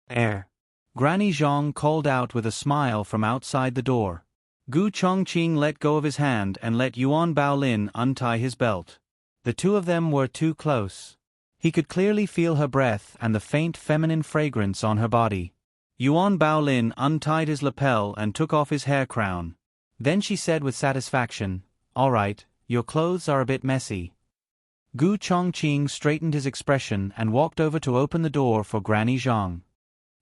"Air." Granny Zhang called out with a smile from outside the door. Gu Chongqing let go of his hand and let Yuan Baolin untie his belt. The two of them were too close. He could clearly feel her breath and the faint feminine fragrance on her body. Yuan Baolin untied his lapel and took off his hair crown. Then she said with satisfaction, "All right, your clothes are a bit messy." Gu Chongqing straightened his expression and walked over to open the door for Granny Zhang.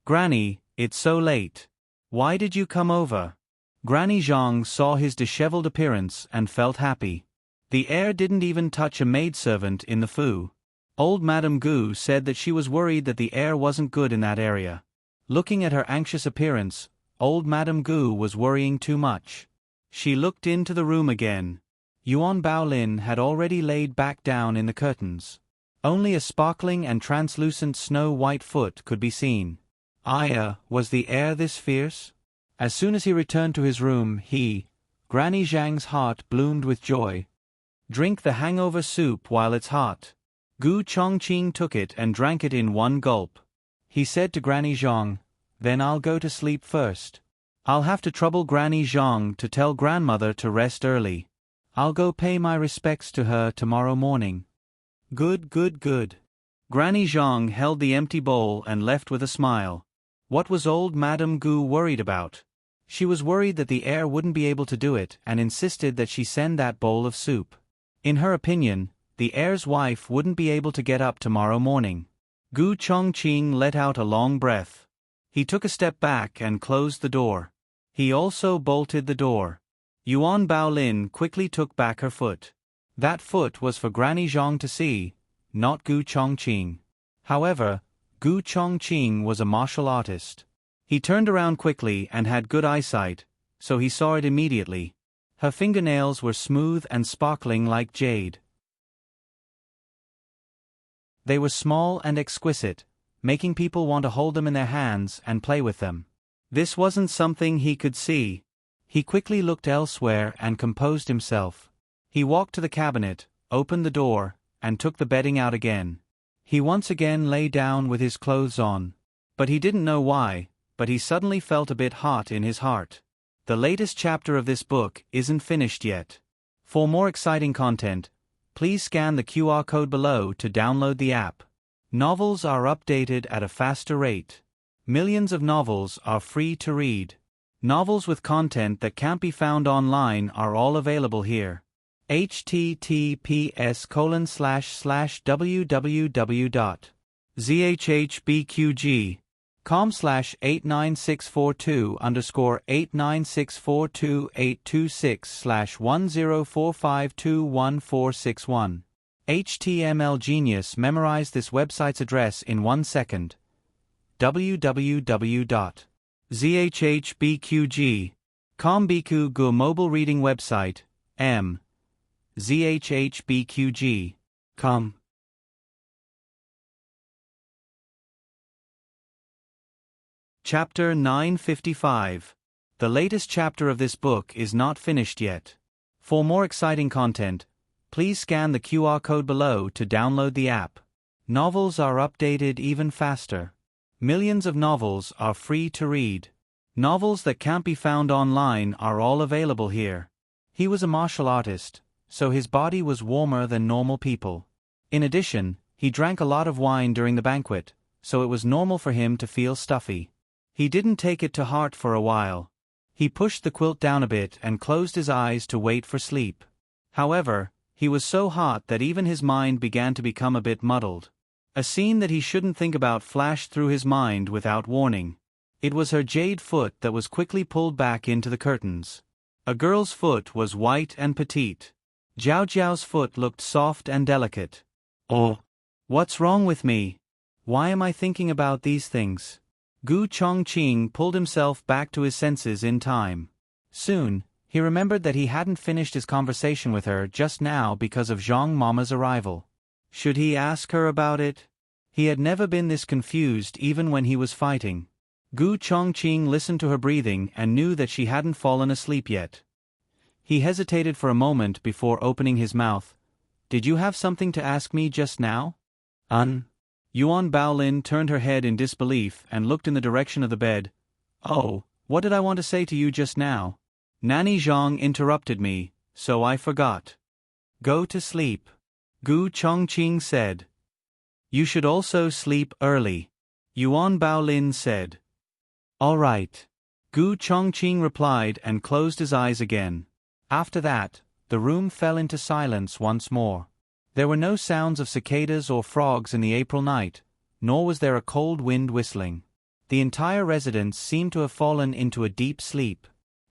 "Granny, it's so late. Why did you come over?" Granny Zhang saw his disheveled appearance and felt happy. The heir didn't even touch a maidservant in the Fu. Old Madame Gu said that she was worried that the air wasn't good in that area. Looking at her anxious appearance, old Madame Gu was worrying too much. She looked into the room again. Yuan Baolin had already laid back down in the curtains. Only a sparkling and translucent snow-white foot could be seen. Was the air this fierce? As soon as he returned to his room, Granny Zhang's heart bloomed with joy. Drink the hangover soup while it's hot. Gu Chongqing took it and drank it in one gulp. He said to Granny Zhang, "Then I'll go to sleep first. I'll have to trouble Granny Zhang to tell grandmother to rest early. I'll go pay my respects to her tomorrow morning." Good. Granny Zhang held the empty bowl and left with a smile. What was old Madame Gu worried about? She was worried that the heir wouldn't be able to do it and insisted that she send that bowl of soup. In her opinion, the heir's wife wouldn't be able to get up tomorrow morning. Gu Chongqing let out a long breath. He took a step back and closed the door. He also bolted the door. Yuan Baolin quickly took back her foot. That foot was for Granny Zhang to see, not Gu Chongqing. However, Gu Chongqing was a martial artist. He turned around quickly and had good eyesight, so he saw it immediately. Her fingernails were smooth and sparkling like jade. They were small and exquisite, making people want to hold them in their hands and play with them. This wasn't something he could see. He quickly looked elsewhere and composed himself. He walked to the cabinet, opened the door, and took the bedding out again. He once again lay down with his clothes on. But he didn't know why, but he suddenly felt a bit hot in his heart. The latest chapter of this book isn't finished yet. For more exciting content, please scan the QR code below to download the app. Novels are updated at a faster rate. Millions of novels are free to read. Novels with content that can't be found online are all available here. https://www.zhbqg.com/89642_89642814661. HTML Genius memorized this website's address in 1 second. www.zhbqg.com Biku Gu mobile reading website, zhbqg.com. Chapter 955. The latest chapter of this book is not finished yet. For more exciting content, please scan the QR code below to download the app. Novels are updated even faster. Millions of novels are free to read. Novels that can't be found online are all available here. He was a martial artist, so his body was warmer than normal people. In addition, he drank a lot of wine during the banquet, so it was normal for him to feel stuffy. He didn't take it to heart for a while. He pushed the quilt down a bit and closed his eyes to wait for sleep. However, he was so hot that even his mind began to become a bit muddled. A scene that he shouldn't think about flashed through his mind without warning. It was her jade foot that was quickly pulled back into the curtains. A girl's foot was white and petite. Jiao Jiao's foot looked soft and delicate. Oh, what's wrong with me? Why am I thinking about these things? Gu Chongqing pulled himself back to his senses in time. Soon, he remembered that he hadn't finished his conversation with her just now because of Zhang Mama's arrival. Should he ask her about it? He had never been this confused even when he was fighting. Gu Chongqing listened to her breathing and knew that she hadn't fallen asleep yet. He hesitated for a moment before opening his mouth. "Did you have something to ask me just now?" Yuan Baolin turned her head in disbelief and looked in the direction of the bed. "Oh, what did I want to say to you just now? Nanny Zhang interrupted me, so I forgot." "Go to sleep," Gu Chongqing said. "You should also sleep early," Yuan Baolin said. "All right," Gu Chongqing replied and closed his eyes again. After that, the room fell into silence once more. There were no sounds of cicadas or frogs in the April night, nor was there a cold wind whistling. The entire residence seemed to have fallen into a deep sleep.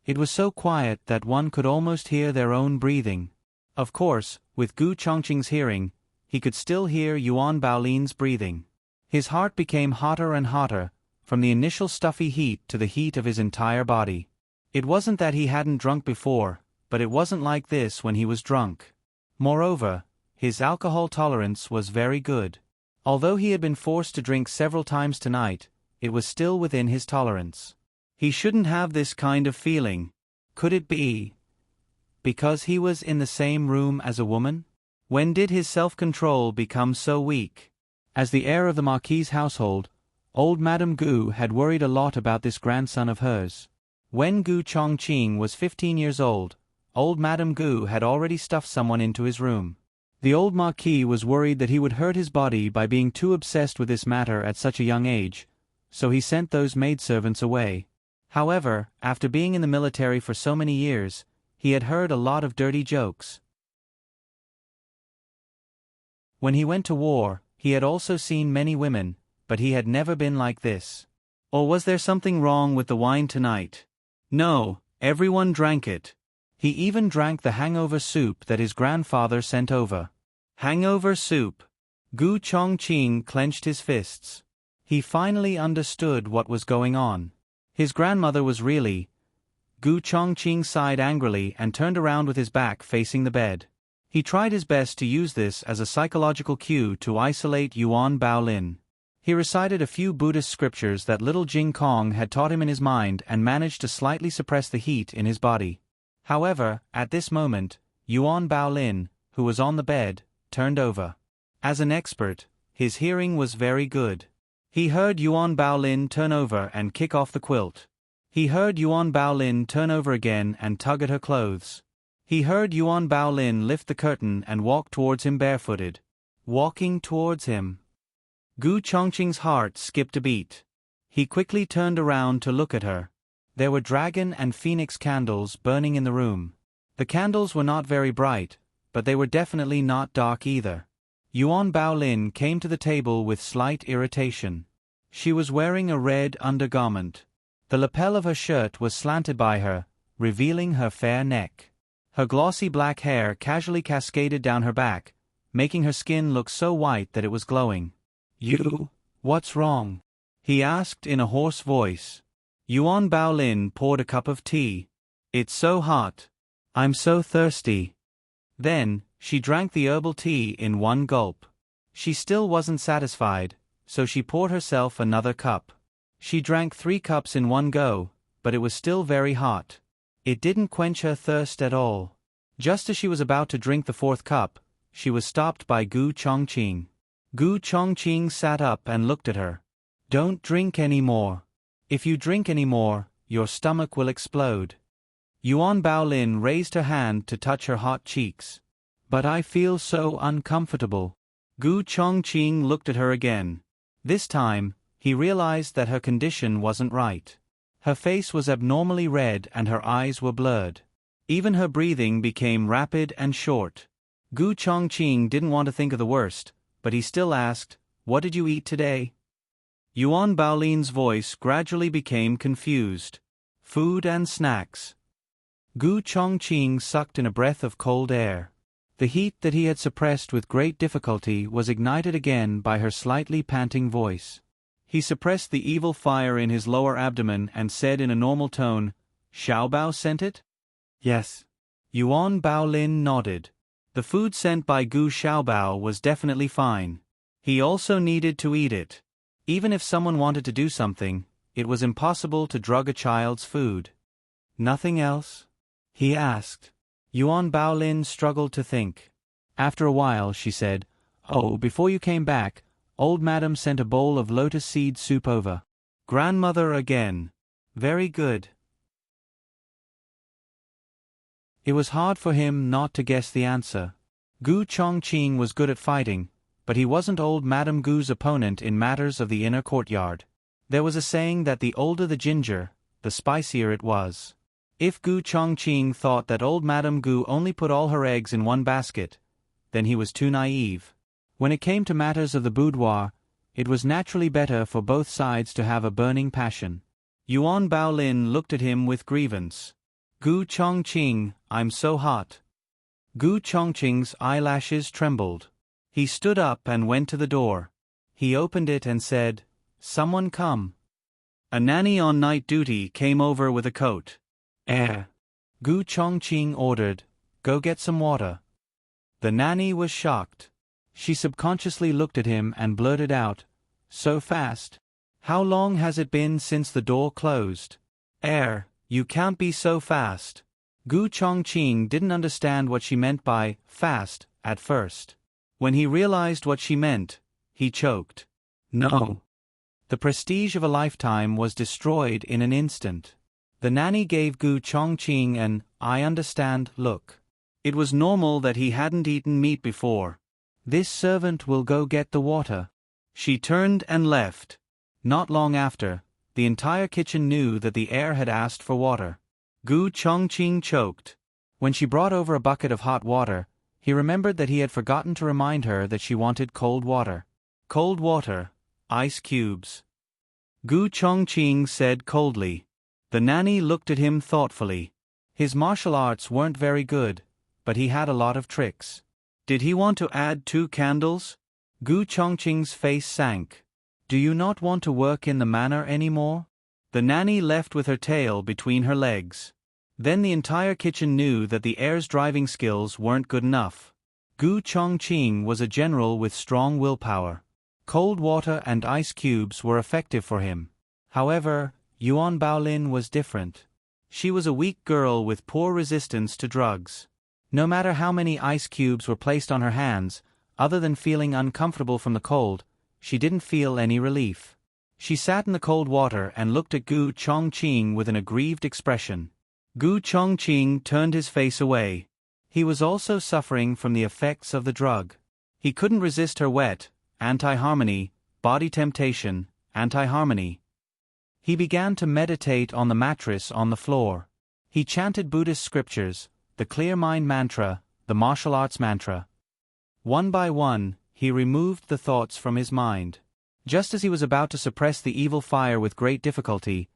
It was so quiet that one could almost hear their own breathing. Of course, with Gu Chongqing's hearing, he could still hear Yuan Baolin's breathing. His heart became hotter and hotter, from the initial stuffy heat to the heat of his entire body. It wasn't that he hadn't drunk before, but it wasn't like this when he was drunk. Moreover, his alcohol tolerance was very good. Although he had been forced to drink several times tonight, it was still within his tolerance. He shouldn't have this kind of feeling. Could it be because he was in the same room as a woman? When did his self-control become so weak? As the heir of the Marquis's household, old Madame Gu had worried a lot about this grandson of hers. When Gu Chongqing was 15 years old, old Madame Gu had already stuffed someone into his room. The old Marquis was worried that he would hurt his body by being too obsessed with this matter at such a young age, so he sent those maidservants away. However, after being in the military for so many years, he had heard a lot of dirty jokes. When he went to war, he had also seen many women, but he had never been like this. Or was there something wrong with the wine tonight? No, everyone drank it. He even drank the hangover soup that his grandfather sent over. Hangover soup. Gu Chongqing clenched his fists. He finally understood what was going on. His grandmother was really... Gu Chongqing sighed angrily and turned around with his back facing the bed. He tried his best to use this as a psychological cue to isolate Yuan Baolin. He recited a few Buddhist scriptures that little Jing Kong had taught him in his mind and managed to slightly suppress the heat in his body. However, at this moment, Yuan Baolin, who was on the bed, turned over. As an expert, his hearing was very good. He heard Yuan Baolin turn over and kick off the quilt. He heard Yuan Baolin turn over again and tug at her clothes. He heard Yuan Baolin lift the curtain and walk towards him barefooted. Walking towards him. Gu Chongqing's heart skipped a beat. He quickly turned around to look at her. There were dragon and phoenix candles burning in the room. The candles were not very bright, but they were definitely not dark either. Yuan Baolin came to the table with slight irritation. She was wearing a red undergarment. The lapel of her shirt was slanted by her, revealing her fair neck. Her glossy black hair casually cascaded down her back, making her skin look so white that it was glowing. What's wrong? He asked in a hoarse voice. Yuan Baolin poured a cup of tea. It's so hot. I'm so thirsty. Then, she drank the herbal tea in one gulp. She still wasn't satisfied, so she poured herself another cup. She drank 3 cups in one go, but it was still very hot. It didn't quench her thirst at all. Just as she was about to drink the 4th cup, she was stopped by Gu Chongqing. Gu Chongqing sat up and looked at her. Don't drink any more. If you drink any more, your stomach will explode. Yuan Baolin raised her hand to touch her hot cheeks. But I feel so uncomfortable. Gu Chongqing looked at her again. This time, he realized that her condition wasn't right. Her face was abnormally red and her eyes were blurred. Even her breathing became rapid and short. Gu Chongqing didn't want to think of the worst, but he still asked, "What did you eat today?" Yuan Baolin's voice gradually became confused. Food and snacks. Gu Chongqing sucked in a breath of cold air. The heat that he had suppressed with great difficulty was ignited again by her slightly panting voice. He suppressed the evil fire in his lower abdomen and said in a normal tone, "Xiaobao sent it?" "Yes." Yuan Baolin nodded. The food sent by Gu Xiaobao was definitely fine. He also needed to eat it. Even if someone wanted to do something, it was impossible to drug a child's food. "Nothing else?" he asked. Yuan Baolin struggled to think. After a while, she said, "Oh, before you came back, old Madam sent a bowl of lotus seed soup over." Grandmother again. Very good. It was hard for him not to guess the answer. Gu Chongqing was good at fighting, but he wasn't old Madame Gu's opponent in matters of the inner courtyard. There was a saying that the older the ginger, the spicier it was. If Gu Chongqing thought that old Madame Gu only put all her eggs in one basket, then he was too naive. When it came to matters of the boudoir, it was naturally better for both sides to have a burning passion. Yuan Baolin looked at him with grievance. "Gu Chongqing, I'm so hot." Gu Chongqing's eyelashes trembled. He stood up and went to the door. He opened it and said, "Someone come." A nanny on night duty came over with a coat. Gu Chongqing ordered, "Go get some water." The nanny was shocked. She subconsciously looked at him and blurted out, "So fast? How long has it been since the door closed?" You can't be so fast." Gu Chongqing didn't understand what she meant by fast at first. When he realized what she meant, he choked. No. The prestige of a lifetime was destroyed in an instant. The nanny gave Gu Chongqing an "I understand" look. It was normal that he hadn't eaten meat before. "This servant will go get the water." She turned and left. Not long after, the entire kitchen knew that the heir had asked for water. Gu Chongqing choked. When she brought over a bucket of hot water, he remembered that he had forgotten to remind her that she wanted cold water. Cold water, ice cubes. Gu Chongqing said coldly. The nanny looked at him thoughtfully. His martial arts weren't very good, but he had a lot of tricks. Did he want to add 2 candles? Gu Chongqing's face sank. "Do you not want to work in the manor anymore?" The nanny left with her tail between her legs. Then the entire kitchen knew that the heir's driving skills weren't good enough. Gu Chongqing was a general with strong willpower. Cold water and ice cubes were effective for him. However, Yuan Baolin was different. She was a weak girl with poor resistance to drugs. No matter how many ice cubes were placed on her hands, other than feeling uncomfortable from the cold, she didn't feel any relief. She sat in the cold water and looked at Gu Chongqing with an aggrieved expression. Gu Chongqing turned his face away. He was also suffering from the effects of the drug. He couldn't resist her wet, anti-harmony, body temptation, anti-harmony. He began to meditate on the mattress on the floor. He chanted Buddhist scriptures, the clear mind mantra, the martial arts mantra. One by one, he removed the thoughts from his mind. Just as he was about to suppress the evil fire with great difficulty,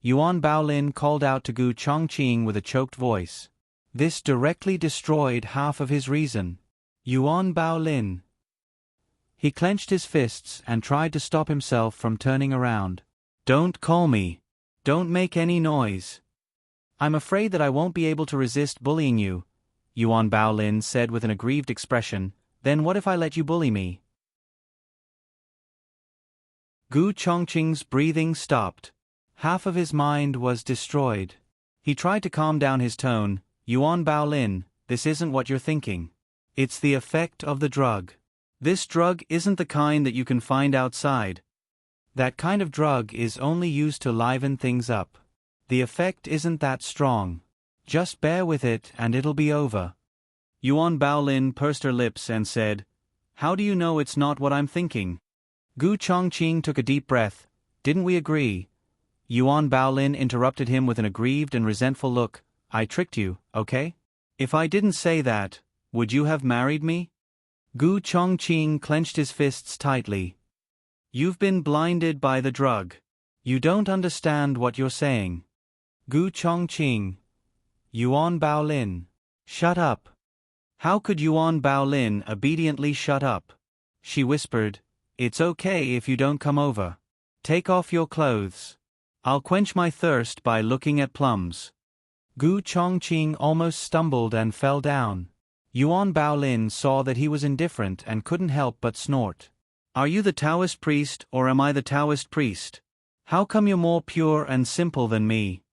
Yuan Baolin called out to Gu Chongqing with a choked voice. This directly destroyed half of his reason. Yuan Baolin. He clenched his fists and tried to stop himself from turning around. "Don't call me. Don't make any noise. I'm afraid that I won't be able to resist bullying you," Yuan Baolin said with an aggrieved expression. "Then what if I let you bully me?" Gu Chongqing's breathing stopped. Half of his mind was destroyed. He tried to calm down his tone. "Yuan Baolin, this isn't what you're thinking. It's the effect of the drug. This drug isn't the kind that you can find outside. That kind of drug is only used to liven things up. The effect isn't that strong. Just bear with it and it'll be over." Yuan Baolin pursed her lips and said, "How do you know it's not what I'm thinking?" Gu Chongqing took a deep breath. "Didn't we agree?" Yuan Baolin interrupted him with an aggrieved and resentful look. "I tricked you, okay? If I didn't say that, would you have married me?" Gu Chongqing clenched his fists tightly. "You've been blinded by the drug. You don't understand what you're saying." Gu Chongqing. Yuan Baolin. "Shut up." How could Yuan Baolin obediently shut up? She whispered, "It's okay if you don't come over. Take off your clothes. I'll quench my thirst by looking at plums." Gu Chongqing almost stumbled and fell down. Yuan Baolin saw that he was indifferent and couldn't help but snort. "Are you the Taoist priest or am I the Taoist priest? How come you're more pure and simple than me?"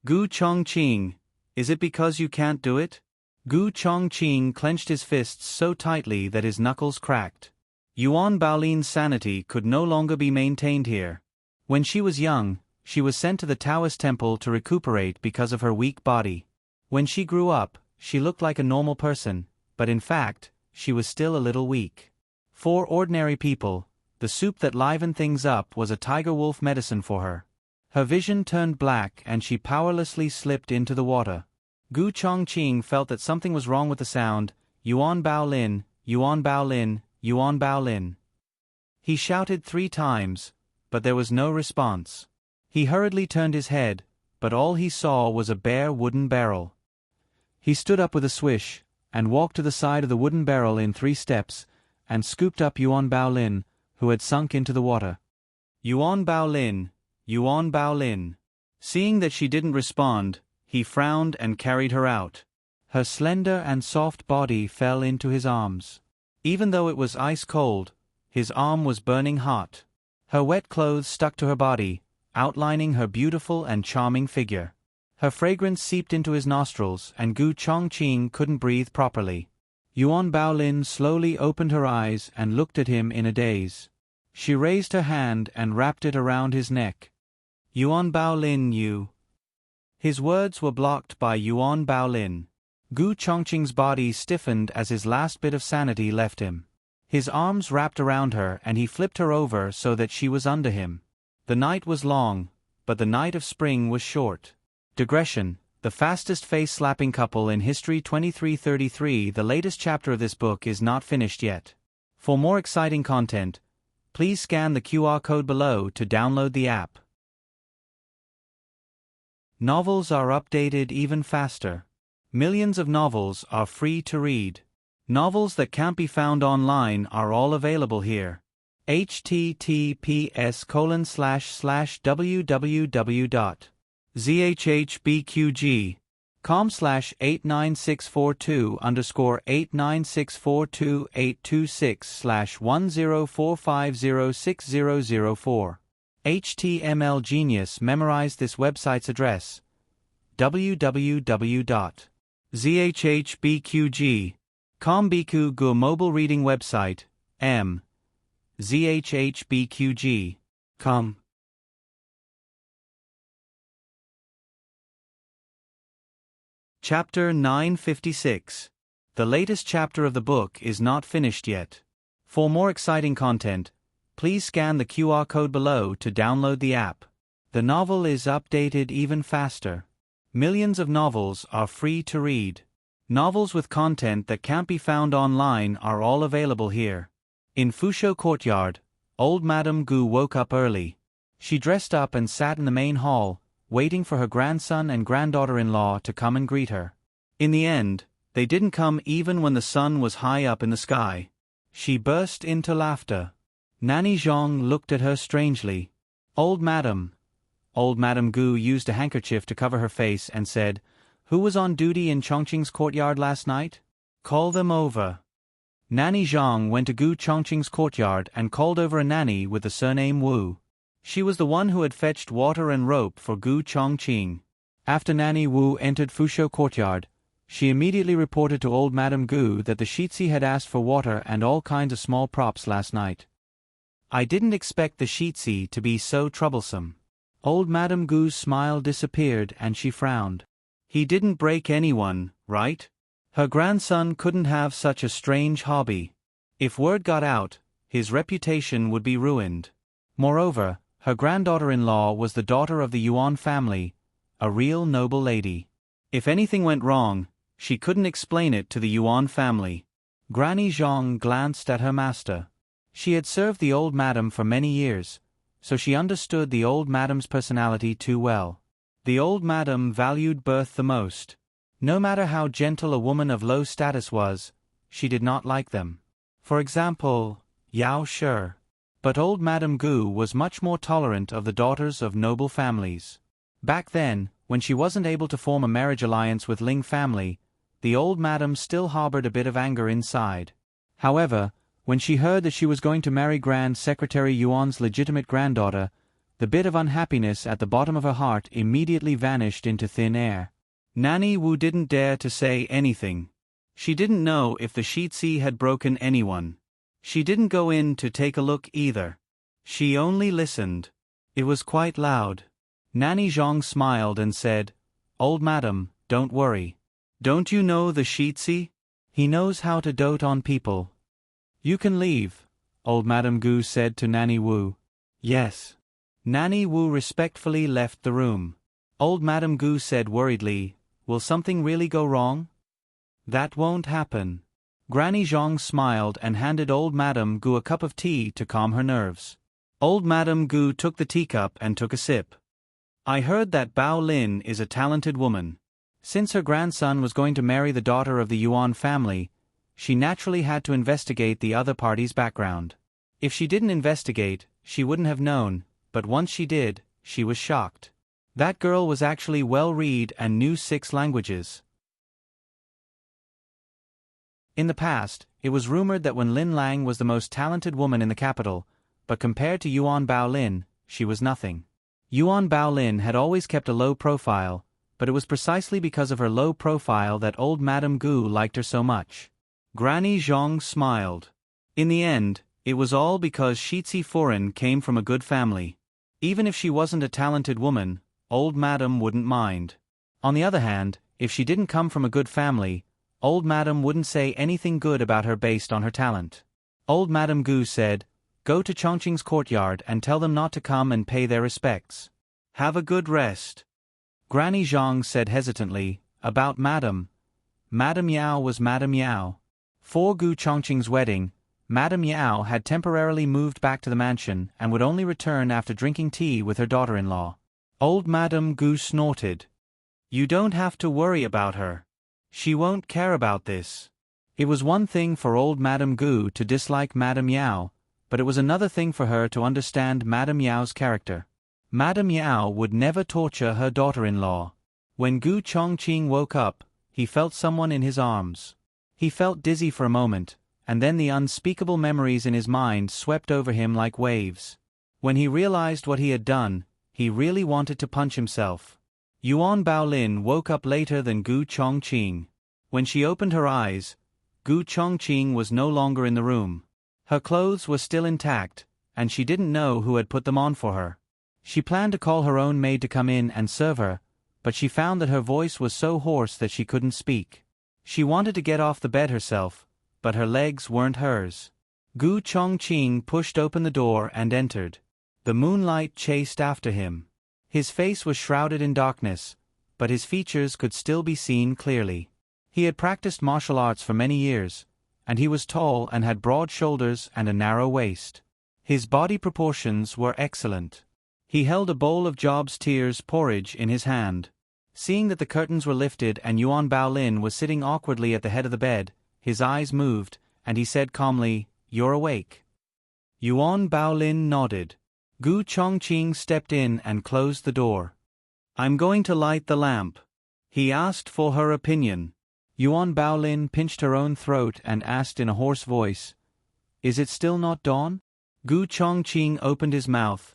Gu Chongqing, "Is it because you can't do it?" Gu Chongqing clenched his fists so tightly that his knuckles cracked. Yuan Baolin's sanity could no longer be maintained here. When she was young, she was sent to the Taoist temple to recuperate because of her weak body. When she grew up, she looked like a normal person, but in fact, she was still a little weak. For ordinary people, the soup that livened things up was a tiger-wolf medicine for her. Her vision turned black and she powerlessly slipped into the water. Gu Chongqing felt that something was wrong with the sound. "Yuan Baolin, Yuan Baolin, Yuan Baolin." He shouted 3 times, but there was no response. He hurriedly turned his head, but all he saw was a bare wooden barrel. He stood up with a swish, and walked to the side of the wooden barrel in 3 steps, and scooped up Yuan Baolin, who had sunk into the water. "Yuan Baolin, Yuan Baolin. Seeing that she didn't respond, he frowned and carried her out. Her slender and soft body fell into his arms. Even though it was ice cold, his arm was burning hot. Her wet clothes stuck to her body, outlining her beautiful and charming figure. Her fragrance seeped into his nostrils, and Gu Chongqing couldn't breathe properly. Yuan Baolin slowly opened her eyes and looked at him in a daze. She raised her hand and wrapped it around his neck. Yuan Baolin, you. His words were blocked by Yuan Baolin. Gu Chongqing's body stiffened as his last bit of sanity left him. His arms wrapped around her and he flipped her over so that she was under him. The night was long, but the night of spring was short. Digression: the fastest face-slapping couple in history 2333. The latest chapter of this book is not finished yet. For more exciting content, please scan the QR code below to download the app. Novels are updated even faster. Millions of novels are free to read. Novels that can't be found online are all available here. https://www.zhbqg.com/89642_826/1045060004. HTML Genius memorized this website's address: www.zhbqg.com. Biku mobile reading website, zhbqg.com. Chapter 956. The latest chapter of the book is not finished yet. For more exciting content, please scan the QR code below to download the app. The novel is updated even faster. Millions of novels are free to read. Novels with content that can't be found online are all available here. In Fusho Courtyard, old Madame Gu woke up early. She dressed up and sat in the main hall, waiting for her grandson and granddaughter-in-law to come and greet her. In the end, they didn't come even when the sun was high up in the sky. She burst into laughter. Nanny Zhang looked at her strangely. Old Madam Gu used a handkerchief to cover her face and said, "Who was on duty in Chongqing's courtyard last night? Call them over." Nanny Zhang went to Gu Chongqing's courtyard and called over a nanny with the surname Wu. She was the one who had fetched water and rope for Gu Chongqing. After Nanny Wu entered Fusho Courtyard, she immediately reported to old Madame Gu that the Shitsi had asked for water and all kinds of small props last night. "I didn't expect the Shitsi to be so troublesome." Old Madame Gu's smile disappeared and she frowned. "He didn't break anyone, right? Her grandson couldn't have such a strange hobby. If word got out, his reputation would be ruined. Moreover, her granddaughter-in-law was the daughter of the Yuan family, a real noble lady. If anything went wrong, she couldn't explain it to the Yuan family." Granny Zhang glanced at her master. She had served the old madam for many years, so she understood the old madam's personality too well. The old madam valued birth the most. No matter how gentle a woman of low status was, she did not like them. For example, Yao Shi. But old Madame Gu was much more tolerant of the daughters of noble families. Back then, when she wasn't able to form a marriage alliance with Ling family, the old madam still harbored a bit of anger inside. However, when she heard that she was going to marry Grand Secretary Yuan's legitimate granddaughter, the bit of unhappiness at the bottom of her heart immediately vanished into thin air. Nanny Wu didn't dare to say anything. She didn't know if the Shitsi had broken anyone. She didn't go in to take a look either. She only listened. It was quite loud. Nanny Zhang smiled and said, "Old madam, don't worry. Don't you know the Shitsi? He knows how to dote on people." "You can leave," old Madame Gu said to Nanny Wu. "Yes." Nanny Wu respectfully left the room. Old Madame Gu said worriedly, "Will something really go wrong?" "That won't happen." Granny Zhang smiled and handed old Madame Gu a cup of tea to calm her nerves. Old Madame Gu took the teacup and took a sip. "I heard that Bao Lin is a talented woman. Since her grandson was going to marry the daughter of the Yuan family, she naturally had to investigate the other party's background. If she didn't investigate, she wouldn't have known, but once she did, she was shocked. That girl was actually well-read and knew 6 languages. In the past, it was rumored that when Lin Lang was the most talented woman in the capital, but compared to Yuan Baolin, she was nothing. Yuan Baolin had always kept a low profile, but it was precisely because of her low profile that old Madame Gu liked her so much. Granny Zhang smiled. In the end, it was all because Shitzi Furin came from a good family. Even if she wasn't a talented woman, old Madame wouldn't mind. On the other hand, if she didn't come from a good family, old Madame wouldn't say anything good about her based on her talent. Old Madame Gu said, "Go to Chongqing's courtyard and tell them not to come and pay their respects. Have a good rest." Granny Zhang said hesitantly, "About Madame." Madame Yao was Madame Yao. For Gu Chongqing's wedding, Madame Yao had temporarily moved back to the mansion and would only return after drinking tea with her daughter-in-law. Old Madame Gu snorted. "You don't have to worry about her. She won't care about this." It was one thing for old Madame Gu to dislike Madame Yao, but it was another thing for her to understand Madame Yao's character. Madame Yao would never torture her daughter-in-law. When Gu Chongqing woke up, he felt someone in his arms. He felt dizzy for a moment, and then the unspeakable memories in his mind swept over him like waves. When he realized what he had done, he really wanted to punch himself. Yuan Baolin woke up later than Gu Chongqing. When she opened her eyes, Gu Chongqing was no longer in the room. Her clothes were still intact, and she didn't know who had put them on for her. She planned to call her own maid to come in and serve her, but she found that her voice was so hoarse that she couldn't speak. She wanted to get off the bed herself, but her legs weren't hers. Gu Chongqing pushed open the door and entered. The moonlight chased after him. His face was shrouded in darkness, but his features could still be seen clearly. He had practiced martial arts for many years, and he was tall and had broad shoulders and a narrow waist. His body proportions were excellent. He held a bowl of Job's Tears porridge in his hand. Seeing that the curtains were lifted and Yuan Baolin was sitting awkwardly at the head of the bed, his eyes moved, and he said calmly, "You're awake." Yuan Baolin nodded. Gu Chongqing stepped in and closed the door. "I'm going to light the lamp." He asked for her opinion. Yuan Baolin pinched her own throat and asked in a hoarse voice, "Is it still not dawn?" Gu Chongqing opened his mouth.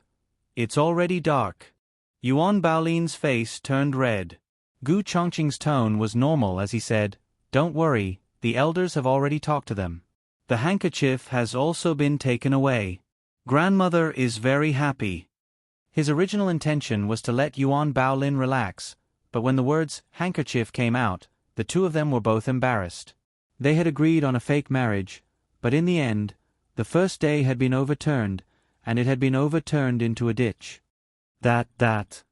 "It's already dark." Yuan Baolin's face turned red. Gu Chongqing's tone was normal as he said, "Don't worry, the elders have already talked to them. The handkerchief has also been taken away. Grandmother is very happy." His original intention was to let Yuan Baolin relax, but when the words handkerchief came out, the two of them were both embarrassed. They had agreed on a fake marriage, but in the end, the first day had been overturned, and it had been overturned into a ditch. That.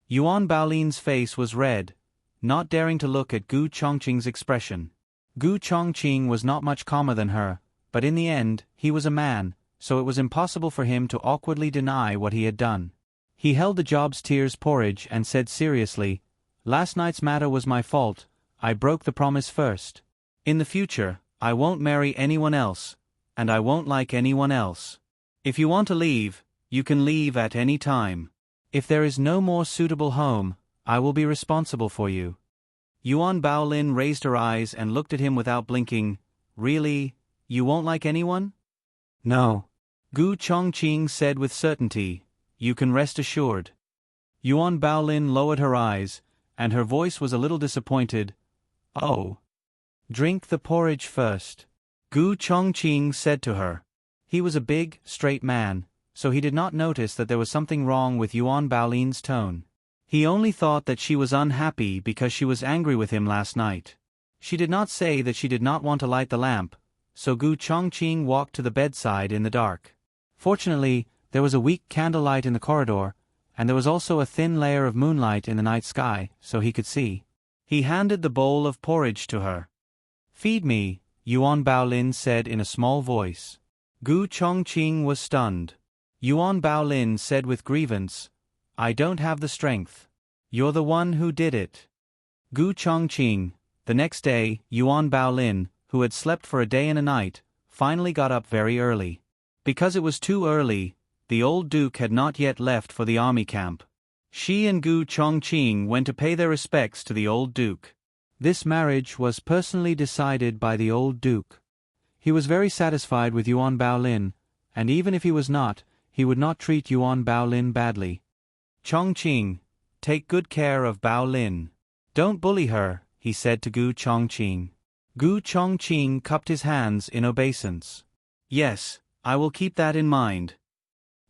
Yuan Baolin's face was red, not daring to look at Gu Chongqing's expression. Gu Chongqing was not much calmer than her, but in the end, he was a man, so it was impossible for him to awkwardly deny what he had done. He held the Job's Tears porridge and said seriously, "Last night's matter was my fault, I broke the promise first. In the future, I won't marry anyone else, and I won't like anyone else. If you want to leave, you can leave at any time. If there is no more suitable home, I will be responsible for you." Yuan Baolin raised her eyes and looked at him without blinking. "Really, you won't like anyone?" "No." Gu Chongqing said with certainty, "You can rest assured." Yuan Baolin lowered her eyes, and her voice was a little disappointed. "Oh. Drink the porridge first," Gu Chongqing said to her. He was a big, straight man, so he did not notice that there was something wrong with Yuan Baolin's tone. He only thought that she was unhappy because she was angry with him last night. She did not say that she did not want to light the lamp, so Gu Chongqing walked to the bedside in the dark. Fortunately, there was a weak candlelight in the corridor, and there was also a thin layer of moonlight in the night sky, so he could see. He handed the bowl of porridge to her. "Feed me," Yuan Baolin said in a small voice. Gu Chongqing was stunned. Yuan Baolin said with grievance, "I don't have the strength. You're the one who did it." Gu Chongqing. The next day, Yuan Baolin, who had slept for a day and a night, finally got up very early. Because it was too early, the old duke had not yet left for the army camp. She and Gu Chongqing went to pay their respects to the old duke. This marriage was personally decided by the old duke. He was very satisfied with Yuan Baolin, and even if he was not, he would not treat Yuan Baolin badly. Chongqing, take good care of Baolin. Don't bully her, he said to Gu Chongqing. Gu Chongqing cupped his hands in obeisance. Yes, I will keep that in mind.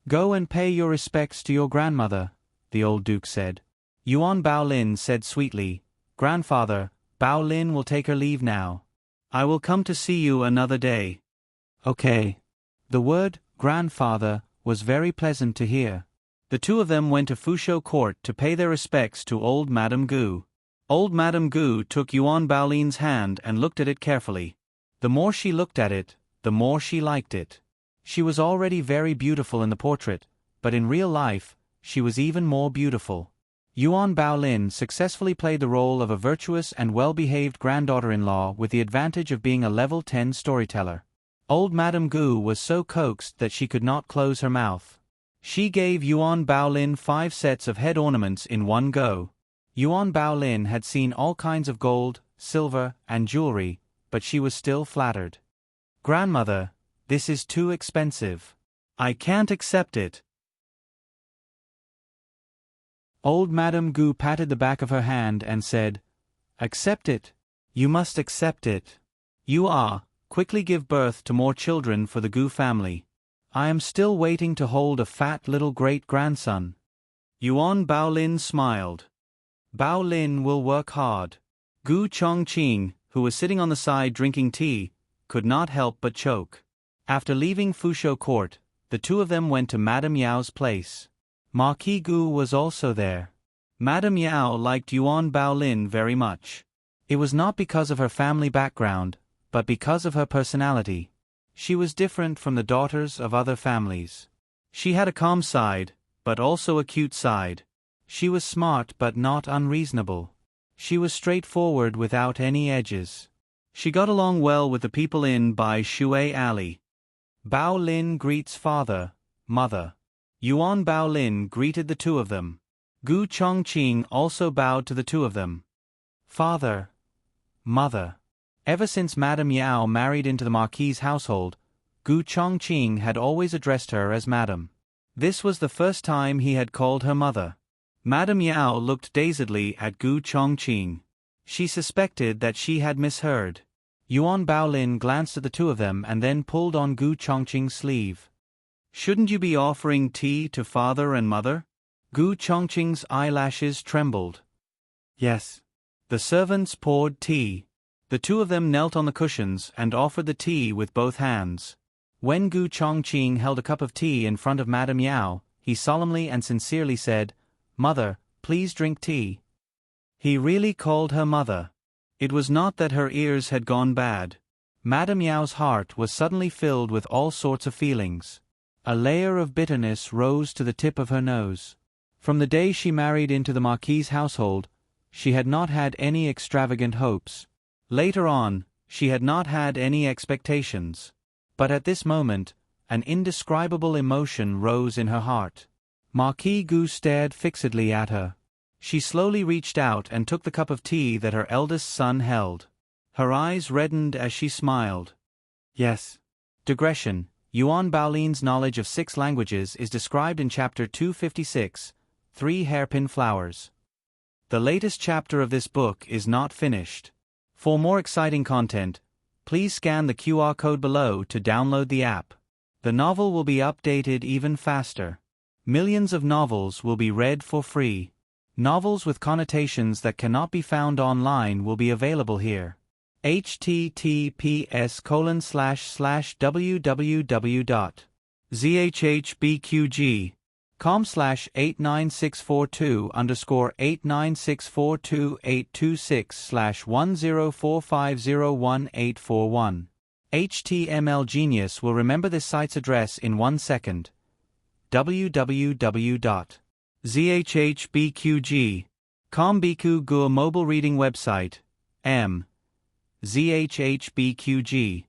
Go and pay your respects to your grandmother, the old duke said. Yuan Baolin said sweetly, Grandfather, Baolin will take her leave now. I will come to see you another day. Okay. The word, grandfather, was very pleasant to hear. The two of them went to Fusho Court to pay their respects to old Madame Gu. Old Madame Gu took Yuan Baolin's hand and looked at it carefully. The more she looked at it, the more she liked it. She was already very beautiful in the portrait, but in real life, she was even more beautiful. Yuan Baolin successfully played the role of a virtuous and well-behaved granddaughter-in-law with the advantage of being a level 10 storyteller. Old Madame Gu was so coaxed that she could not close her mouth. She gave Yuan Baolin 5 sets of head ornaments in one go. Yuan Baolin had seen all kinds of gold, silver, and jewelry, but she was still flattered. Grandmother, this is too expensive. I can't accept it. Old Madame Gu patted the back of her hand and said, Accept it. You must accept it. You are, quickly give birth to more children for the Gu family. I am still waiting to hold a fat little great-grandson. Yuan Baolin smiled. Baolin will work hard. Gu Chongqing, who was sitting on the side drinking tea, could not help but choke. After leaving Fusho Court, the two of them went to Madame Yao's place. Marquis Gu was also there. Madame Yao liked Yuan Baolin very much. It was not because of her family background, but because of her personality. She was different from the daughters of other families. She had a calm side, but also a cute side. She was smart but not unreasonable. She was straightforward without any edges. She got along well with the people in by Shui Alley. Baolin greets father, mother. Yuan Baolin greeted the two of them. Gu Chongqing also bowed to the two of them. Father, mother. Ever since Madame Yao married into the Marquis's household, Gu Chongqing had always addressed her as Madame. This was the first time he had called her mother. Madame Yao looked dazedly at Gu Chongqing. She suspected that she had misheard. Yuan Baolin glanced at the two of them and then pulled on Gu Chongqing's sleeve. Shouldn't you be offering tea to father and mother? Gu Chongqing's eyelashes trembled. Yes. The servants poured tea. The two of them knelt on the cushions and offered the tea with both hands. When Gu Chongqing held a cup of tea in front of Madame Yao, he solemnly and sincerely said, Mother, please drink tea. He really called her mother. It was not that her ears had gone bad. Madame Yao's heart was suddenly filled with all sorts of feelings. A layer of bitterness rose to the tip of her nose. From the day she married into the Marquis's household, she had not had any extravagant hopes. Later on, she had not had any expectations. But at this moment, an indescribable emotion rose in her heart. Marquis Gu stared fixedly at her. She slowly reached out and took the cup of tea that her eldest son held. Her eyes reddened as she smiled. Yes. Digression. Yuan Baolin's knowledge of 6 languages is described in Chapter 256, 3 Hairpin Flowers. The latest chapter of this book is not finished. For more exciting content, please scan the QR code below to download the app. The novel will be updated even faster. Millions of novels will be read for free. Novels with connotations that cannot be found online will be available here. https://www.zhbqg.com/896428266/1045018141. HTML Genius will remember this site's address in 1 second. www.zhbqg.com Biku Gu mobile reading website. zhbqg.com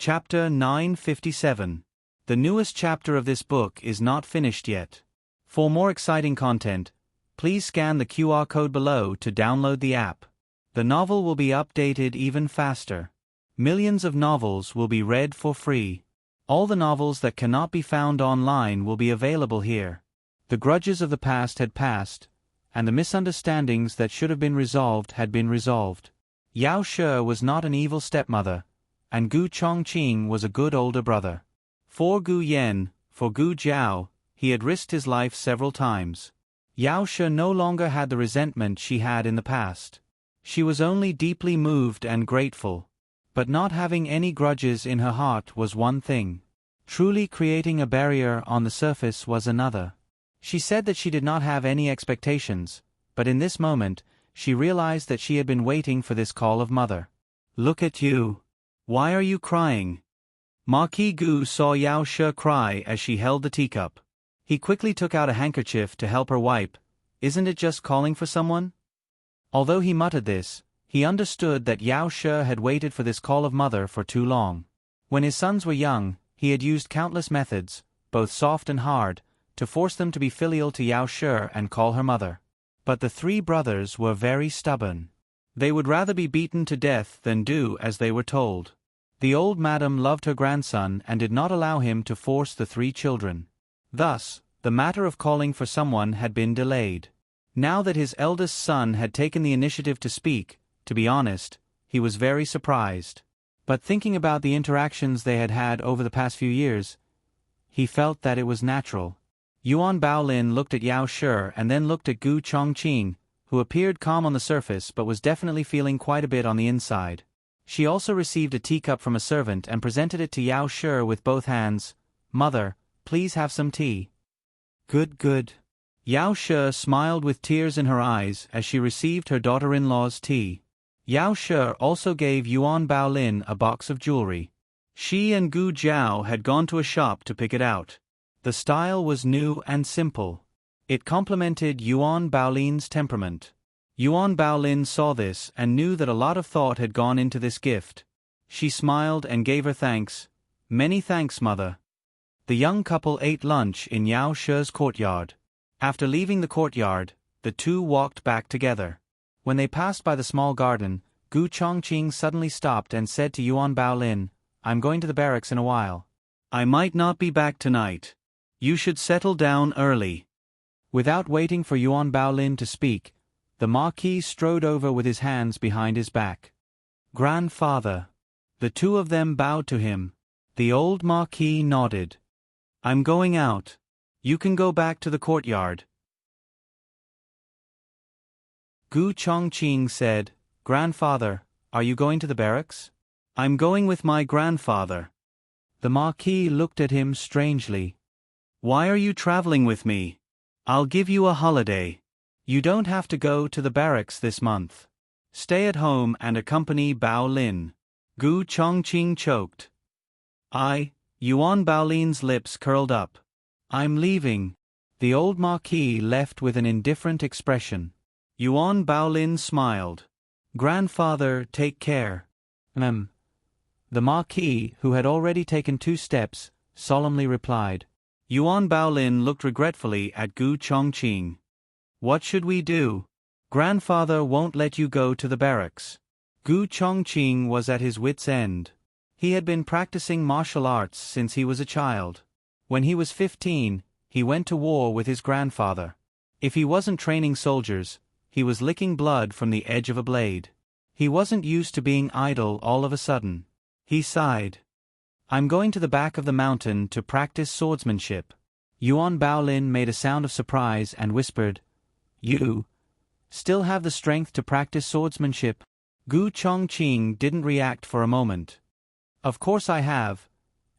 Chapter 957. The newest chapter of this book is not finished yet. For more exciting content, please scan the QR code below to download the app. The novel will be updated even faster. Millions of novels will be read for free. All the novels that cannot be found online will be available here. The grudges of the past had passed, and the misunderstandings that should have been resolved had been resolved. Yao She was not an evil stepmother, and Gu Chongqing was a good older brother. For Gu Yan, for Gu Jiao, he had risked his life several times. Yao She no longer had the resentment she had in the past. She was only deeply moved and grateful. But not having any grudges in her heart was one thing. Truly creating a barrier on the surface was another. She said that she did not have any expectations, but in this moment, she realized that she had been waiting for this call of mother. "Look at you. Why are you crying?" Marquis Gu saw Yao She cry as she held the teacup. He quickly took out a handkerchief to help her wipe. "Isn't it just calling for someone?" Although he muttered this, he understood that Yao She had waited for this call of mother for too long. When his sons were young, he had used countless methods, both soft and hard, to force them to be filial to Yao She and call her mother. But the three brothers were very stubborn. They would rather be beaten to death than do as they were told. The old madam loved her grandson and did not allow him to force the three children. Thus, the matter of calling for someone had been delayed. Now that his eldest son had taken the initiative to speak, to be honest, he was very surprised. But thinking about the interactions they had had over the past few years, he felt that it was natural. Yuan Baolin looked at Yao She and then looked at Gu Chongqing, who appeared calm on the surface but was definitely feeling quite a bit on the inside. She also received a teacup from a servant and presented it to Yao She with both hands. "Mother, please have some tea." "Good, good." Yao She smiled with tears in her eyes as she received her daughter-in-law's tea. Yao She also gave Yuan Baolin a box of jewelry. She and Gu Jiao had gone to a shop to pick it out. The style was new and simple. It complemented Yuan Baolin's temperament. Yuan Baolin saw this and knew that a lot of thought had gone into this gift. She smiled and gave her thanks. "Many thanks, mother." The young couple ate lunch in Yao She's courtyard. After leaving the courtyard, the two walked back together. When they passed by the small garden, Gu Chongqing suddenly stopped and said to Yuan Baolin, "I'm going to the barracks in a while. I might not be back tonight. You should settle down early." Without waiting for Yuan Baolin to speak, the Marquis strode over with his hands behind his back. "Grandfather." The two of them bowed to him. The old Marquis nodded. "I'm going out. You can go back to the courtyard." Gu Chongqing said, "Grandfather, are you going to the barracks?" "I'm going with my grandfather." The Marquis looked at him strangely. "Why are you traveling with me? I'll give you a holiday. You don't have to go to the barracks this month. Stay at home and accompany Bao Lin." Gu Chongqing choked. Yuan Baolin's lips curled up. "I'm leaving." The old Marquis left with an indifferent expression. Yuan Baolin smiled. "Grandfather, take care." The Marquis, who had already taken 2 steps, solemnly replied. Yuan Baolin looked regretfully at Gu Chongqing. "What should we do? Grandfather won't let you go to the barracks." Gu Chongqing was at his wits' end. He had been practicing martial arts since he was a child. When he was 15, he went to war with his grandfather. If he wasn't training soldiers, he was licking blood from the edge of a blade. He wasn't used to being idle all of a sudden. He sighed. "I'm going to the back of the mountain to practice swordsmanship." Yuan Baolin made a sound of surprise and whispered, "You still have the strength to practice swordsmanship?" Gu Chongqing didn't react for a moment. "Of course I have."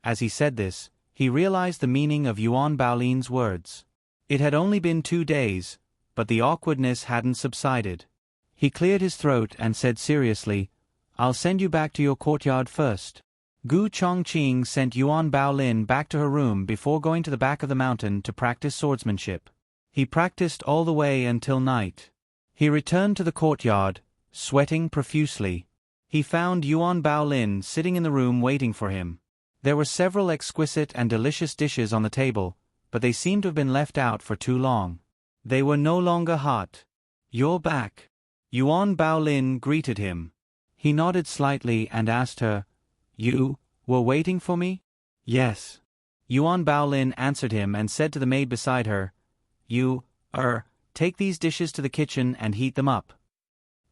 As he said this, he realized the meaning of Yuan Baolin's words. It had only been 2 days, but the awkwardness hadn't subsided. He cleared his throat and said seriously, "I'll send you back to your courtyard first." Gu Chongqing sent Yuan Baolin back to her room before going to the back of the mountain to practice swordsmanship. He practiced all the way until night. He returned to the courtyard, sweating profusely. He found Yuan Baolin sitting in the room waiting for him. There were several exquisite and delicious dishes on the table, but they seemed to have been left out for too long. They were no longer hot. "You're back." Yuan Baolin greeted him. He nodded slightly and asked her, "You were waiting for me?" "Yes." Yuan Baolin answered him and said to the maid beside her, "You, take these dishes to the kitchen and heat them up."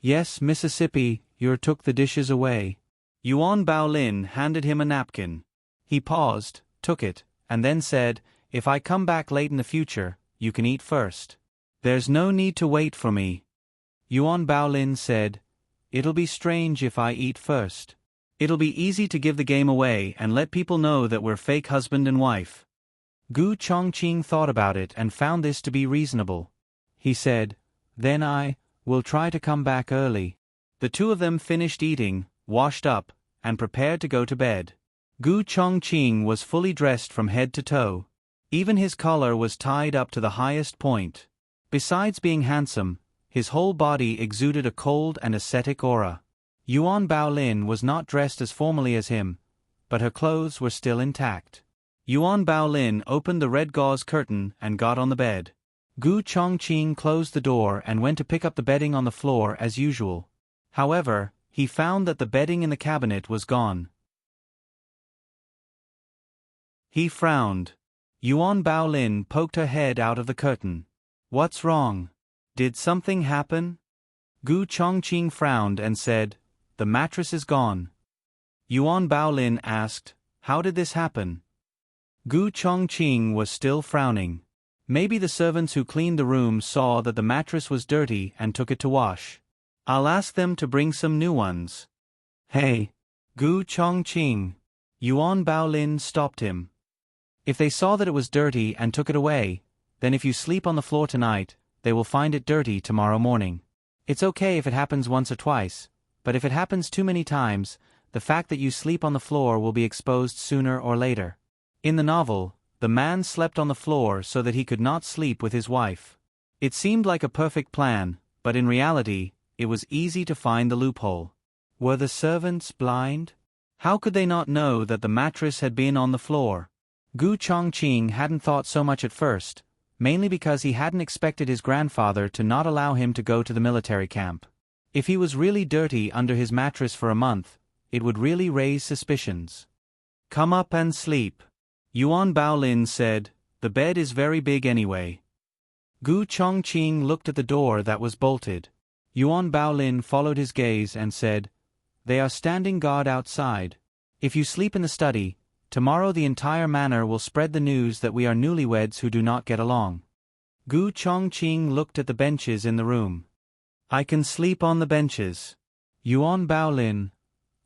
"Yes, Mississippi, you took the dishes away." Yuan Baolin handed him a napkin. He paused, took it, and then said, "If I come back late in the future, you can eat first." "There's no need to wait for me." Yuan Baolin said, "It'll be strange if I eat first. It'll be easy to give the game away and let people know that we're fake husband and wife." Gu Chongqing thought about it and found this to be reasonable. He said, "Then I will try to come back early." The two of them finished eating, washed up, and prepared to go to bed. Gu Chongqing was fully dressed from head to toe. Even his collar was tied up to the highest point. Besides being handsome, his whole body exuded a cold and ascetic aura. Yuan Baolin was not dressed as formally as him, but her clothes were still intact. Yuan Baolin opened the red gauze curtain and got on the bed. Gu Chongqing closed the door and went to pick up the bedding on the floor as usual. However, he found that the bedding in the cabinet was gone. He frowned. Yuan Baolin poked her head out of the curtain. "What's wrong? Did something happen?" Gu Chongqing frowned and said, "The mattress is gone." Yuan Baolin asked, "How did this happen?" Gu Chongqing was still frowning. Maybe the servants who cleaned the room saw that the mattress was dirty and took it to wash. "I'll ask them to bring some new ones." "Hey, Gu Chongqing." Yuan Baolin stopped him. "If they saw that it was dirty and took it away, then if you sleep on the floor tonight, they will find it dirty tomorrow morning. It's okay if it happens once or twice, but if it happens too many times, the fact that you sleep on the floor will be exposed sooner or later." In the novel, the man slept on the floor so that he could not sleep with his wife. It seemed like a perfect plan, but in reality, it was easy to find the loophole. Were the servants blind? How could they not know that the mattress had been on the floor? Gu Chongqing hadn't thought so much at first, mainly because he hadn't expected his grandfather to not allow him to go to the military camp. If he was really dirty under his mattress for a month, it would really raise suspicions. "Come up and sleep." Yuan Baolin said, "The bed is very big anyway." Gu Chongqing looked at the door that was bolted. Yuan Baolin followed his gaze and said, "They are standing guard outside. If you sleep in the study, tomorrow the entire manor will spread the news that we are newlyweds who do not get along." Gu Chongqing looked at the benches in the room. "I can sleep on the benches." Yuan Baolin,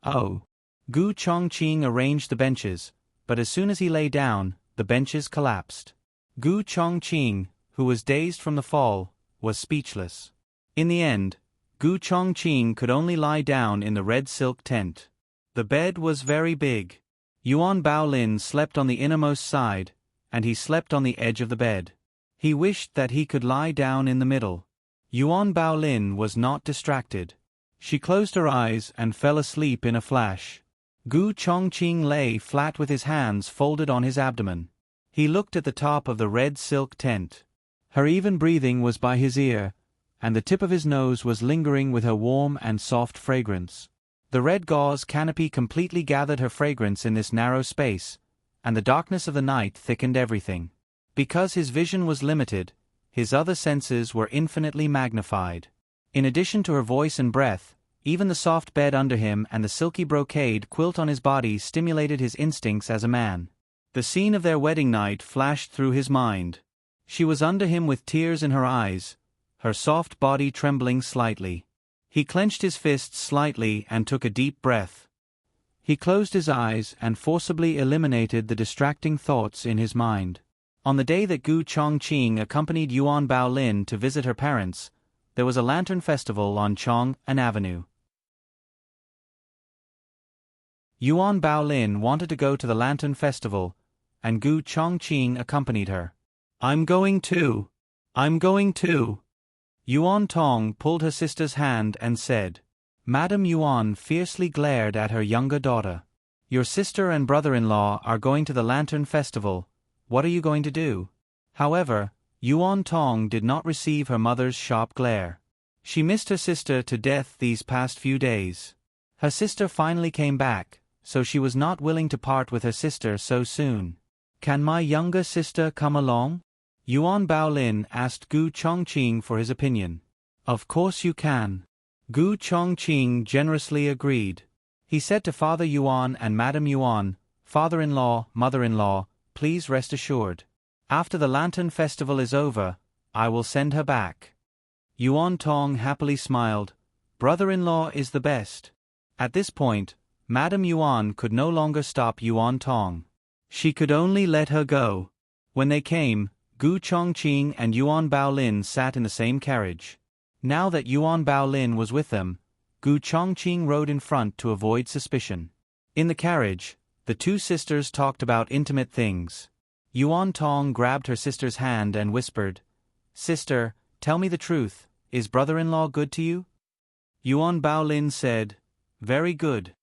"Oh." Gu Chongqing arranged the benches, but as soon as he lay down, the benches collapsed. Gu Chongqing, who was dazed from the fall, was speechless. In the end, Gu Chongqing could only lie down in the red silk tent. The bed was very big. Yuan Baolin slept on the innermost side, and he slept on the edge of the bed. He wished that he could lie down in the middle. Yuan Baolin was not distracted. She closed her eyes and fell asleep in a flash. Gu Chongqing lay flat with his hands folded on his abdomen. He looked at the top of the red silk tent. Her even breathing was by his ear, and the tip of his nose was lingering with her warm and soft fragrance. The red gauze canopy completely gathered her fragrance in this narrow space, and the darkness of the night thickened everything. Because his vision was limited, his other senses were infinitely magnified. In addition to her voice and breath, even the soft bed under him and the silky brocade quilt on his body stimulated his instincts as a man. The scene of their wedding night flashed through his mind. She was under him with tears in her eyes, her soft body trembling slightly. He clenched his fists slightly and took a deep breath. He closed his eyes and forcibly eliminated the distracting thoughts in his mind. On the day that Gu Chongqing accompanied Yuan Baolin to visit her parents, there was a lantern festival on Chong'an Avenue. Yuan Baolin wanted to go to the lantern festival, and Gu Chongqing accompanied her. "I'm going too. I'm going too." Yuan Tong pulled her sister's hand and said, Madame Yuan fiercely glared at her younger daughter. Your sister and brother-in-law are going to the Lantern Festival. What are you going to do? However, Yuan Tong did not receive her mother's sharp glare. She missed her sister to death these past few days. Her sister finally came back, so she was not willing to part with her sister so soon. Can my younger sister come along? Yuan Baolin asked Gu Chongqing for his opinion. Of course you can. Gu Chongqing generously agreed. He said to Father Yuan and Madame Yuan, father-in-law, mother-in-law, please rest assured. After the Lantern Festival is over, I will send her back. Yuan Tong happily smiled. Brother-in-law is the best. At this point, Madame Yuan could no longer stop Yuan Tong. She could only let her go. When they came, Gu Chongqing and Yuan Baolin sat in the same carriage. Now that Yuan Baolin was with them, Gu Chongqing rode in front to avoid suspicion. In the carriage, the two sisters talked about intimate things. Yuan Tong grabbed her sister's hand and whispered, Sister, tell me the truth, is brother-in-law good to you? Yuan Baolin said, Very good.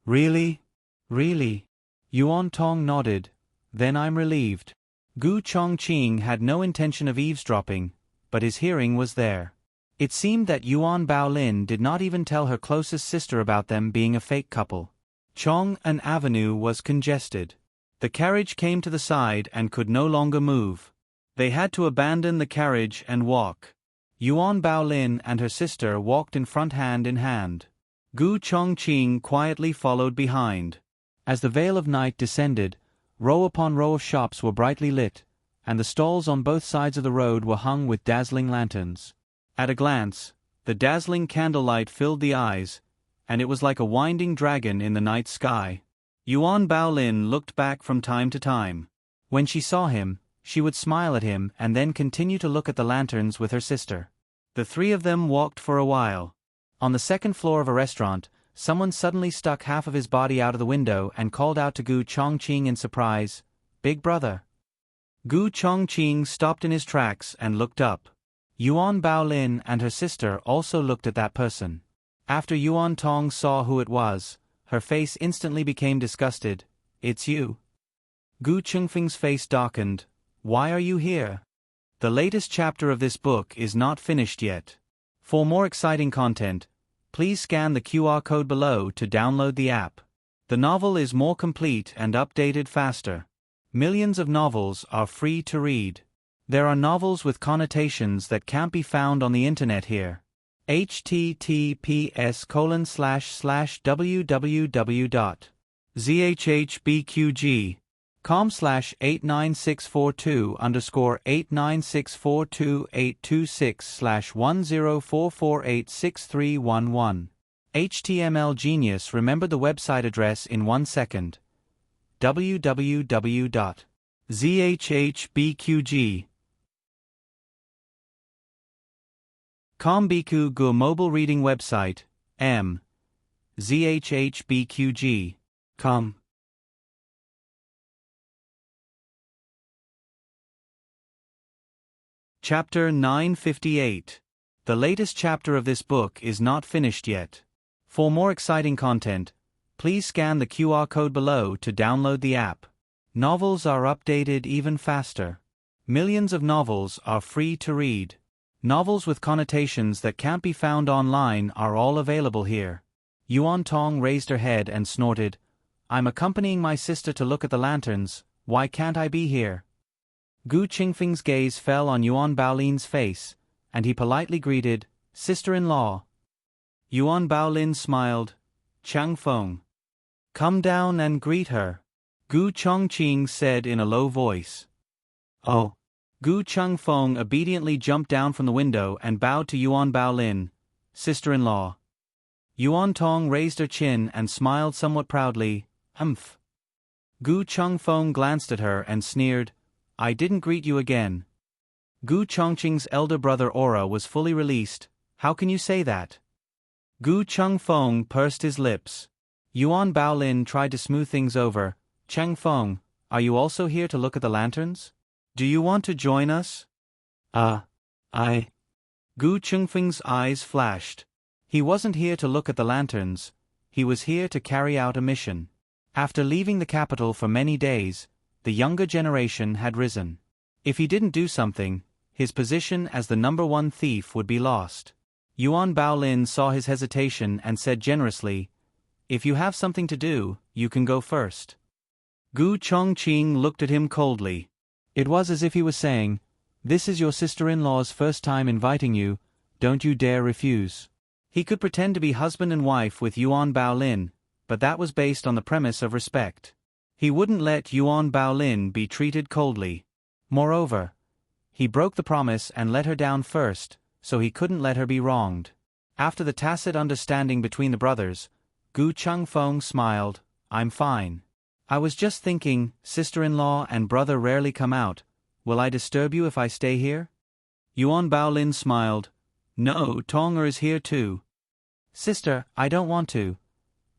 Really? Really? Yuan Tong nodded. Then I'm relieved. Gu Chongqing had no intention of eavesdropping, but his hearing was there. It seemed that Yuan Baolin did not even tell her closest sister about them being a fake couple. Chong'an Avenue was congested. The carriage came to the side and could no longer move. They had to abandon the carriage and walk. Yuan Baolin and her sister walked in front hand in hand. Gu Chongqing quietly followed behind. As the veil of night descended, row upon row of shops were brightly lit, and the stalls on both sides of the road were hung with dazzling lanterns. At a glance, the dazzling candlelight filled the eyes, and it was like a winding dragon in the night sky. Yuan Baolin looked back from time to time. When she saw him, she would smile at him and then continue to look at the lanterns with her sister. The three of them walked for a while. On the second floor of a restaurant, someone suddenly stuck half of his body out of the window and called out to Gu Chongqing in surprise, Big brother. Gu Chongqing stopped in his tracks and looked up. Yuan Baolin and her sister also looked at that person. After Yuan Tong saw who it was, her face instantly became disgusted. It's you. Gu Chongqing's face darkened. Why are you here? The latest chapter of this book is not finished yet. For more exciting content, please scan the QR code below to download the app. The novel is more complete and updated faster. Millions of novels are free to read. There are novels with connotations that can't be found on the internet here. https://www.zhbqg.com/89642_8964286/1044866311. HTML Genius remembered the website address in 1 second. www.zhbqg.com Kombiku Gu mobile reading website, zhbqg.com. Chapter 958. The latest chapter of this book is not finished yet. For more exciting content, please scan the QR code below to download the app. Novels are updated even faster. Millions of novels are free to read. Novels with connotations that can't be found online are all available here. Yuan Tong raised her head and snorted, I'm accompanying my sister to look at the lanterns, why can't I be here? Gu Chongqing's gaze fell on Yuan Baolin's face, and he politely greeted, Sister-in-law. Yuan Baolin smiled, Chang Feng. Come down and greet her. Gu Chongqing said in a low voice. Oh. Gu Changfeng obediently jumped down from the window and bowed to Yuan Baolin, sister-in-law. Yuan Tong raised her chin and smiled somewhat proudly, humph. Gu Changfeng glanced at her and sneered, I didn't greet you again. Gu Chongqing's elder brother Aura was fully released, how can you say that? Gu Changfeng pursed his lips. Yuan Baolin tried to smooth things over, Changfeng, are you also here to look at the lanterns? Do you want to join us? I. Gu Chongqing's eyes flashed. He wasn't here to look at the lanterns, he was here to carry out a mission. After leaving the capital for many days, the younger generation had risen. If he didn't do something, his position as the #1 thief would be lost. Yuan Baolin saw his hesitation and said generously, "If you have something to do, you can go first." Gu Chongqing looked at him coldly. It was as if he was saying, "This is your sister-in-law's first time inviting you, don't you dare refuse." He could pretend to be husband and wife with Yuan Baolin, but that was based on the premise of respect. He wouldn't let Yuan Baolin be treated coldly. Moreover, he broke the promise and let her down first, so he couldn't let her be wronged. After the tacit understanding between the brothers, Gu Chengfeng smiled, "I'm fine. I was just thinking, sister-in-law and brother rarely come out, will I disturb you if I stay here?" Yuan Baolin smiled, "No, Tonger is here too." "Sister, I don't want to."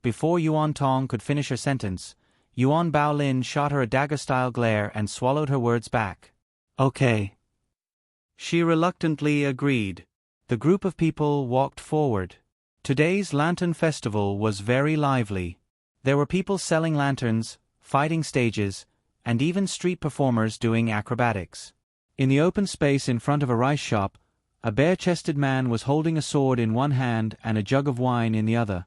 Before Yuan Tong could finish her sentence, Yuan Baolin shot her a dagger-style glare and swallowed her words back. "Okay." She reluctantly agreed. The group of people walked forward. Today's Lantern Festival was very lively. There were people selling lanterns, fighting stages, and even street performers doing acrobatics. In the open space in front of a rice shop, a bare-chested man was holding a sword in one hand and a jug of wine in the other.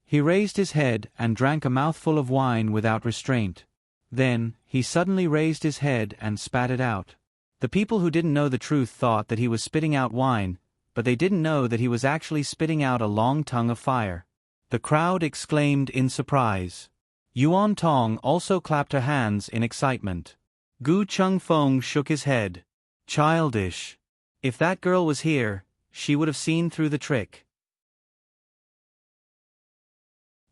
He raised his head and drank a mouthful of wine without restraint. Then, he suddenly raised his head and spat it out. The people who didn't know the truth thought that he was spitting out wine, but they didn't know that he was actually spitting out a long tongue of fire. The crowd exclaimed in surprise. Yuan Tong also clapped her hands in excitement. Gu Chengfeng shook his head. Childish. If that girl was here, she would have seen through the trick.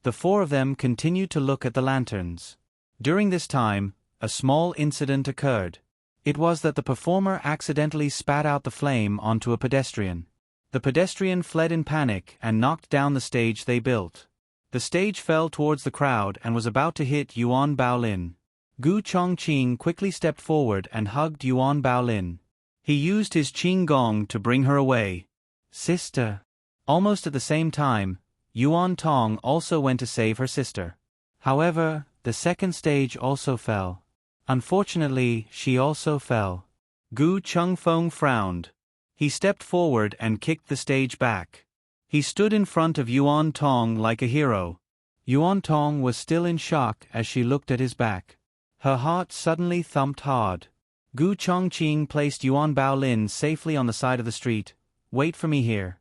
The four of them continued to look at the lanterns. During this time, a small incident occurred. It was that the performer accidentally spat out the flame onto a pedestrian. The pedestrian fled in panic and knocked down the stage they built. The stage fell towards the crowd and was about to hit Yuan Baolin. Gu Chongqing quickly stepped forward and hugged Yuan Baolin. He used his qing gong to bring her away. "Sister." Almost at the same time, Yuan Tong also went to save her sister. However, the second stage also fell. Unfortunately, she also fell. Gu Chengfeng frowned. He stepped forward and kicked the stage back. He stood in front of Yuan Tong like a hero. Yuan Tong was still in shock as she looked at his back. Her heart suddenly thumped hard. Gu Chongqing placed Yuan Baolin safely on the side of the street. "Wait for me here."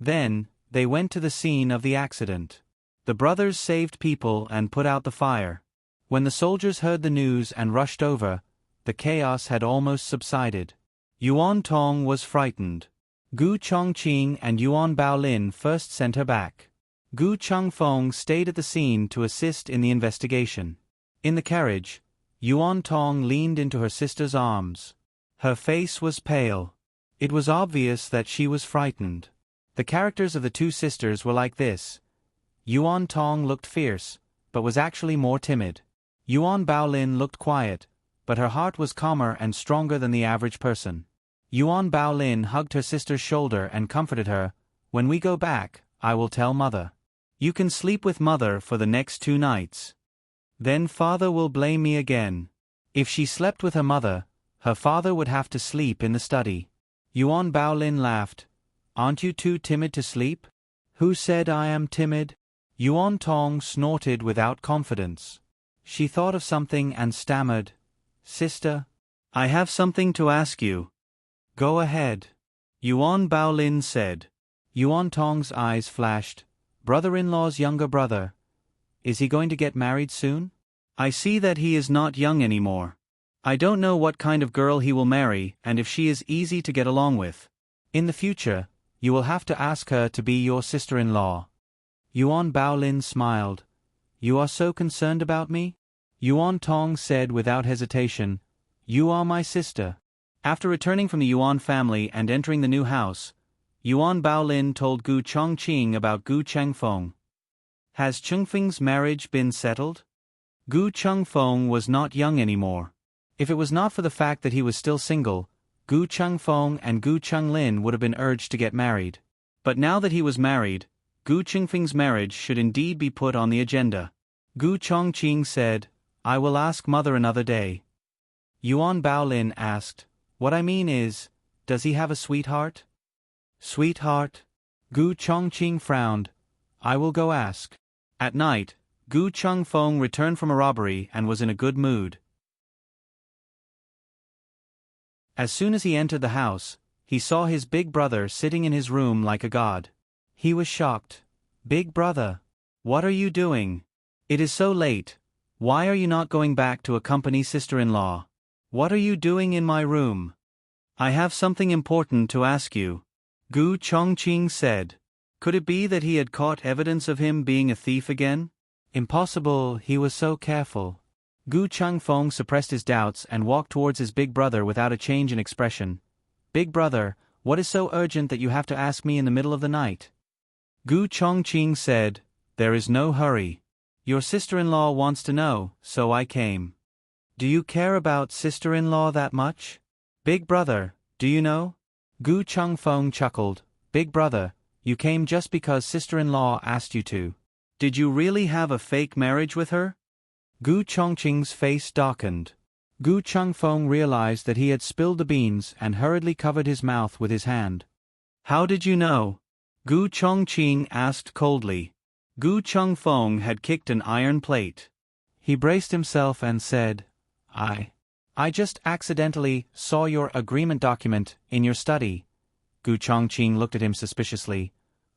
Then, they went to the scene of the accident. The brothers saved people and put out the fire. When the soldiers heard the news and rushed over, the chaos had almost subsided. Yuan Tong was frightened. Gu Chongqing and Yuan Baolin first sent her back. Gu Chengfeng stayed at the scene to assist in the investigation. In the carriage, Yuan Tong leaned into her sister's arms. Her face was pale. It was obvious that she was frightened. The characters of the two sisters were like this. Yuan Tong looked fierce, but was actually more timid. Yuan Baolin looked quiet, but her heart was calmer and stronger than the average person. Yuan Baolin hugged her sister's shoulder and comforted her. "When we go back, I will tell Mother. You can sleep with Mother for the next 2 nights. Then Father will blame me again." If she slept with her mother, her father would have to sleep in the study. Yuan Baolin laughed. "Aren't you too timid to sleep?" "Who said I am timid?" Yuan Tong snorted without confidence. She thought of something and stammered. "Sister, I have something to ask you." "Go ahead," Yuan Baolin said. Yuan Tong's eyes flashed. "Brother-in-law's younger brother. Is he going to get married soon?" "I see that he is not young anymore. I don't know what kind of girl he will marry and if she is easy to get along with. In the future, you will have to ask her to be your sister-in-law." Yuan Baolin smiled. "You are so concerned about me?" Yuan Tong said without hesitation, "You are my sister." After returning from the Yuan family and entering the new house, Yuan Baolin told Gu Chongqing about Gu Chengfeng. "Has Chengfeng's marriage been settled?" Gu Chengfeng was not young anymore. If it was not for the fact that he was still single, Gu Chengfeng and Gu Chenglin would have been urged to get married. But now that he was married, Gu Qingfeng's marriage should indeed be put on the agenda. Gu Chongqing said, "I will ask mother another day." Yuan Baolin asked, "What I mean is, does he have a sweetheart?" "Sweetheart?" Gu Chongqing frowned. "I will go ask." At night, Gu Chengfeng returned from a robbery and was in a good mood. As soon as he entered the house, he saw his big brother sitting in his room like a god. He was shocked. "Big brother, what are you doing? It is so late. Why are you not going back to accompany sister-in-law? What are you doing in my room?" "I have something important to ask you," Gu Chongqing said. Could it be that he had caught evidence of him being a thief again? Impossible, he was so careful. Gu Chengfeng suppressed his doubts and walked towards his big brother without a change in expression. "Big brother, what is so urgent that you have to ask me in the middle of the night?" Gu Chongqing said, "There is no hurry. Your sister-in-law wants to know, so I came." "Do you care about sister-in-law that much? Big brother, do you know?" Gu Chengfeng chuckled. "Big brother, you came just because sister-in-law asked you to. Did you really have a fake marriage with her?" Gu Chongqing's face darkened. Gu Chengfeng realized that he had spilled the beans and hurriedly covered his mouth with his hand. "How did you know?" Gu Chongqing asked coldly. Gu Chengfeng had kicked an iron plate. He braced himself and said, I just accidentally saw your agreement document in your study." Gu Chongqing looked at him suspiciously.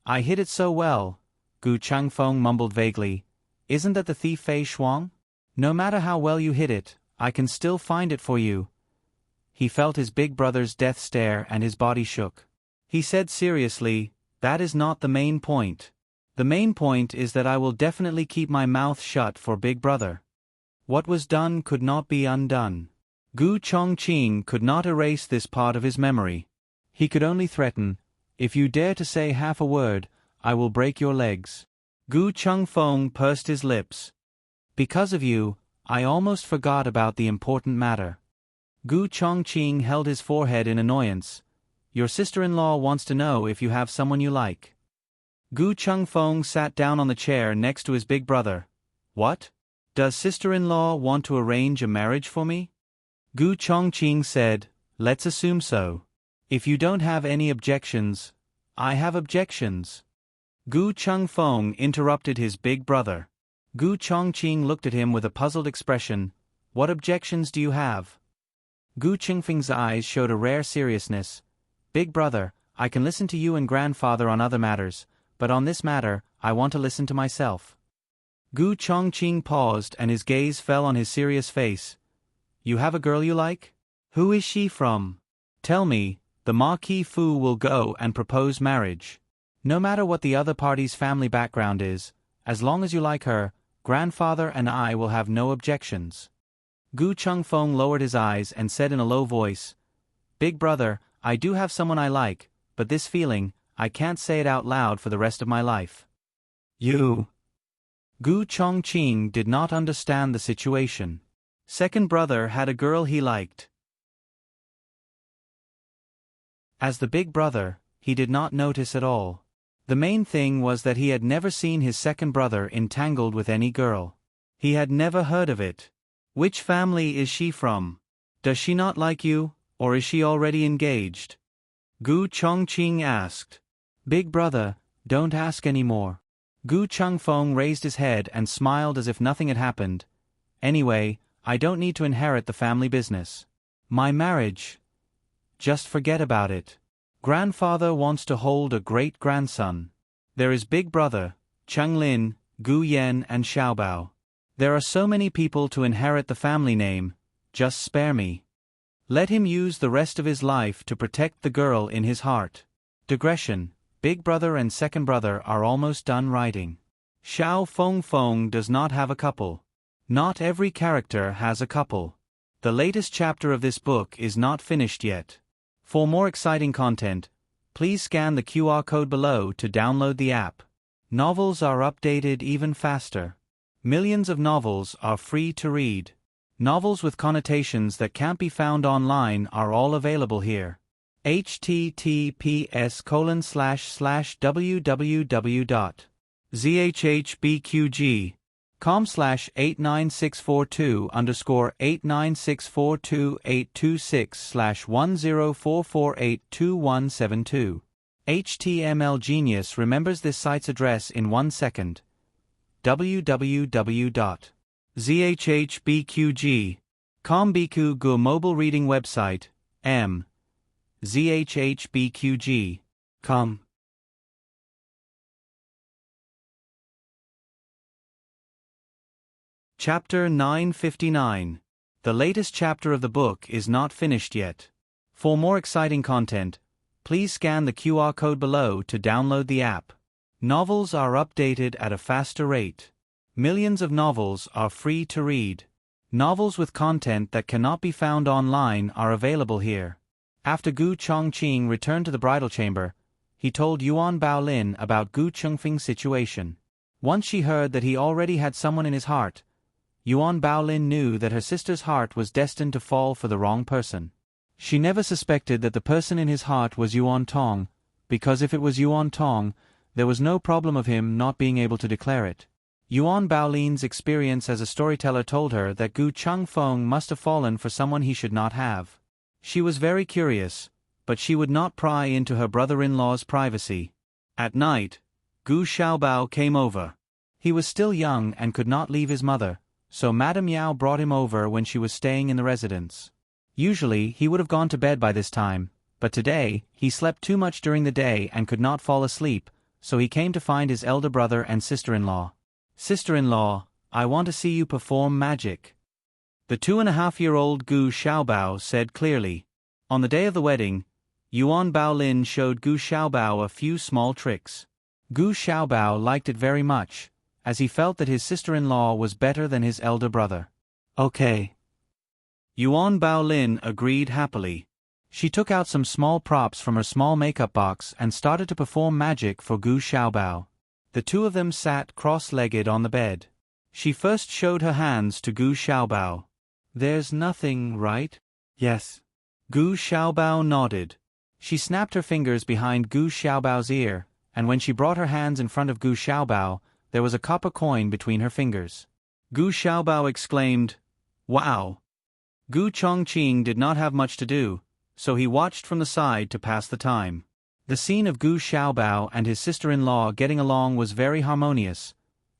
"I hid it so well," Gu Chengfeng mumbled vaguely. "Isn't that the thief Fei Shuang? No matter how well you hid it, I can still find it for you." He felt his big brother's death stare and his body shook. He said seriously, "That is not the main point. The main point is that I will definitely keep my mouth shut for big brother. What was done could not be undone." Gu Chongqing could not erase this part of his memory. He could only threaten, "If you dare to say half a word, I will break your legs." Gu Chengfeng pursed his lips. "Because of you, I almost forgot about the important matter." Gu Chongqing held his forehead in annoyance. "Your sister-in-law wants to know if you have someone you like." Gu Chengfeng sat down on the chair next to his big brother. "What? Does sister-in-law want to arrange a marriage for me?" Gu Chongqing said, "Let's assume so. If you don't have any objections, I have objections." Gu Chengfeng interrupted his big brother. Gu Chongqing looked at him with a puzzled expression. "What objections do you have?" Gu Qingfeng's eyes showed a rare seriousness. "Big brother, I can listen to you and grandfather on other matters, but on this matter, I want to listen to myself." Gu Chongqing paused and his gaze fell on his serious face. "You have a girl you like? Who is she from? Tell me, the Marquis Fu will go and propose marriage. No matter what the other party's family background is, as long as you like her, grandfather and I will have no objections." Gu Chengfeng lowered his eyes and said in a low voice, "Big brother, I do have someone I like, but this feeling, I can't say it out loud for the rest of my life." "You?" Gu Chongqing did not understand the situation. Second brother had a girl he liked. As the big brother, he did not notice at all. The main thing was that he had never seen his second brother entangled with any girl. He had never heard of it. "Which family is she from? Does she not like you, or is she already engaged?" Gu Chongqing asked. "Big brother, don't ask any more." Gu Chengfeng raised his head and smiled as if nothing had happened. "Anyway, I don't need to inherit the family business. My marriage. Just forget about it. Grandfather wants to hold a great-grandson. There is big brother, Cheng Lin, Gu Yan and Xiaobao. There are so many people to inherit the family name, just spare me. Let him use the rest of his life to protect the girl in his heart." Digression. Big brother and second brother are almost done writing. Xiao Feng Feng does not have a couple. Not every character has a couple. The latest chapter of this book is not finished yet. For more exciting content, please scan the QR code below to download the app. Novels are updated even faster. Millions of novels are free to read. Novels with connotations that can't be found online are all available here. https://www.zhbqg.com/89642_8964282621044822172. HTML Genius remembers this site's address in 1 second. www.zhbqg.com Biku Gu mobile reading website, m. zhbqg.com. Chapter 959. The latest chapter of the book is not finished yet. For more exciting content, please scan the QR code below to download the app. Novels are updated at a faster rate. Millions of novels are free to read. Novels with content that cannot be found online are available here. After Gu Chongqing returned to the bridal chamber, he told Yuan Baolin about Gu Chengfeng's situation. Once she heard that he already had someone in his heart, Yuan Baolin knew that her sister's heart was destined to fall for the wrong person. She never suspected that the person in his heart was Yuan Tong, because if it was Yuan Tong, there was no problem of him not being able to declare it. Yuan Baolin's experience as a storyteller told her that Gu Chengfeng must have fallen for someone he should not have. She was very curious, but she would not pry into her brother-in-law's privacy. At night, Gu Xiaobao came over. He was still young and could not leave his mother, so Madame Yao brought him over when she was staying in the residence. Usually he would have gone to bed by this time, but today he slept too much during the day and could not fall asleep, so he came to find his elder brother and sister-in-law. "Sister-in-law, I want to see you perform magic," the 2.5-year-old Gu Xiaobao said clearly. On the day of the wedding, Yuan Baolin showed Gu Xiaobao a few small tricks. Gu Xiaobao liked it very much, as he felt that his sister-in-law was better than his elder brother. "Okay." Yuan Baolin agreed happily. She took out some small props from her small makeup box and started to perform magic for Gu Xiaobao. The two of them sat cross-legged on the bed. She first showed her hands to Gu Xiaobao. "There's nothing, right?" "Yes." Gu Xiaobao nodded. She snapped her fingers behind Gu Xiaobao's ear, and when she brought her hands in front of Gu Xiaobao, there was a copper coin between her fingers. Gu Xiaobao exclaimed, "Wow!" Gu Chongqing did not have much to do, so he watched from the side to pass the time. The scene of Gu Xiaobao and his sister-in-law getting along was very harmonious,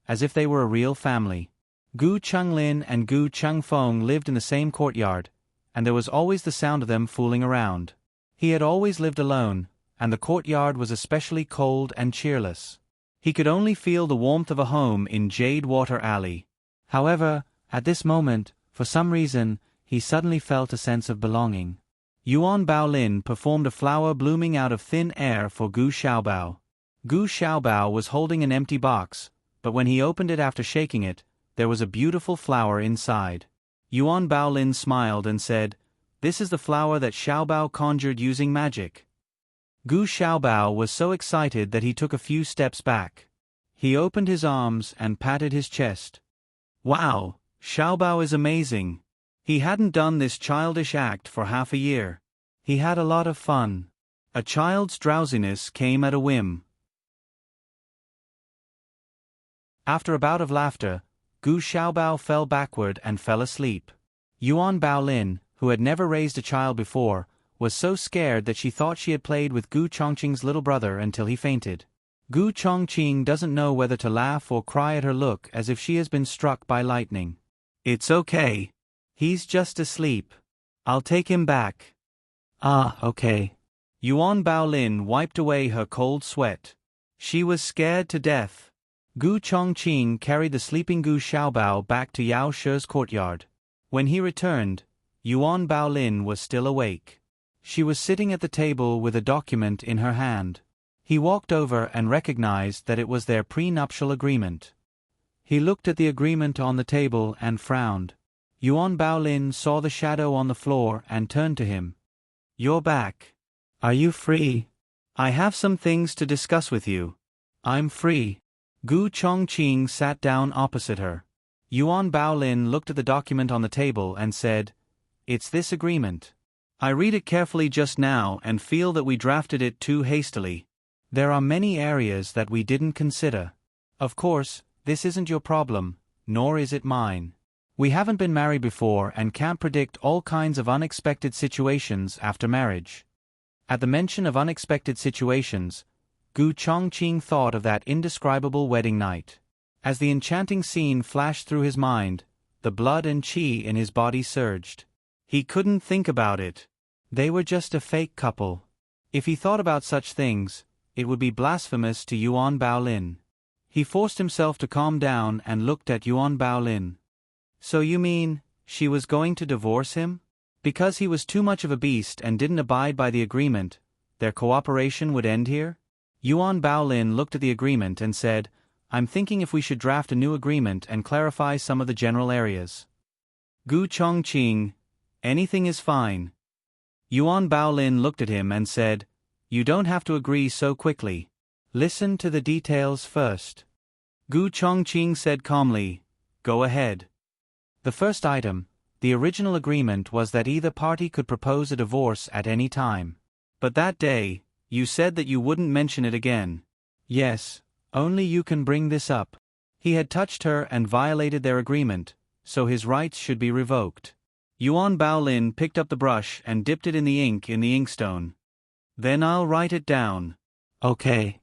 as if they were a real family. Gu Chenglin and Gu Chengfeng lived in the same courtyard, and there was always the sound of them fooling around. He had always lived alone, and the courtyard was especially cold and cheerless. He could only feel the warmth of a home in Jade Water Alley. However, at this moment, for some reason, he suddenly felt a sense of belonging. Yuan Baolin performed a flower blooming out of thin air for Gu Xiaobao. Gu Xiaobao was holding an empty box, but when he opened it after shaking it, there was a beautiful flower inside. Yuan Baolin smiled and said, "This is the flower that Xiaobao conjured using magic." Gu Xiaobao was so excited that he took a few steps back. He opened his arms and patted his chest. "Wow, Xiaobao is amazing." He hadn't done this childish act for half a year. He had a lot of fun. A child's drowsiness came at a whim. After a bout of laughter, Gu Xiaobao fell backward and fell asleep. Yuan Baolin, who had never raised a child before, was so scared that she thought she had played with Gu Chongqing's little brother until he fainted. Gu Chongqing doesn't know whether to laugh or cry at her look as if she has been struck by lightning. "It's okay. He's just asleep. I'll take him back." "Ah, okay." Yuan Baolin wiped away her cold sweat. She was scared to death. Gu Chongqing carried the sleeping Gu Xiaobao back to Yao Shi's courtyard. When he returned, Yuan Baolin was still awake. She was sitting at the table with a document in her hand. He walked over and recognized that it was their prenuptial agreement. He looked at the agreement on the table and frowned. Yuan Baolin saw the shadow on the floor and turned to him. "You're back. Are you free? I have some things to discuss with you." "I'm free." Gu Chongqing sat down opposite her. Yuan Baolin looked at the document on the table and said, "It's this agreement. I read it carefully just now and feel that we drafted it too hastily. There are many areas that we didn't consider. Of course, this isn't your problem, nor is it mine. We haven't been married before and can't predict all kinds of unexpected situations after marriage. At the mention of unexpected situations, Gu Chongqing thought of that indescribable wedding night. As the enchanting scene flashed through his mind, the blood and qi in his body surged. He couldn't think about it. They were just a fake couple. If he thought about such things, it would be blasphemous to Yuan Baolin. He forced himself to calm down and looked at Yuan Baolin. So you mean, she was going to divorce him? Because he was too much of a beast and didn't abide by the agreement, their cooperation would end here? Yuan Baolin looked at the agreement and said, I'm thinking if we should draft a new agreement and clarify some of the general areas. Gu Chongqing, anything is fine. Yuan Baolin looked at him and said, You don't have to agree so quickly. Listen to the details first. Gu Chongqing said calmly, Go ahead. The first item, the original agreement was that either party could propose a divorce at any time. But that day, you said that you wouldn't mention it again. Yes, only you can bring this up. He had touched her and violated their agreement, so his rights should be revoked. Yuan Baolin picked up the brush and dipped it in the ink in the inkstone. Then I'll write it down. Okay.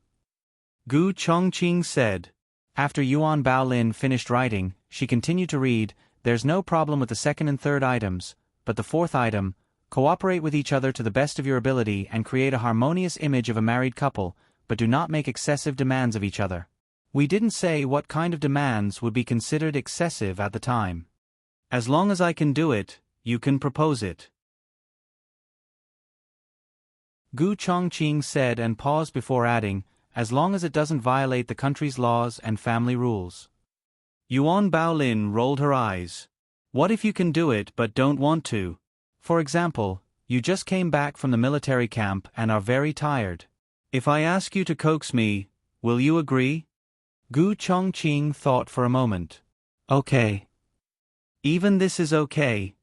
Gu Chongqing said. After Yuan Baolin finished writing, she continued to read, There's no problem with the second and third items, but the fourth item, cooperate with each other to the best of your ability and create a harmonious image of a married couple, but do not make excessive demands of each other. We didn't say what kind of demands would be considered excessive at the time. As long as I can do it, you can propose it. Gu Chongqing said and paused before adding, as long as it doesn't violate the country's laws and family rules. Yuan Baolin rolled her eyes. What if you can do it but don't want to? For example, you just came back from the military camp and are very tired. If I ask you to coax me, will you agree? Gu Chongqing thought for a moment. Okay. Even this is okay.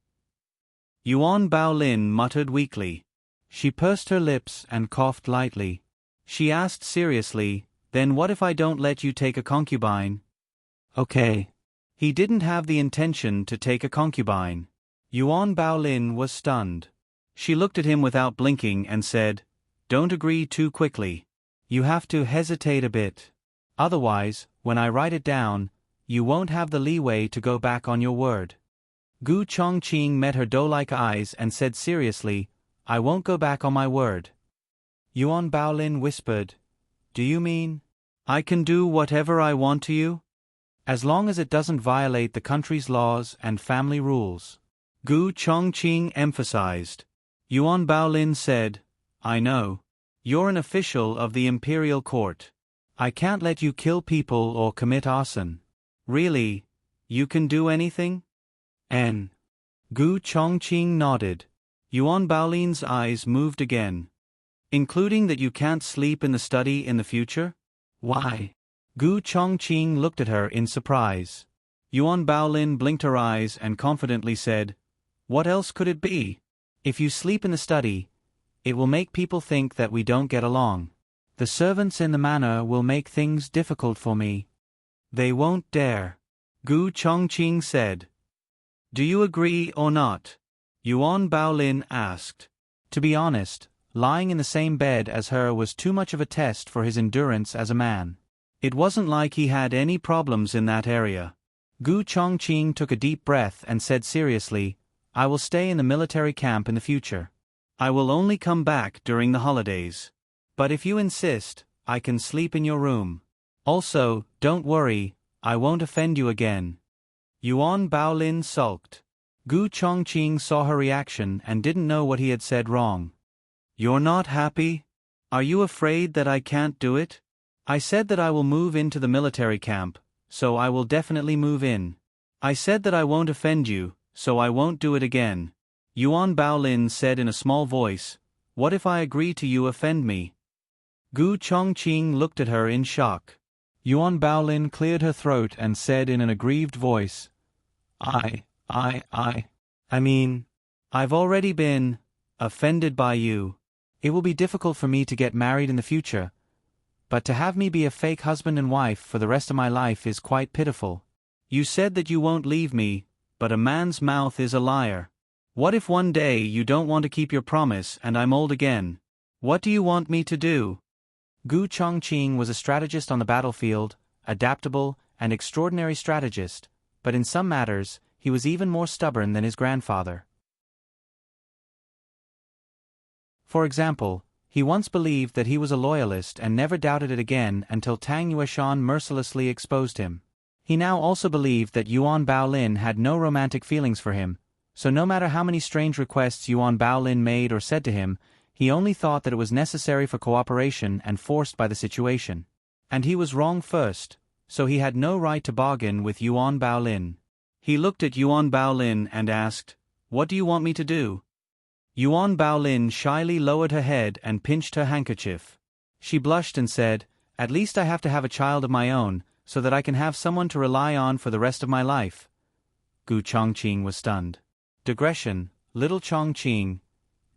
Yuan Baolin muttered weakly. She pursed her lips and coughed lightly. She asked seriously, Then what if I don't let you take a concubine? Okay. He didn't have the intention to take a concubine. Yuan Baolin was stunned. She looked at him without blinking and said, Don't agree too quickly. You have to hesitate a bit. Otherwise, when I write it down, you won't have the leeway to go back on your word. Gu Chongqing met her doe-like eyes and said seriously, I won't go back on my word. Yuan Baolin whispered, Do you mean, I can do whatever I want to you? As long as it doesn't violate the country's laws and family rules. Gu Chongqing emphasized. Yuan Baolin said, I know. You're an official of the imperial court. I can't let you kill people or commit arson. Really, you can do anything? N. Gu Chongqing nodded. Yuan Baolin's eyes moved again. Including that you can't sleep in the study in the future? Why? Gu Chongqing looked at her in surprise. Yuan Baolin blinked her eyes and confidently said, What else could it be? If you sleep in the study, it will make people think that we don't get along. The servants in the manor will make things difficult for me. They won't dare. Gu Chongqing said. Do you agree or not? Yuan Baolin asked. To be honest, lying in the same bed as her was too much of a test for his endurance as a man. It wasn't like he had any problems in that area. Gu Chongqing took a deep breath and said seriously, I will stay in the military camp in the future. I will only come back during the holidays. But if you insist, I can sleep in your room. Also, don't worry, I won't offend you again. Yuan Baolin sulked. Gu Chongqing saw her reaction and didn't know what he had said wrong. You're not happy? Are you afraid that I can't do it? I said that I will move into the military camp, so I will definitely move in. I said that I won't offend you, so I won't do it again. Yuan Baolin said in a small voice, What if I agree to you offend me? Gu Chongqing looked at her in shock. Yuan Baolin cleared her throat and said in an aggrieved voice, I mean, I've already been, offended by you. It will be difficult for me to get married in the future, but to have me be a fake husband and wife for the rest of my life is quite pitiful. You said that you won't leave me, but a man's mouth is a liar. What if one day you don't want to keep your promise and I'm old again? What do you want me to do? Gu Chongqing was a strategist on the battlefield, adaptable and extraordinary strategist, but in some matters, he was even more stubborn than his grandfather. For example, he once believed that he was a loyalist and never doubted it again until Tang Yueshan mercilessly exposed him. He now also believed that Yuan Baolin had no romantic feelings for him, so no matter how many strange requests Yuan Baolin made or said to him, he only thought that it was necessary for cooperation and forced by the situation. And he was wrong first, so he had no right to bargain with Yuan Baolin. He looked at Yuan Baolin and asked, "What do you want me to do?" Yuan Baolin shyly lowered her head and pinched her handkerchief. She blushed and said, "At least I have to have a child of my own, so that I can have someone to rely on for the rest of my life." Gu Chongqing was stunned. Digression, Little Chongqing,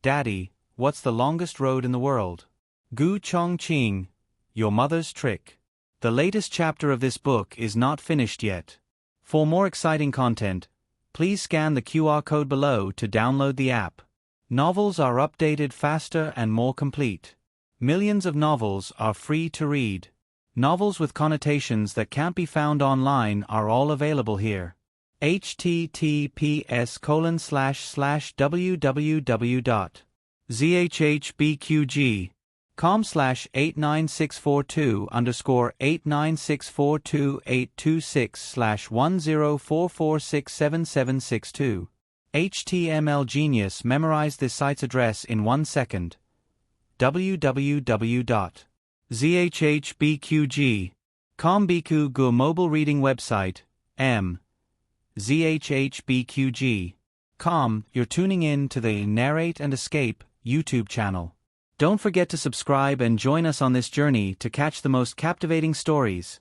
Daddy, what's the longest road in the world? Gu Chongqing, your mother's trick. The latest chapter of this book is not finished yet. For more exciting content, please scan the QR code below to download the app. Novels are updated faster and more complete. Millions of novels are free to read. Novels with connotations that can't be found online are all available here. https://www.zhbqg.com/89642_8964282/1044677762. HTML Genius memorized this site's address in 1 second. www.zhbqg.com Biku Gu mobile reading website, zhbqg.com. You're tuning in to the Narrate and Escape YouTube channel. Don't forget to subscribe and join us on this journey to catch the most captivating stories.